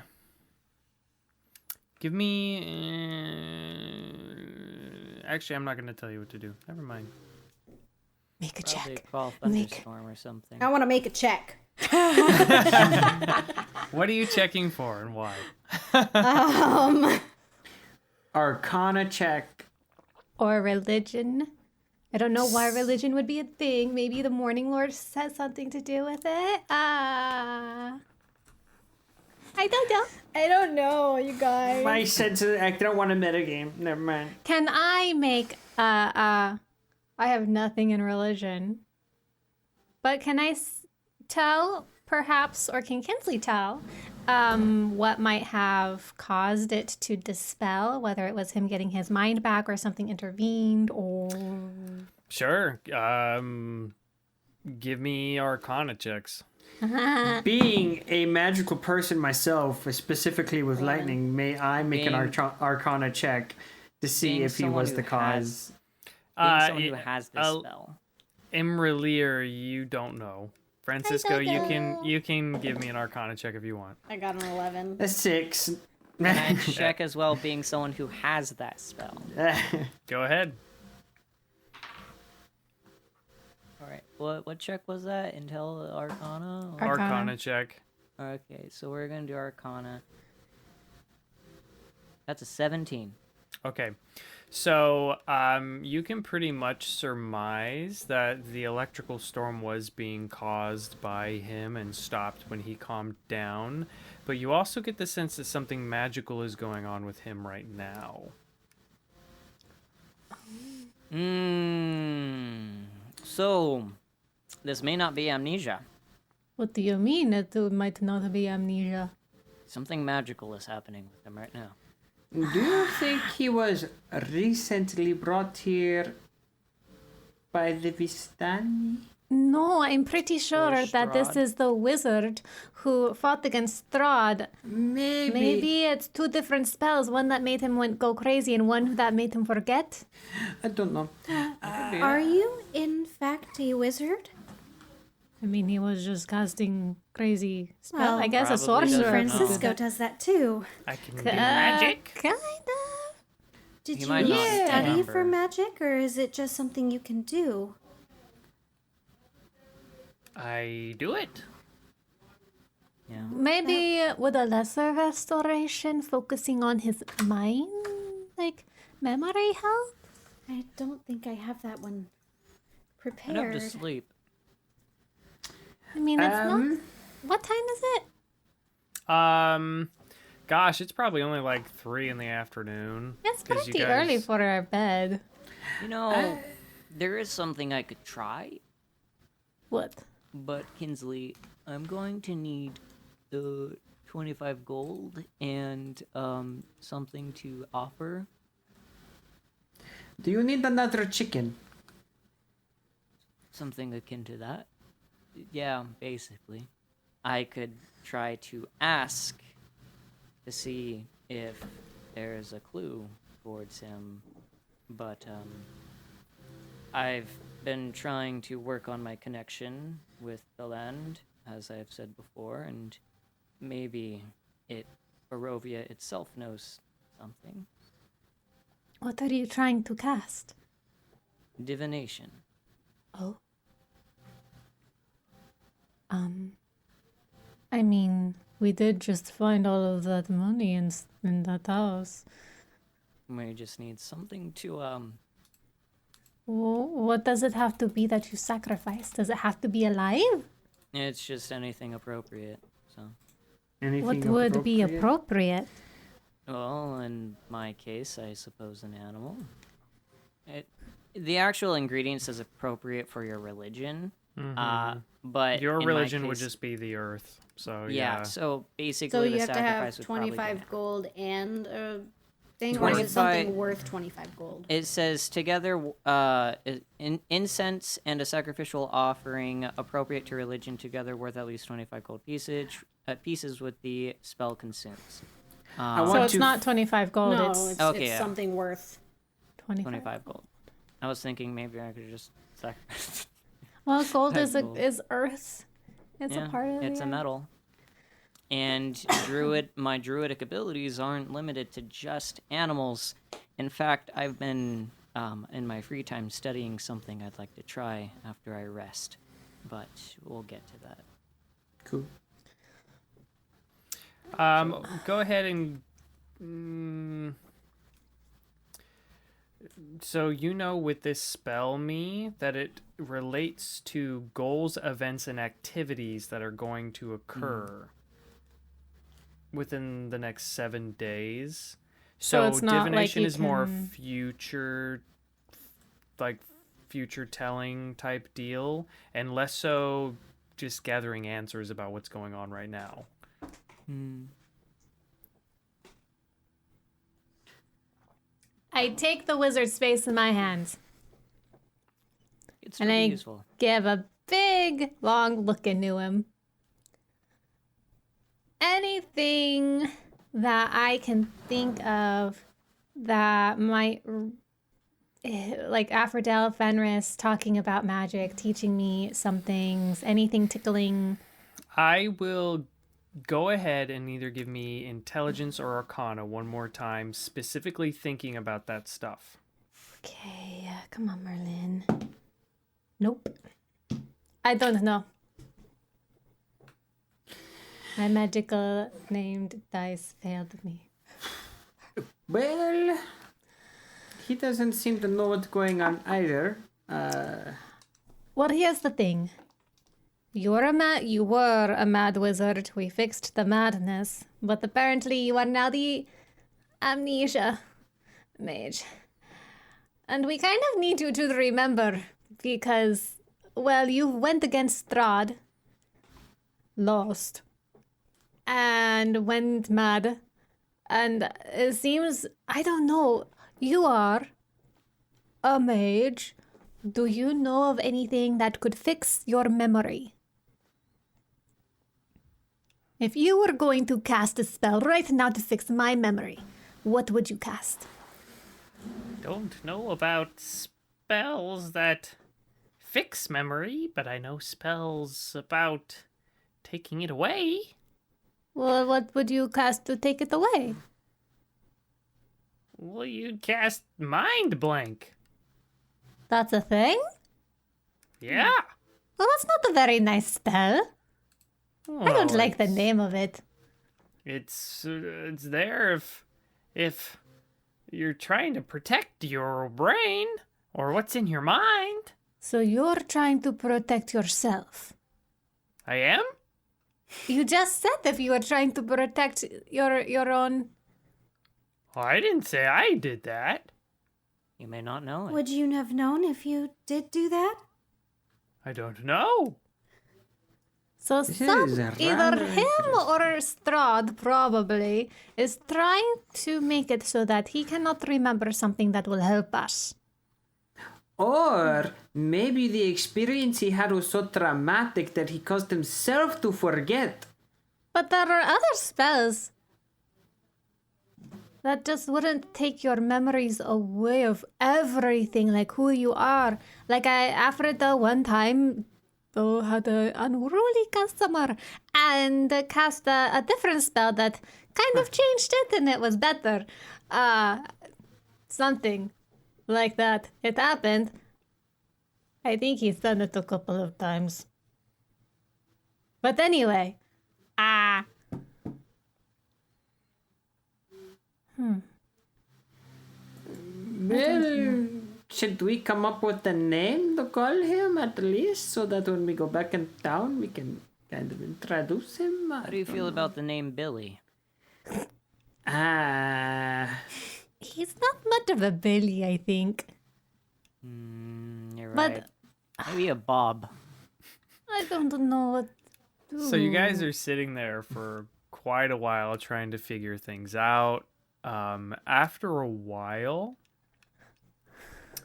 actually, I'm not going to tell you what to do. Never mind. Make a Probably check. call Make- thunderstorm or something. I want to make a check. What are you checking for and why? Arcana check. Or religion. I don't know why religion would be a thing. Maybe the Morning Lord has something to do with it. I don't know. I don't know, you guys. My senses. I don't want to metagame. Never mind. Can I make I have nothing in religion. But can I tell, perhaps, or can Kinsley tell, what might have caused it to dispel? Whether it was him getting his mind back or something intervened or... Sure. Give me Arcana checks. Being a magical person myself, specifically with lightning, may I make an Arcana check to see Being if he someone was who the cause? Being someone who it- has this spell. imra'lyr, you don't know. Francisco, you can give me an Arcana check if you want. I got an 11. A 6. Can I check as well, being someone who has that spell? Go ahead. All right. What check was that? Intel Arcana? Or- Arcana. Arcana check. Okay, so we're gonna do Arcana. That's a 17. Okay. So, you can pretty much surmise that the electrical storm was being caused by him and stopped when he calmed down. But you also get the sense that something magical is going on with him right now. So, this may not be amnesia. What do you mean it might not be amnesia? Something magical is happening with him right now. Do you think he was recently brought here by the Vistani? No, I'm pretty sure Or that this Strahd. is the wizard who fought against Strahd. Maybe. Maybe it's two different spells, one that made him go crazy and one that made him forget. I don't know. Are you, in fact, a wizard? I mean, he was just casting crazy spell. Well, I guess a probably sorcerer. doesn't could do Francisco that. does that too. I can do magic. Kind of. Did He you might not study remember. for magic, or is it just something you can do? I do it. Yeah. Maybe with a lesser restoration, focusing on his mind, like memory help. I don't think I have that one I'd have prepared. to sleep. I mean, it's not. What time is it? Gosh, it's probably only like 3 in the afternoon. It's 'cause you pretty guys- early for our bed. You know, there is something I could try, What? but Kinsley, I'm going to need 25 gold and something to offer. Do you need another chicken? Something akin to that. Yeah, basically. I could try to ask to see if there's a clue towards him, but I've been trying to work on my connection with the land, as I've said before, and maybe Barovia itself knows something. What are you trying to cast? Divination. Oh. I mean, we did just find all of that money in that house. We just need something to What does it have to be that you sacrifice? Does it have to be alive? it's just anything appropriate. So, Anything What would be appropriate? well, in my case, I suppose an animal. The actual ingredients is appropriate for your religion, but Your in my religion would case- just be the earth. So yeah. So basically, So the you have to sacrifice have would probably be 25 gold and a thing, or is it 25 something worth 25 gold? It says together, incense and a sacrificial offering appropriate to religion together worth at least 25 gold pieces with the spell consumes. I So want it's to not 25 gold, No, it's Okay, it's yeah. something worth. 25. 25 gold. I was thinking maybe I could just sacrifice. Well, gold is Gold. is earth. It's Yeah, a part of it's the a earth. metal. And my druidic abilities aren't limited to just animals. In fact, I've been in my free time studying something I'd like to try after I rest, but we'll get to that. Cool. Go ahead and. So you know with this spell me that it relates to goals, events, and activities that are going to occur within the next 7 days. So it's not like divination you is more can- future, like future telling type deal, and less so just gathering answers about what's going on right now. I take the wizard space in my hands It's and pretty I useful. give a big, long look into him. Anything that I can think of that might, like Aphrodite Fenris talking about magic, teaching me some things, anything tickling. I will go ahead and either give me intelligence or arcana one more time, specifically thinking about that stuff. Okay, come on, Merlin. Nope. I don't know. My magical named dice failed me. Well, he doesn't seem to know what's going on either. Well, here's the thing. You were a mad wizard. We fixed the madness. But apparently you are now the amnesia mage. And we kind of need you to remember because, well, you went against Strahd, lost, and went mad. And it seems, I don't know, you are a mage. Do you know of anything that could fix your memory? If you were going to cast a spell right now to fix my memory, what would you cast? Don't know about spells that fix memory, but I know spells about taking it away. Well, what would you cast to take it away? Well, you'd cast Mind Blank. That's a thing? Yeah. Well, that's not a very nice spell. I don't Oh, like the name of it. It's there if you're trying to protect your brain or what's in your mind. So you're trying to protect yourself. I am? You just said if you were trying to protect your own... Oh, I didn't say I did that. You may not know it. Would you have known if you did do that? I don't know. So This some, is either rather him or Strahd probably is trying to make it so that he cannot remember something that will help us. Or maybe the experience he had was so traumatic that he caused himself to forget. But there are other spells that just wouldn't take your memories away of everything, like who you are. Like after the one time, had an unruly customer and cast a different spell that kind of changed it and it was better. Something like that. It happened. I think he's done it a couple of times. But anyway, Well, should we come up with a name to call him at least so that when we go back in town we can kind of introduce him? How do you feel about the name Billy? he's not much of a Billy, I think. You're But- right. Maybe a Bob. I don't know what to do. So you guys are sitting there for quite a while trying to figure things out. After a while,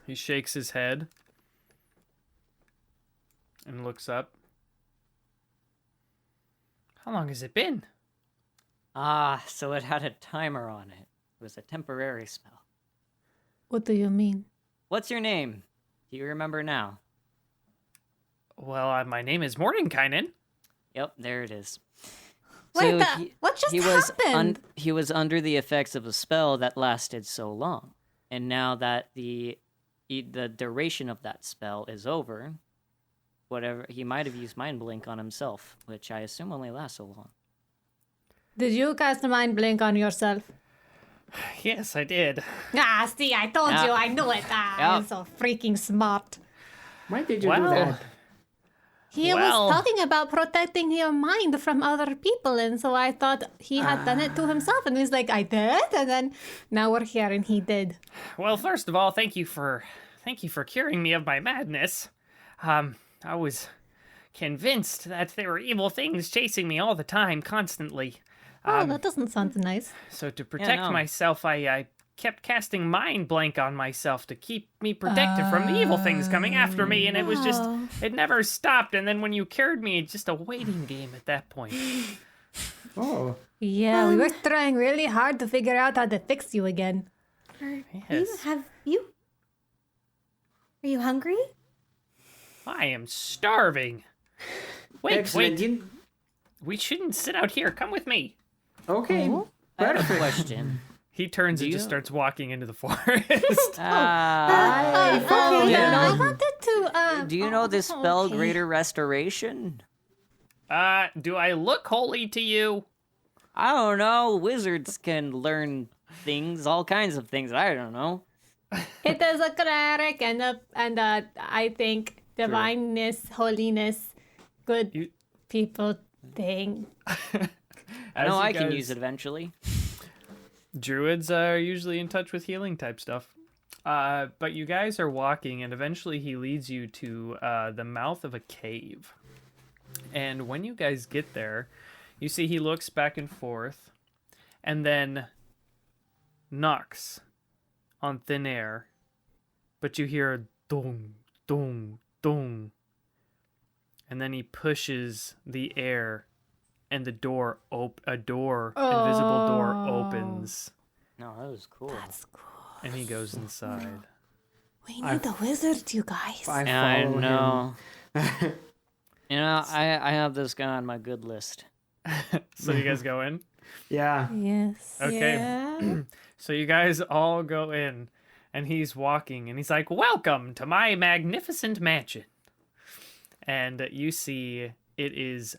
he shakes his head and looks up. How long has it been? So it had a timer on it. It was a temporary spell. What do you mean? What's your name? Do you remember now? Well, my name is Mordenkainen. Yep, there it is. Wait, So what just he was happened? he was under the effects of a spell that lasted so long, and now that the duration of that spell is over, whatever he might have used Mind Blink on himself, which I assume only lasts so long. Did you cast a mind blink on yourself? Yes, I did. See, I told Yeah. you, I knew it. I'm so freaking smart. Why did you do Well, that? He was talking about protecting your mind from other people, and so I thought he had done it to himself, and he's like, I did, and then now we're here, and he did. Well, first of all, thank you for curing me of my madness. I was convinced that there were evil things chasing me all the time, constantly. Oh, that doesn't sound nice. So to protect no. myself, I kept casting Mind Blank on myself to keep me protected from the evil things coming after me, and it was just, it never stopped. And then when you cured me, it's just a waiting game at that point. Oh, Yeah, we were trying really hard to figure out how to fix you again. Yes. Are you hungry? I am starving. Wait, excellent. wait. We shouldn't sit out here. Come with me. Okay, I have a perfect. question. He turns and you- just starts walking into the forest. Okay, I I wanted to, Do you know this spell, okay. Greater Restoration? Do I look holy to you? I don't know. Wizards can learn things, all kinds of things. I don't know. It is a cleric and I think divineness, holiness, good people thing. I know As you I can guys- use it eventually. Druids are usually in touch with healing type stuff. But you guys are walking, and eventually he leads you to the mouth of a cave. And when you guys get there, you see he looks back and forth, and then knocks on thin air. But you hear a dong, dong, dong. And then he pushes the air, and the door invisible door opens, No, that was cool. That's cool. and he goes inside. We need a wizard, you guys. I Yeah, I follow him. know. You know, I have this guy on my good list. So you guys go in? Yeah. Yes. Okay. Yeah. So you guys all go in, and he's walking, and he's like, "Welcome to my magnificent mansion." And you see it is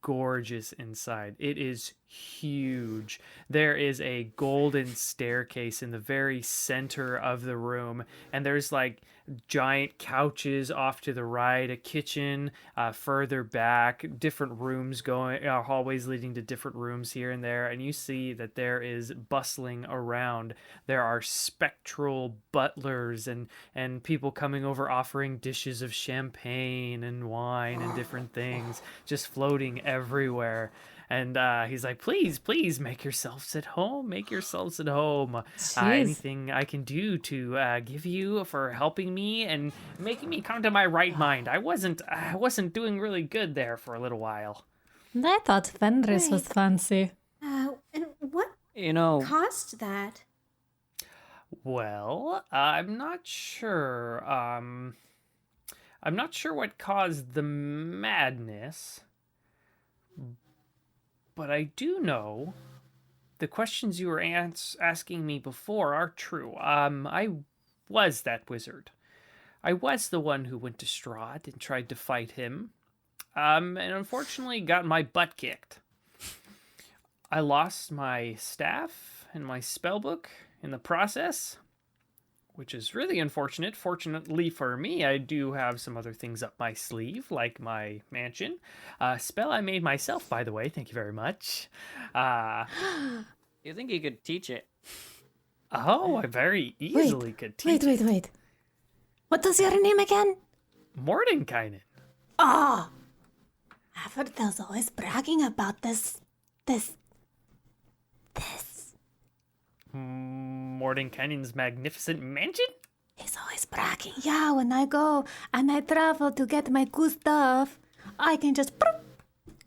gorgeous inside. It is huge. There is a golden staircase in the very center of the room, and there's like giant couches off to the right, a kitchen further back, different rooms going, hallways leading to different rooms here and there, and you see that there is bustling around. There are spectral butlers and people coming over offering dishes of champagne and wine and different things just floating everywhere. And he's like, please make yourselves at home. Make yourselves at home. Anything I can do to give you for helping me and making me come to my right mind. I wasn't doing really good there for a little while. I thought Fenris was fancy. And what You know, caused that? Well, I'm not sure. I'm not sure what caused the madness. But I do know the questions you were asking me before are true. I was that wizard. I was the one who went to Strahd and tried to fight him. And unfortunately got my butt kicked. I lost my staff and my spellbook in the process, which is really unfortunate. Fortunately for me, I do have some other things up my sleeve, like my mansion. Spell I made myself, by the way. Thank you very much. you think you could teach it? I very easily could teach Wait. What was your name again? Mordenkainen. Oh, I've heard there's always bragging about this. Mordenkainen's magnificent mansion? He's always bragging. Yeah, when I go and I travel to get my cool stuff, I can just.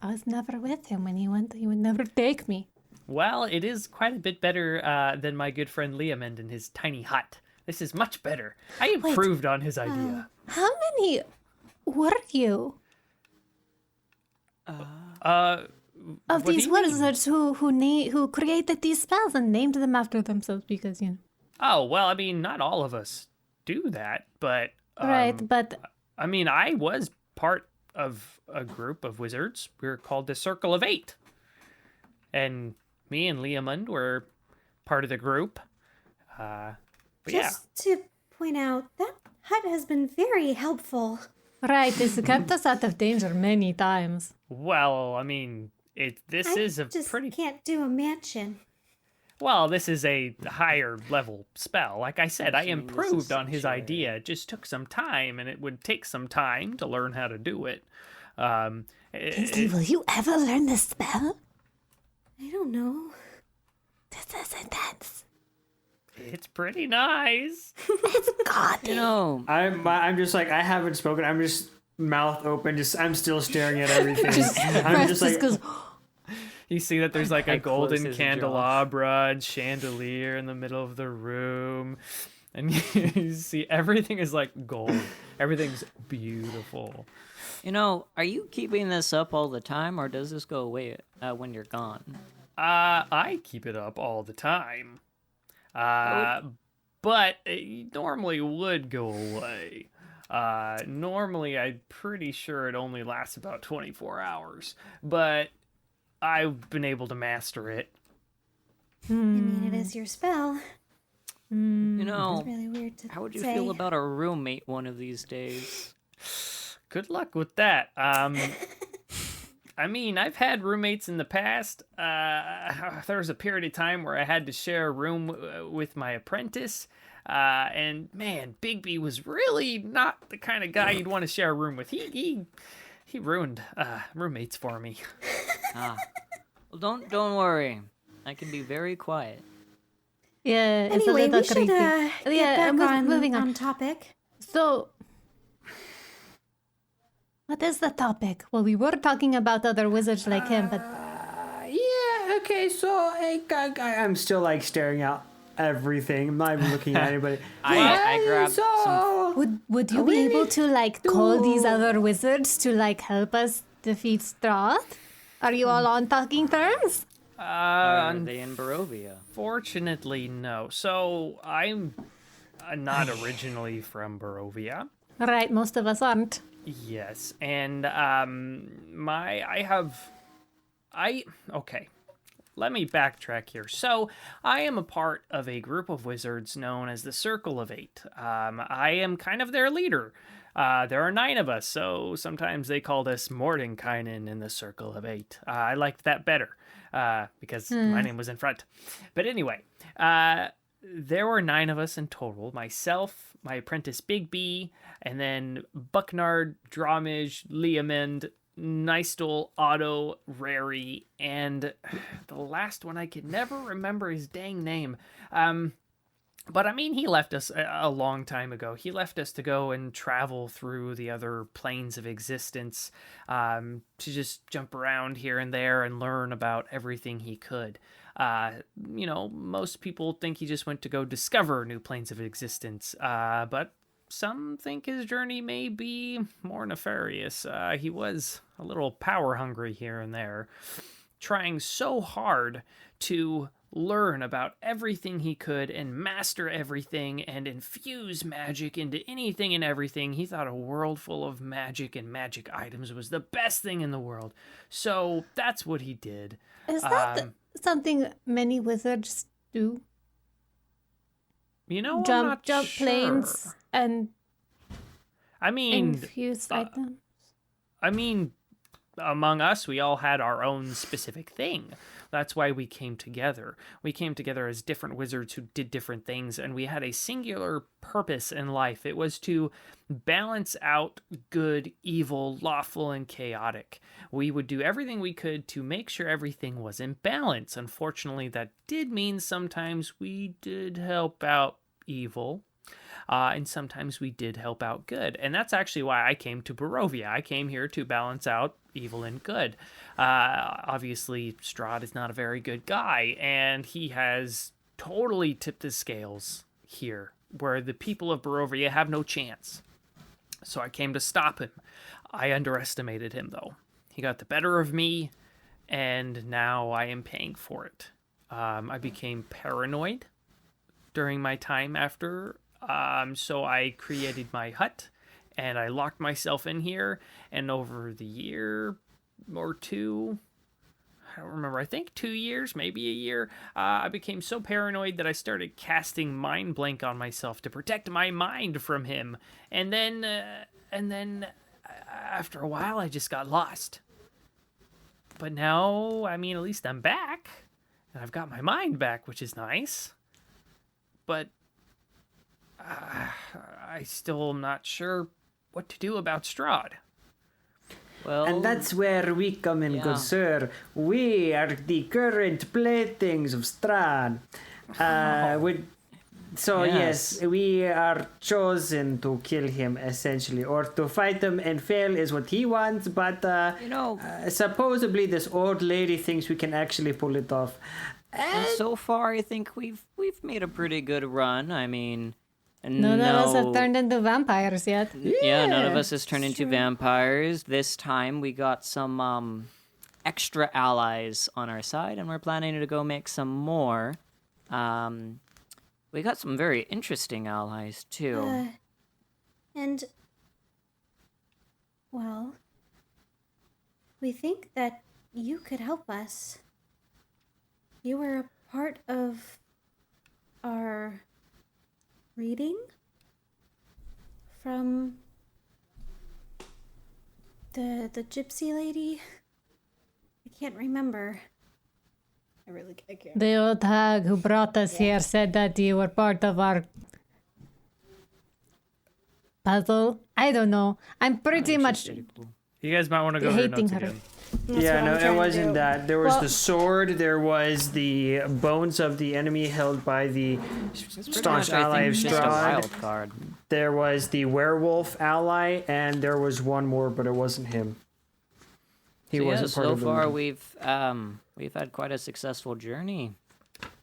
I was never with him when he went. He would never take me. Well, it is quite a bit better than my good friend Liamend in his tiny hut. This is much better. I improved on his idea. How many were you What of do these you mean? wizards who created these spells and named them after themselves? Because Oh, well, I mean, not all of us do that, but right, but I mean, I was part of a group of wizards. We were called the Circle of Eight. And me and Liamund were part of the group. But Just to point out, that hut has been very helpful. right, it's kept us out of danger many times. well, I mean, this is a just pretty... can't do a mansion. Well, this is a higher level spell. Like I said, I Actually, this improved is on his chair. idea. It just took some time, and it would take some time to learn how to do it. Kingsley, will you ever learn the spell? I don't know. This is intense. It's pretty nice. God, You know, I'm just like, I haven't spoken. I'm just mouth open. I'm still staring at everything. I'm just like, goes, You see that there's like a How close golden is the jaw? candelabra and chandelier in the middle of the room. And you see everything is like gold. Everything's beautiful. are you keeping this up all the time, or does this go away when you're gone? I keep it up all the time. But it normally would go away. Normally, I'm pretty sure it only lasts about 24 hours. But I've been able to master it. I mean, it is your spell. You know, It's really weird to how would you say. feel about a roommate one of these days? Good luck with that. I mean, I've had roommates in the past. There was a period of time where I had to share a room with my apprentice. And man, Bigby was really not the kind of guy you'd want to share a room with. He ruined roommates for me. Well, don't worry. I can be very quiet. Yeah, it's a Anyway, little we should creepy. get back moving on topic. So, what is the topic? Well, we were talking about other wizards like him, but Yeah, okay, so I'm still like staring out everything. I'm not even looking at anybody. I grabbed some. would you be able to like call these other wizards to like help us defeat Strahd? Are you all on talking terms? Are they in Barovia? Fortunately, no. So I'm not originally from Barovia. Right, most of us aren't. Yes, and okay. Let me backtrack here. So, I am a part of a group of wizards known as the Circle of Eight. I am kind of their leader. There are 9 of us, so sometimes they called us Mordenkainen in the Circle of Eight. I liked that better, because my name was in front. But anyway, there were 9 of us in total. Myself, my apprentice Bigby, and then Bucknard, Drawmage, Leomund, Nystel, Otto, Rary, and the last one I could never remember his dang name. But I mean, he left us a long time ago. He left us to go and travel through the other planes of existence, to just jump around here and there and learn about everything he could. You know, most people think he just went to go discover new planes of existence, but some think his journey may be more nefarious. He was a little power hungry here and there, trying so hard to learn about everything he could and master everything and infuse magic into anything and everything. He thought a world full of magic and magic items was the best thing in the world. So that's what he did. Is that something many wizards do? You know, I'm not Jump sure. planes and I mean, infuse items? I mean, among us, we all had our own specific thing. That's why we came together. We came together as different wizards who did different things, and we had a singular purpose in life. It was to balance out good, evil, lawful, and chaotic. We would do everything we could to make sure everything was in balance. Unfortunately, that did mean sometimes we did help out evil. And sometimes we did help out good. And that's actually why I came to Barovia. I came here to balance out evil and good. Obviously, Strahd is not a very good guy, and he has totally tipped the scales here, where the people of Barovia have no chance. So I came to stop him. I underestimated him, though. He got the better of me, and now I am paying for it. I became paranoid during my time after. So I created my hut, and I locked myself in here, and over the year or two, I don't remember, I think 2 years, maybe a year, I became so paranoid that I started casting Mind Blank on myself to protect my mind from him, and then after a while, I just got lost. But now, I mean, at least I'm back, and I've got my mind back, which is nice, but I still am not sure what to do about Strahd. Well, And that's where we come in, Yeah. good sir. We are the current playthings of Strahd. Yes, we are chosen to kill him, essentially, or to fight him and fail is what he wants, but supposedly this old lady thinks we can actually pull it off. and so far I think we've made a pretty good run. I mean, None of us have turned into vampires yet. Yeah, none of us has turned into vampires. This time we got some extra allies on our side, and we're planning to go make some more. We got some very interesting allies too. And, well, we think that you could help us. You were a part of our reading from the gypsy lady. I can't remember. I can't. The old hag who brought us here said that you were part of our puzzle. I don't know. I'm pretty much You guys might want to go over your hating notes her. again. Yeah, no, it wasn't that. There was Well- the sword. There was the bones of the enemy held by the staunch ally of just a Strahd. wild card. There was the werewolf ally, and there was one more, but it wasn't him. He So wasn't part so of the far legion. we've had quite a successful journey.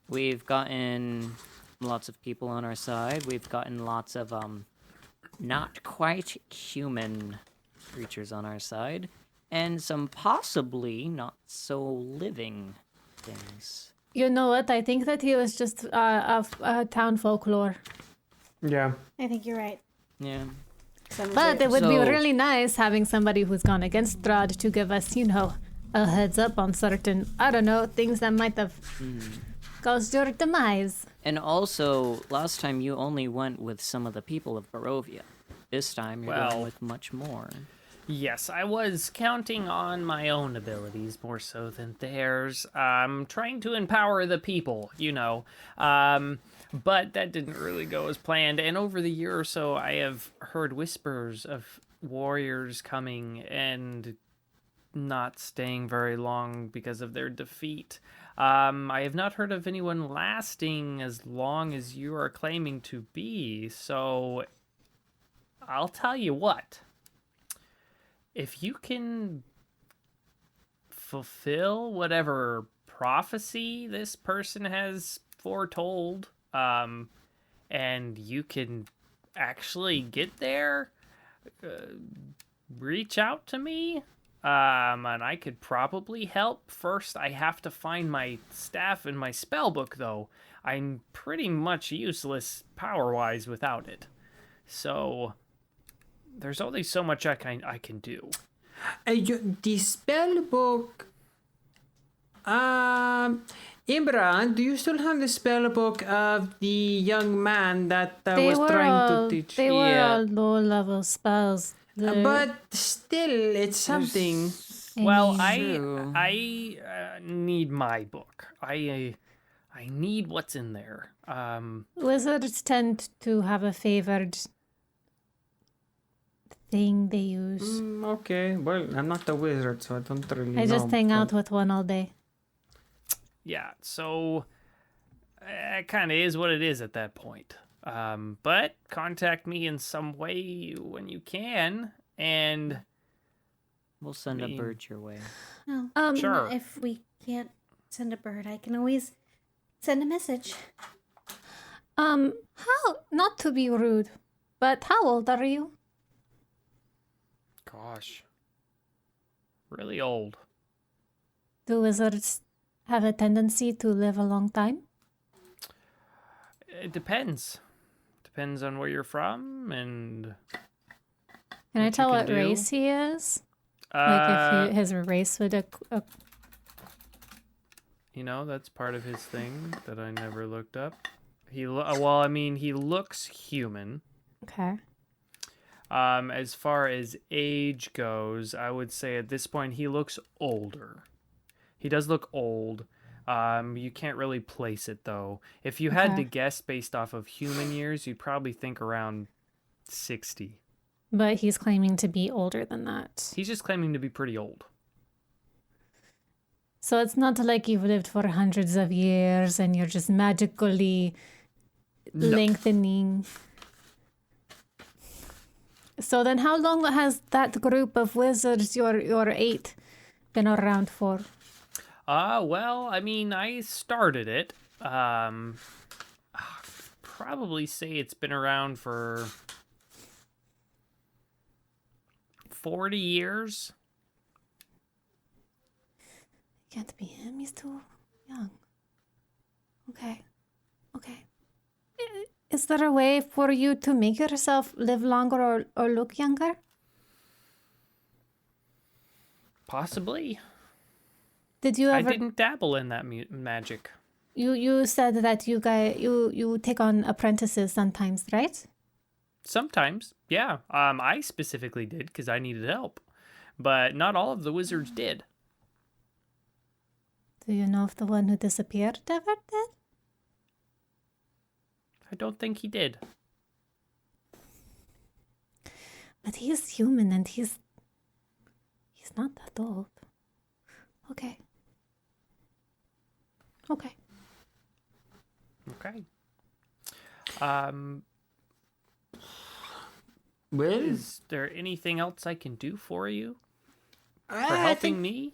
We've gotten lots of people on our side. We've gotten lots of not quite human creatures on our side, and some possibly not so living things. You know what? I think that he was just town folklore. Yeah. I think you're right. Yeah. But it would be So- really nice having somebody who's gone against Strahd to give us, a heads up on certain, I don't know, things that might have caused your demise. And also, last time you only went with some of the people of Barovia. This time you're Well- going with much more. Yes, I was counting on my own abilities more so than theirs. Trying to empower the people, But that didn't really go as planned. And over the year or so, I have heard whispers of warriors coming and not staying very long because of their defeat. I have not heard of anyone lasting as long as you are claiming to be. So I'll tell you what. If you can fulfill whatever prophecy this person has foretold, and you can actually get there, reach out to me, and I could probably help. First, I have to find my staff and my spell book, though. I'm pretty much useless power-wise without it. So there's only so much I can do. The spell book. Imran, do you still have the spell book of the young man that was trying to teach? They were Yeah. all low-level spells. But still, it's something. Well, True. I need my book. I need what's in there. Wizards tend to have a favored thing they use. Okay, well, I'm not a wizard, so I don't really know. I just hang but- out with one all day. Yeah, so it kind of is what it is at that point. But contact me in some way when you can, and We'll send a mean- bird your way. No. Sure. If we can't send a bird, I can always send a message. How, not to be rude, but how old are you? gosh, really old. Do wizards have a tendency to live a long time? It depends. Depends on where you're from and. Can I What you tell can what do? race he is? Like if his race would You know, that's part of his thing that I never looked up. He looks human. okay. As far as age goes, I would say at this point he looks older. He does look old. You can't really place it though. If you had to Okay. guess based off of human years, you'd probably think around 60. But he's claiming to be older than that. He's just claiming to be pretty old. So it's not like you've lived for hundreds of years and you're just magically lengthening. So then how long has that group of wizards, your 8, been around for? Well, I mean, I started it. Probably say it's been around for 40 years. Can't be him, he's too young. Okay. Is there a way for you to make yourself live longer or look younger? Possibly. Did you I ever... didn't dabble in that magic. You said that you take on apprentices sometimes, right? Sometimes, yeah. I specifically did because I needed help, but not all of the wizards did. Do you know if the one who disappeared ever did? I don't think he did. But he is human and he's not that old. Okay. Okay. Okay. Well, Is there anything else I can do for you? For I helping think, me?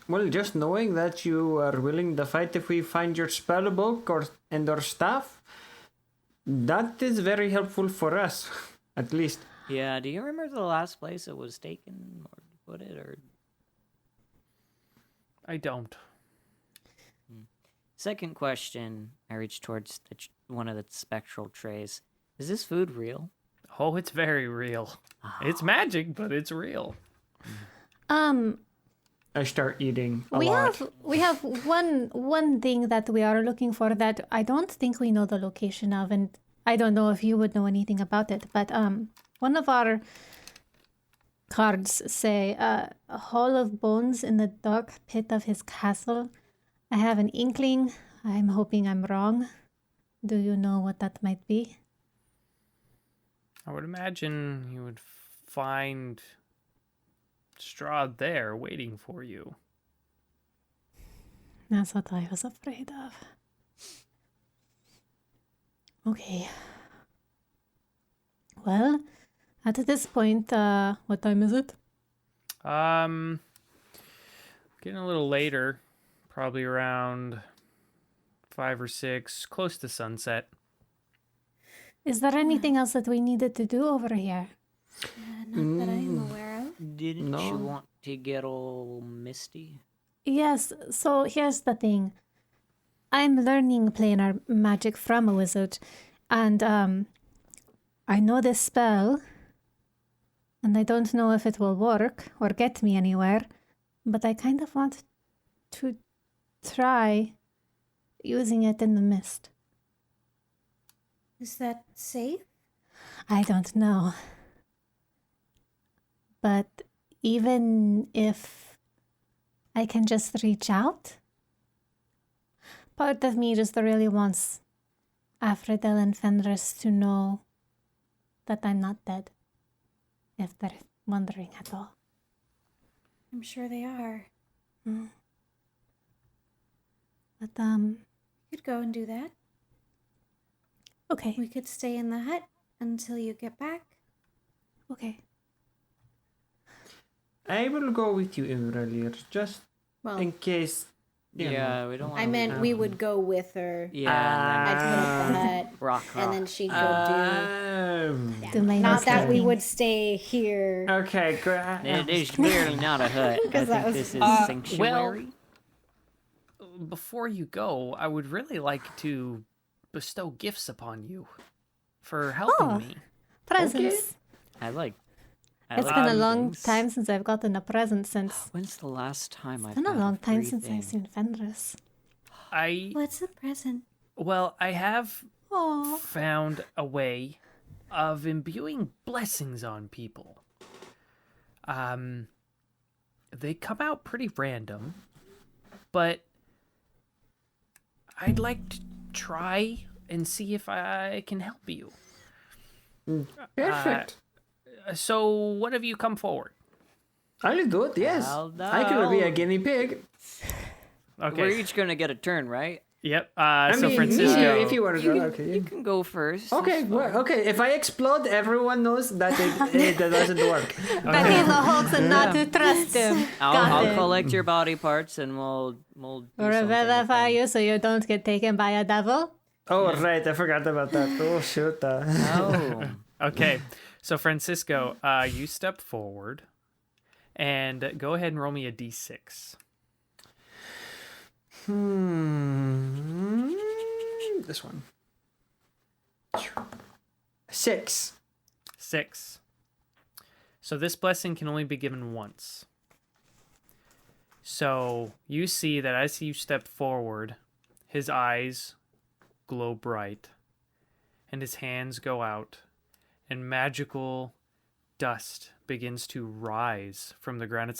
well, just knowing that you are willing to fight if we find your spell book and our staff, that is very helpful for us, at least. Yeah, do you remember the last place it was taken or put it or I don't. Second question, I reach towards one of the spectral trays. Is this food real? Oh, it's very real. It's magic, but it's real. I start eating a lot. We have one thing that we are looking for that I don't think we know the location of, and I don't know if you would know anything about it, but one of our cards say a hall of bones in the dark pit of his castle. I have an inkling. I'm hoping I'm wrong. Do you know what that might be? I would imagine you would find Strahd there waiting for you. That's what I was afraid of. Okay. Well, at this point, what time is it? Getting a little later, probably around 5 or 6, close to sunset. Is there anything else that we needed to do over here? Not that I am aware of. Didn't No. you want to get all misty? Yes, so here's the thing. I'm learning planar magic from a wizard, and I know this spell, and I don't know if it will work or get me anywhere, but I kind of want to try using it in the mist. Is that safe? I don't know. But even if I can just reach out, part of me just really wants Aphrodite and Fenris to know that I'm not dead, if they're wondering at all. I'm sure they are. But, We could go and do that. okay, We could stay in the hut until you get back. okay. I will go with you, imra'lyr, just Well, in case. You Yeah, we don't want I meant we would go with her. Yeah, I'd put up the hut, rock. and then she'd go Do my Not that we housekeeping. would stay here. Okay, It is clearly not a hut. I Because that think was- this is sanctuary. Before you go, I would really like to bestow gifts upon you for helping Oh. me. Presents. I like It's been a long things. time since I've gotten a present since. When's the last time I've It's been a had long time free since thing? I've seen Fenris. What's the present? I have Oh, found a way of imbuing blessings on people. They come out pretty random, but I'd like to try and see if I can help you. perfect. So, what have you come forward? I'll do it, yes. Well I can be a done. guinea pig. Okay. We're each gonna get a turn, right? Yep. I So mean, Francisco. me, if you want to You go, can, okay. you can go first. Okay, It's well, fine. okay. If I explode, everyone knows that it doesn't work. but he's a hoax and not to trust him. I'll it. collect your body parts and we'll do something with Revivify them. you so you don't get taken by a devil. Oh, right. I forgot about that. Oh, shoot. Oh. Okay. So Francisco, you step forward and go ahead and roll me a d6. This one. 6. 6. So this blessing can only be given once. So you see that as you step forward, his eyes glow bright, and his hands go out, and magical dust begins to rise from the ground. It's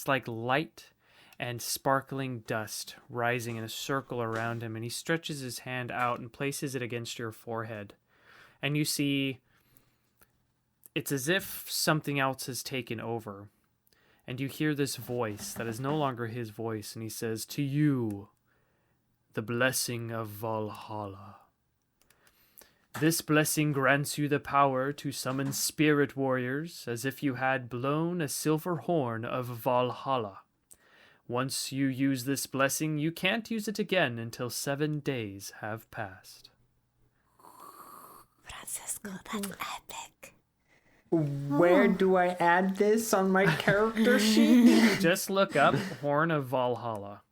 like light and sparkling dust rising in a circle around him, and he stretches his hand out and places it against your forehead. And you see it's as if something else has taken over. And you hear this voice that is no longer his voice, and he says, "To you, the blessing of Valhalla. This blessing grants you the power to summon spirit warriors as if you had blown a silver horn of Valhalla. Once you use this blessing, you can't use it again until 7 days have passed." Francisco, that's epic. Where do I add this on my character sheet? Just look up Horn of Valhalla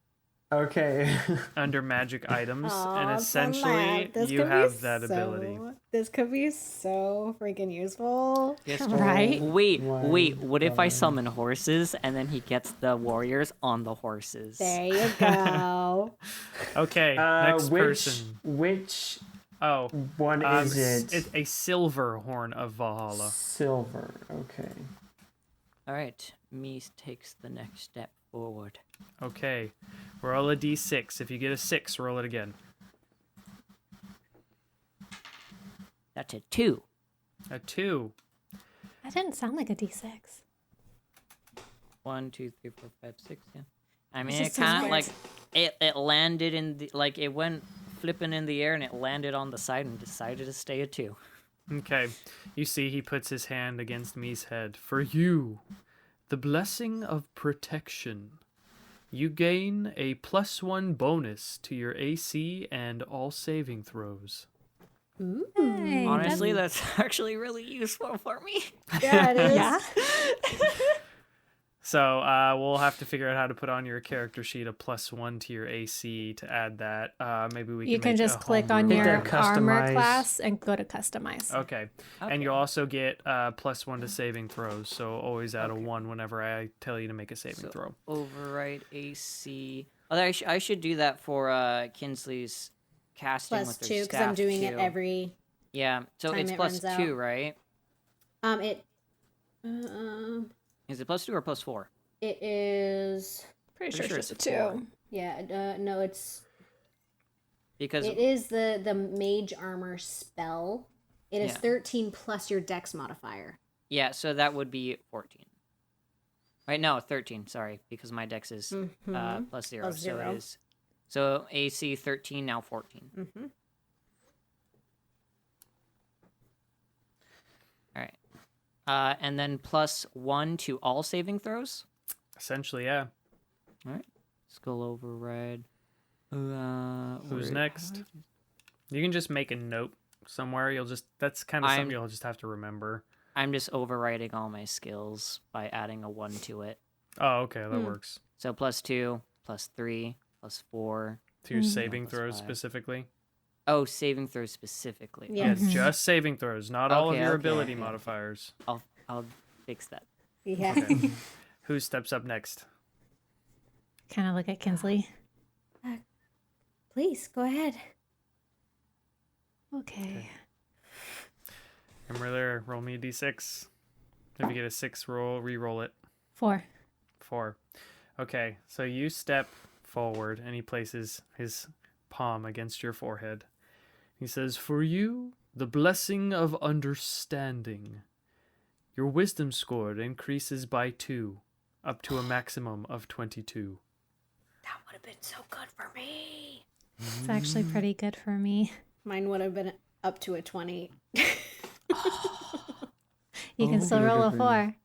Okay. under magic items, and Aw, essentially Sunlight, this you could be have that ability. This could be so freaking useful. Right? Wait, Why what if I summon horses and then he gets the warriors on the horses? There you go. Okay, next which, person. Which Oh, one is it? it's a silver Horn of Valhalla. Silver. Okay. All right, me takes the next step forward. Okay, roll a d6. If you get a 6, roll it again. That's a 2. A 2. That didn't sound like a D6. 1, 2, 3, 4, 5, 6. Yeah. I mean, This it is kind of weird. like it landed in the it went flipping in the air and it landed on the side and decided to stay a 2. Okay, you see he puts his hand against Me's head. "For you, the blessing of protection. You gain a +1 bonus to your AC and all saving throws." Hey, Honestly, that's actually really useful for me. Yeah, it is. yeah. So we'll have to figure out how to put on your character sheet a +1 to your AC to add that. Maybe we can You can make just a click on homebrew your Hit that armor customize. class and go to customize. Okay. And you'll also get +1 to saving throws. So always add a 1 whenever I tell you to make a saving So throw. override AC. Oh, I should do that for Kinsley's casting Plus with her 2 because staff I'm doing it too. every. Yeah, so time it's it plus runs 2, out. right? It. Is it plus 2 or plus 4? It is. Pretty Pretty sure sure it's it's a a 2. Yeah. No, it's. Because It is the mage armor spell. It is Yeah. 13 plus your dex modifier. yeah, so that would be 14. Right? No, 13. Sorry, because my dex is plus 0, Plus so 0. it is. So AC 13, now 14. Mm-hmm. All right. And then +1 to all saving throws. Essentially, yeah. All right. Skull override. Who's next? You can just make a note somewhere. That's kind of something I'm- you'll just have to remember. I'm just overriding all my skills by adding a 1 to it. Oh, okay, that works. So +2, +3, +4. To your saving Plus throws 5. specifically. Oh, saving throws specifically. Yeah. Yes, just saving throws, not all of Okay, your okay, ability okay. modifiers. I'll fix that. Yeah. Okay. Who steps up next? Kind of look at Kinsley. Please go ahead. Okay. imra'lyr, roll me a d6. If you get a 6, re-roll it. 4. 4. Okay, so you step forward and he places his palm against your forehead. He says, "For you, the blessing of understanding. Your wisdom score increases by 2, up to a maximum of 22. That would have been so good for me. It's actually pretty good for me. Mine would have been up to a 20. You can still roll a 4.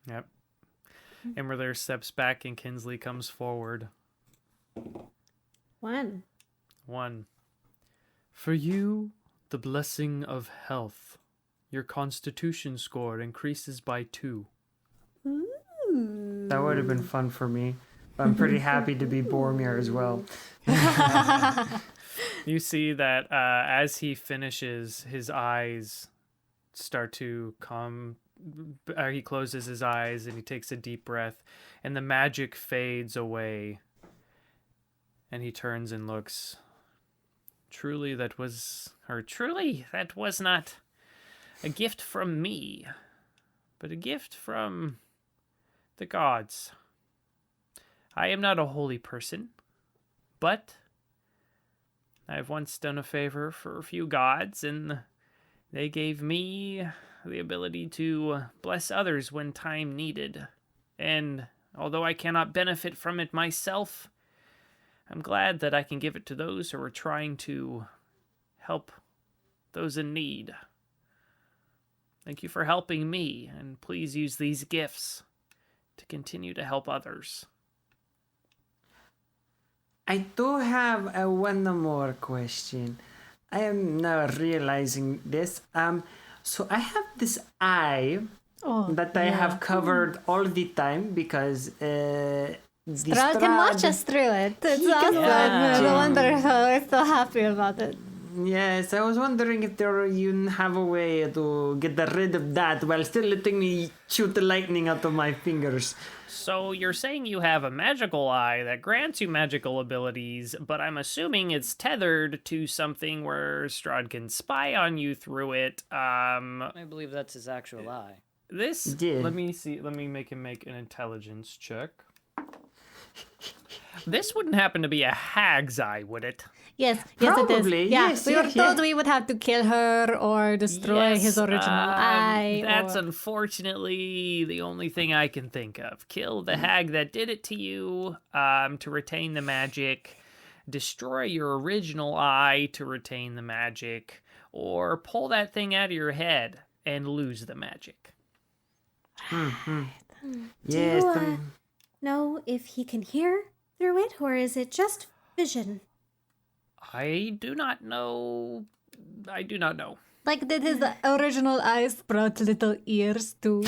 Yep. imra'lyr steps back and Kinsley comes forward. 1. 1. For you, the blessing of health. Your constitution score increases by 2. That would have been fun for me. I'm pretty happy to be Boromir as well. You see that as he finishes, his eyes start to come he closes his eyes and he takes a deep breath, and the magic fades away. And he turns and looks. Truly, that was not a gift from me, but a gift from the gods. I am not a holy person, but I've once done a favor for a few gods, and they gave me the ability to bless others when time needed. And although I cannot benefit from it myself, I'm glad that I can give it to those who are trying to help those in need. Thank you for helping me, and please use these gifts to continue to help others. I do have one more question. I am now realizing this. So I have this eye that I have covered all the time because Strahd can watch us through it. It's awesome. No wonder we're so happy about it. Yes, I was wondering if you have a way to get rid of that while still letting me shoot the lightning out of my fingers. So you're saying you have a magical eye that grants you magical abilities, but I'm assuming it's tethered to something where Strahd can spy on you through it. I believe that's his actual eye. This, Yeah. let me make him make an intelligence check. This wouldn't happen to be a hag's eye, would it? Yes, Probably, it is. Yeah, yes, we were yes, told yeah. we would have to kill her or destroy his original eye. That's or... unfortunately the only thing I can think of. Kill the hag that did it to you to retain the magic, destroy your original eye to retain the magic, or pull that thing out of your head and lose the magic. Yes. Do you know if he can hear through it, or is it just vision? I do not know. Like, did his original eye sprout little ears too?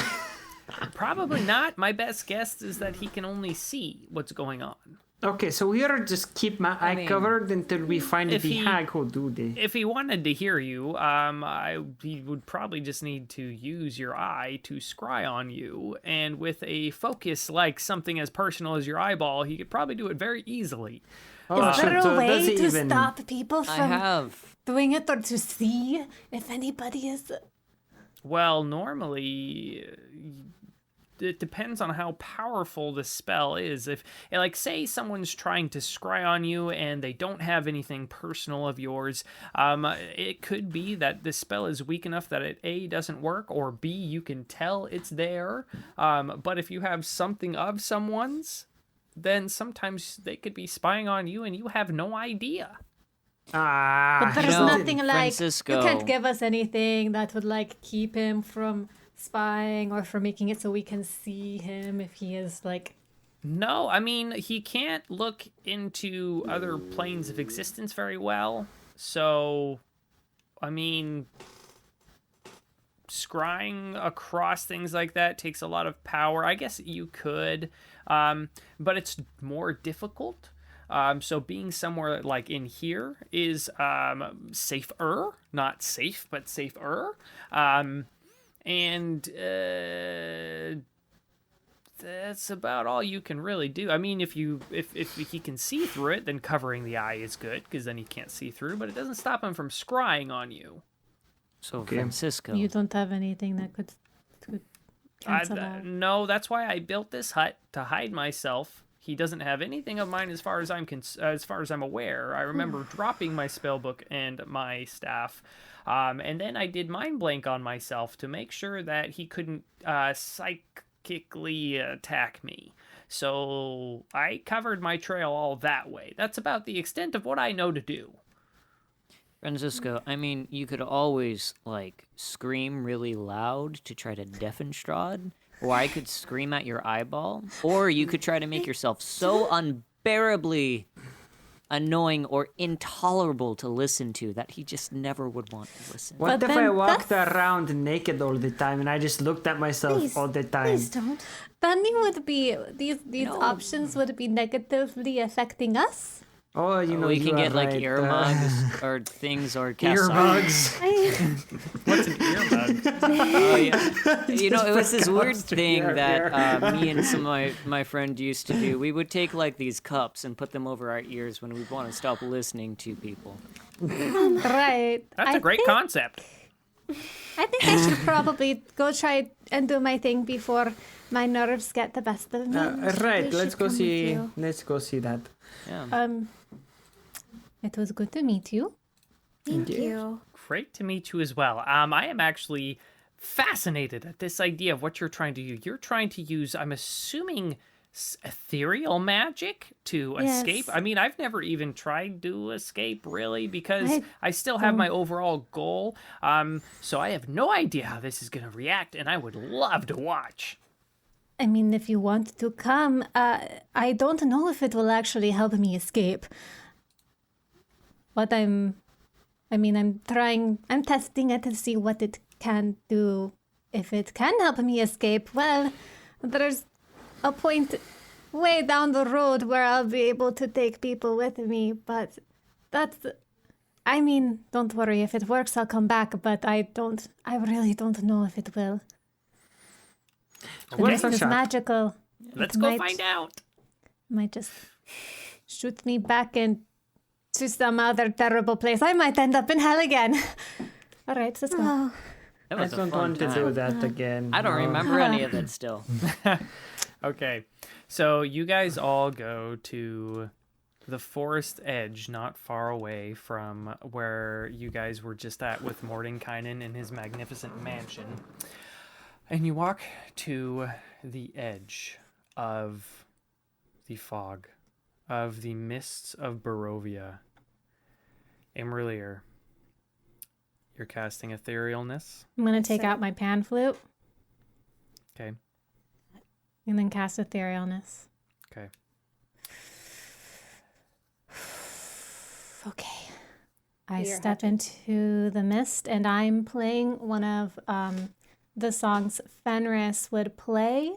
Probably not. My best guess is that he can only see what's going on. Okay, so we'll just keep my eye covered until we find the hag who do this. If he wanted to hear you, he would probably just need to use your eye to scry on you, and with a focus like something as personal as your eyeball, he could probably do it very easily. Is there so a way does it to even- stop people I from have. doing it, or to see if anybody is... Well, normally, it depends on how powerful the spell is. If, like, say someone's trying to scry on you and they don't have anything personal of yours, it could be that the spell is weak enough that it A, doesn't work, or B, you can tell it's there. But if you have something of someone's, then sometimes they could be spying on you and you have no idea. But there's No, nothing like... Francisco. You can't give us anything that would, like, keep him from spying or from making it so we can see him if he is, like... No, I mean, he can't look into other planes of existence very well. So, I mean, scrying across things like that takes a lot of power. I guess you could, but it's more difficult. So being somewhere like in here is safer. Not safe, but safer. And that's about all you can really do. I mean, if he can see through it, then covering the eye is good, because then he can't see through, but it doesn't stop him from scrying on you. So, Francisco. You don't have anything that could cancel out. No, that's why I built this hut, to hide myself. He doesn't have anything of mine as far as I'm aware. I remember dropping my spellbook and my staff, and then I did mind blank on myself to make sure that he couldn't psychically attack me. So I covered my trail all that way. That's about the extent of what I know to do. Francisco, I mean, you could always, like, scream really loud to try to deafen Strahd, or I could scream at your eyeball, or you could try to make yourself so unbearably annoying or intolerable to listen to that he just never would want to listen. What But if I then walked around naked all the time and I just looked at myself Please, all the time? please don't. Then would be... These options would be negatively affecting us? Oh, you know, we you can are get like right. earmugs or things or cast Earmugs. What's an earmug? Oh yeah. You know, it was this weird thing your that me and some of my friend used to do. We would take like these cups and put them over our ears when we want to stop listening to people. Right. That's a great concept. I think I should probably go try and do my thing before my nerves get the best of me. Right, We let's should go come with see. you. Let's go see that. Yeah. It was good to meet you. Thank you. Great to meet you as well. I am actually fascinated at this idea of what you're trying to do. You're trying to use, I'm assuming, ethereal magic to Yes. escape. I mean, I've never even tried to escape really because I still have my overall goal. So I have no idea how this is going to react, and I would love to watch. I mean, if you want to come, I don't know if it will actually help me escape. But I'm testing it to see what it can do. If it can help me escape, well, there's a point way down the road where I'll be able to take people with me, but don't worry, if it works, I'll come back, but I really don't know if it will. The Worth mist a is shot. magical. Let's It go might- find out. Might just shoot me back into some other terrible place. I might end up in hell again. All right, let's go. That I was a don't fun want to time. do that again. I don't No. remember any of it still. Okay, so you guys all go to the forest edge, not far away from where you guys were just at with Mordenkainen in his magnificent mansion. And you walk to the edge of the fog, of the mists of Barovia. Imra'lyr, you're casting Etherealness. I'm going to take out my pan flute Okay, and then cast Etherealness. okay. Okay. I You're step into the mist and I'm playing one of the songs Fenris would play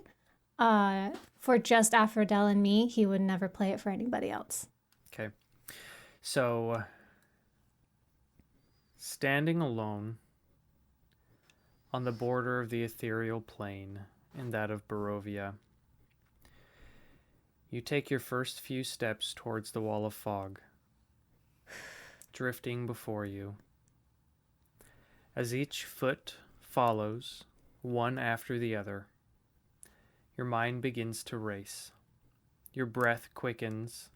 for just Aphrodite and me. He would never play it for anybody else. Okay. So, standing alone on the border of the ethereal plane and that of Barovia, you take your first few steps towards the wall of fog, drifting before you. As each foot follows, one after the other, your mind begins to race. Your breath quickens,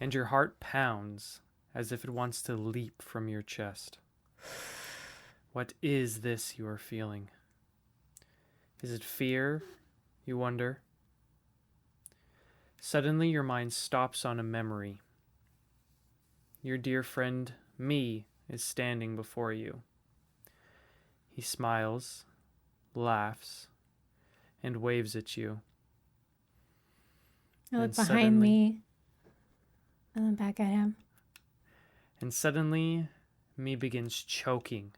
and your heart pounds as if it wants to leap from your chest. What is this you are feeling? Is it fear, you wonder? Suddenly your mind stops on a memory. Your dear friend, me, is standing before you. He smiles, laughs, and waves at you. I look And behind suddenly- me and then back at him. And suddenly, me begins choking,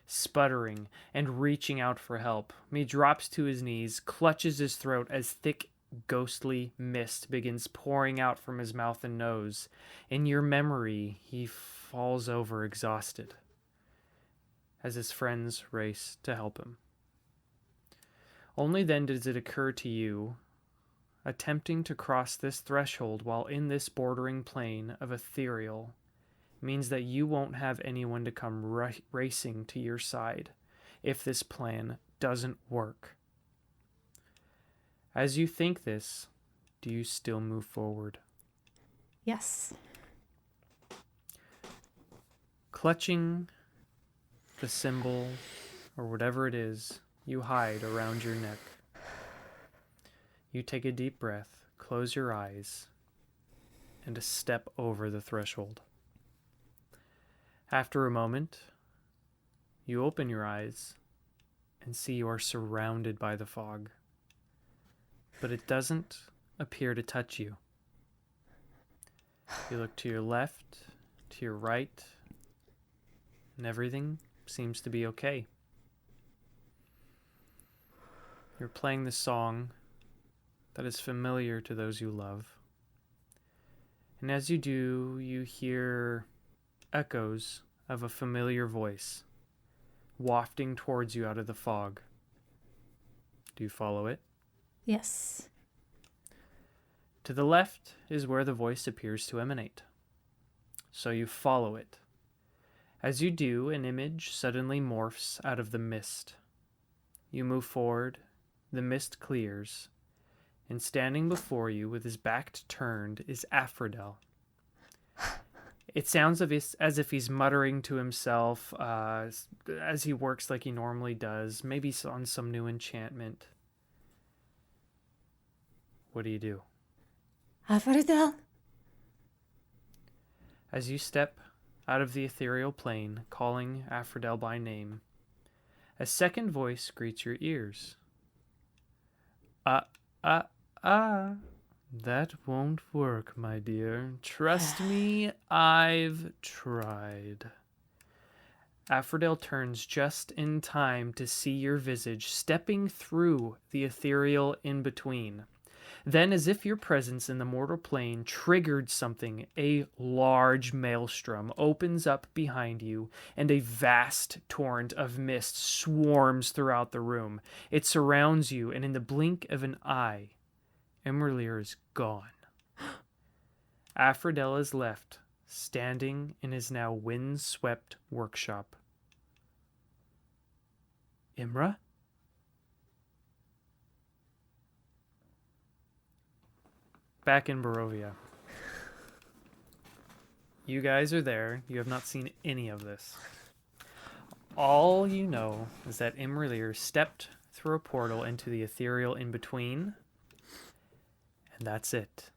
sputtering, and reaching out for help. Me drops to his knees, clutches his throat as thick, ghostly mist begins pouring out from his mouth and nose. In your memory, he falls over exhausted as his friends race to help him. Only then does it occur to you, attempting to cross this threshold while in this bordering plane of ethereal means that you won't have anyone to come racing to your side if this plan doesn't work. As you think this, do you still move forward? Yes. Clutching the symbol or whatever it is you hide around your neck, you take a deep breath, close your eyes, and step over the threshold. After a moment, you open your eyes and see you are surrounded by the fog, but it doesn't appear to touch you. You look to your left, to your right, and everything seems to be okay. You're playing the song that is familiar to those you love, And as you do, you hear echoes of a familiar voice wafting towards you out of the fog. Do you follow it? Yes. To the left is where the voice appears to emanate. So you follow it. As you do, an image suddenly morphs out of the mist. You move forward, the mist clears, and standing before you with his back turned is Aphrodel. It sounds as if he's muttering to himself as he works like he normally does, maybe on some new enchantment. What do you do? Aphrodel. As you step out of the ethereal plane, calling Aphrodel by name, a second voice greets your ears. That won't work, my dear. Trust me, I've tried. Aphrodel turns just in time to see your visage stepping through the ethereal in-between. Then, as if your presence in the mortal plane triggered something, a large maelstrom opens up behind you, and a vast torrent of mist swarms throughout the room. It surrounds you, and in the blink of an eye, imra'lyr is gone. Aphrodel is left, standing in his now wind-swept workshop. Imra? Back in Barovia. You guys are there. You have not seen any of this. All you know is that imra'lyr stepped through a portal into the ethereal in-between, and that's it.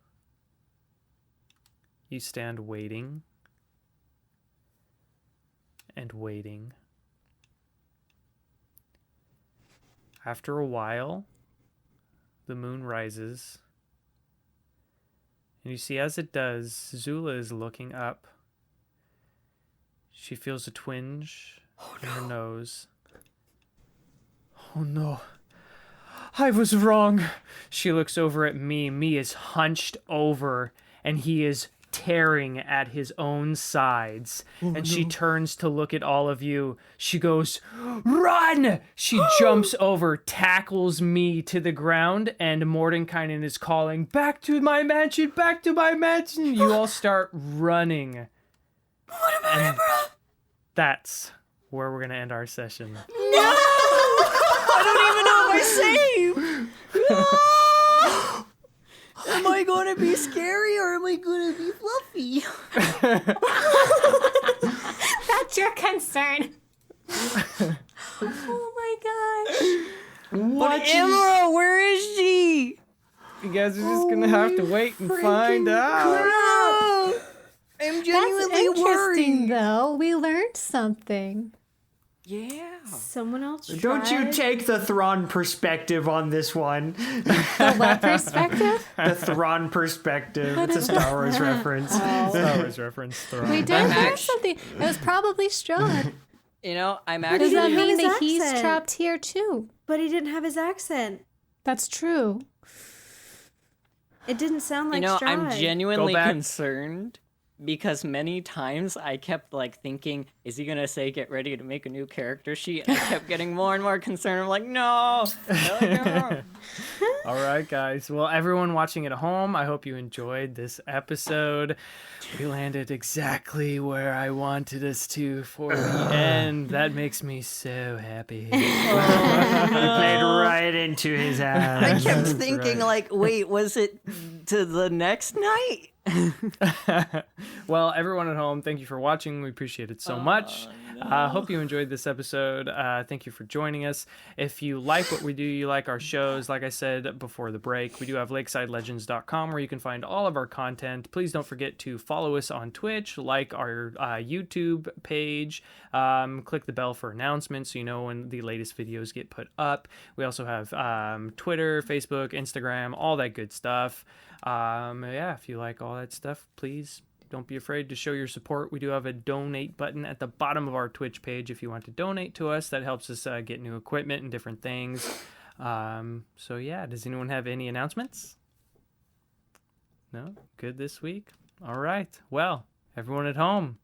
You stand waiting and waiting. After a while, the moon rises, and you see as it does, Zula is looking up. She feels a twinge in her nose. Oh no. I was wrong. She looks over at me. Me is hunched over, and he is tearing at his own sides. And she turns to look at all of you. She goes, "Run!" She jumps over, tackles me to the ground, and Mordenkainen is calling, "Back to my mansion! Back to my mansion!" You all start running. What about Imra? That's where we're going to end our session. I don't even know if I save. Am I going to be scary or am I going to be fluffy? That's your concern. Oh my gosh. But Imra, where is she? You guys are just going to have to wait and find out. No. I'm That's genuinely interesting, worried. though. We learned something. Yeah. Someone else tried. Don't you take the Thrawn perspective on this one. The what perspective? The Thrawn perspective. It's a Star Wars reference. Star Wars reference. We did learn something. It was probably Strahd. You know, I'm Does actually... that didn't have mean his that he's accent. trapped here too? But he didn't have his accent. That's true. It didn't sound like You know, Strahd. I'm genuinely Go back. concerned because many times I kept thinking, is he gonna say get ready to make a new character sheet? And I kept getting more and more concerned. I'm like, no. All right, guys. Well, everyone watching at home, I hope you enjoyed this episode. We landed exactly where I wanted us to for the end. That makes me so happy. Played right into his I ass. kept thinking, wait, was it to the next night? Well, everyone at home, thank you for watching. We appreciate it so much. Hope you enjoyed this episode. Thank you for joining us. If you like what we do, you like our shows, like I said before the break, we do have lakesidelegends.com where you can find all of our content. Please don't forget to follow us on Twitch, like our YouTube page, click the bell for announcements so you know when the latest videos get put up. We also have Twitter, Facebook, Instagram, all that good stuff. Yeah, if you like all that stuff, please don't be afraid to show your support. We do have a donate button at the bottom of our Twitch page if you want to donate to us. That helps us get new equipment and different things. So yeah, does anyone have any announcements? No? Good this week? All right. Well, everyone at home,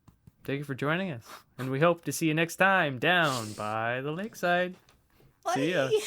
thank you for joining us. And we hope to see you next time down by the lakeside. See ya. Bye.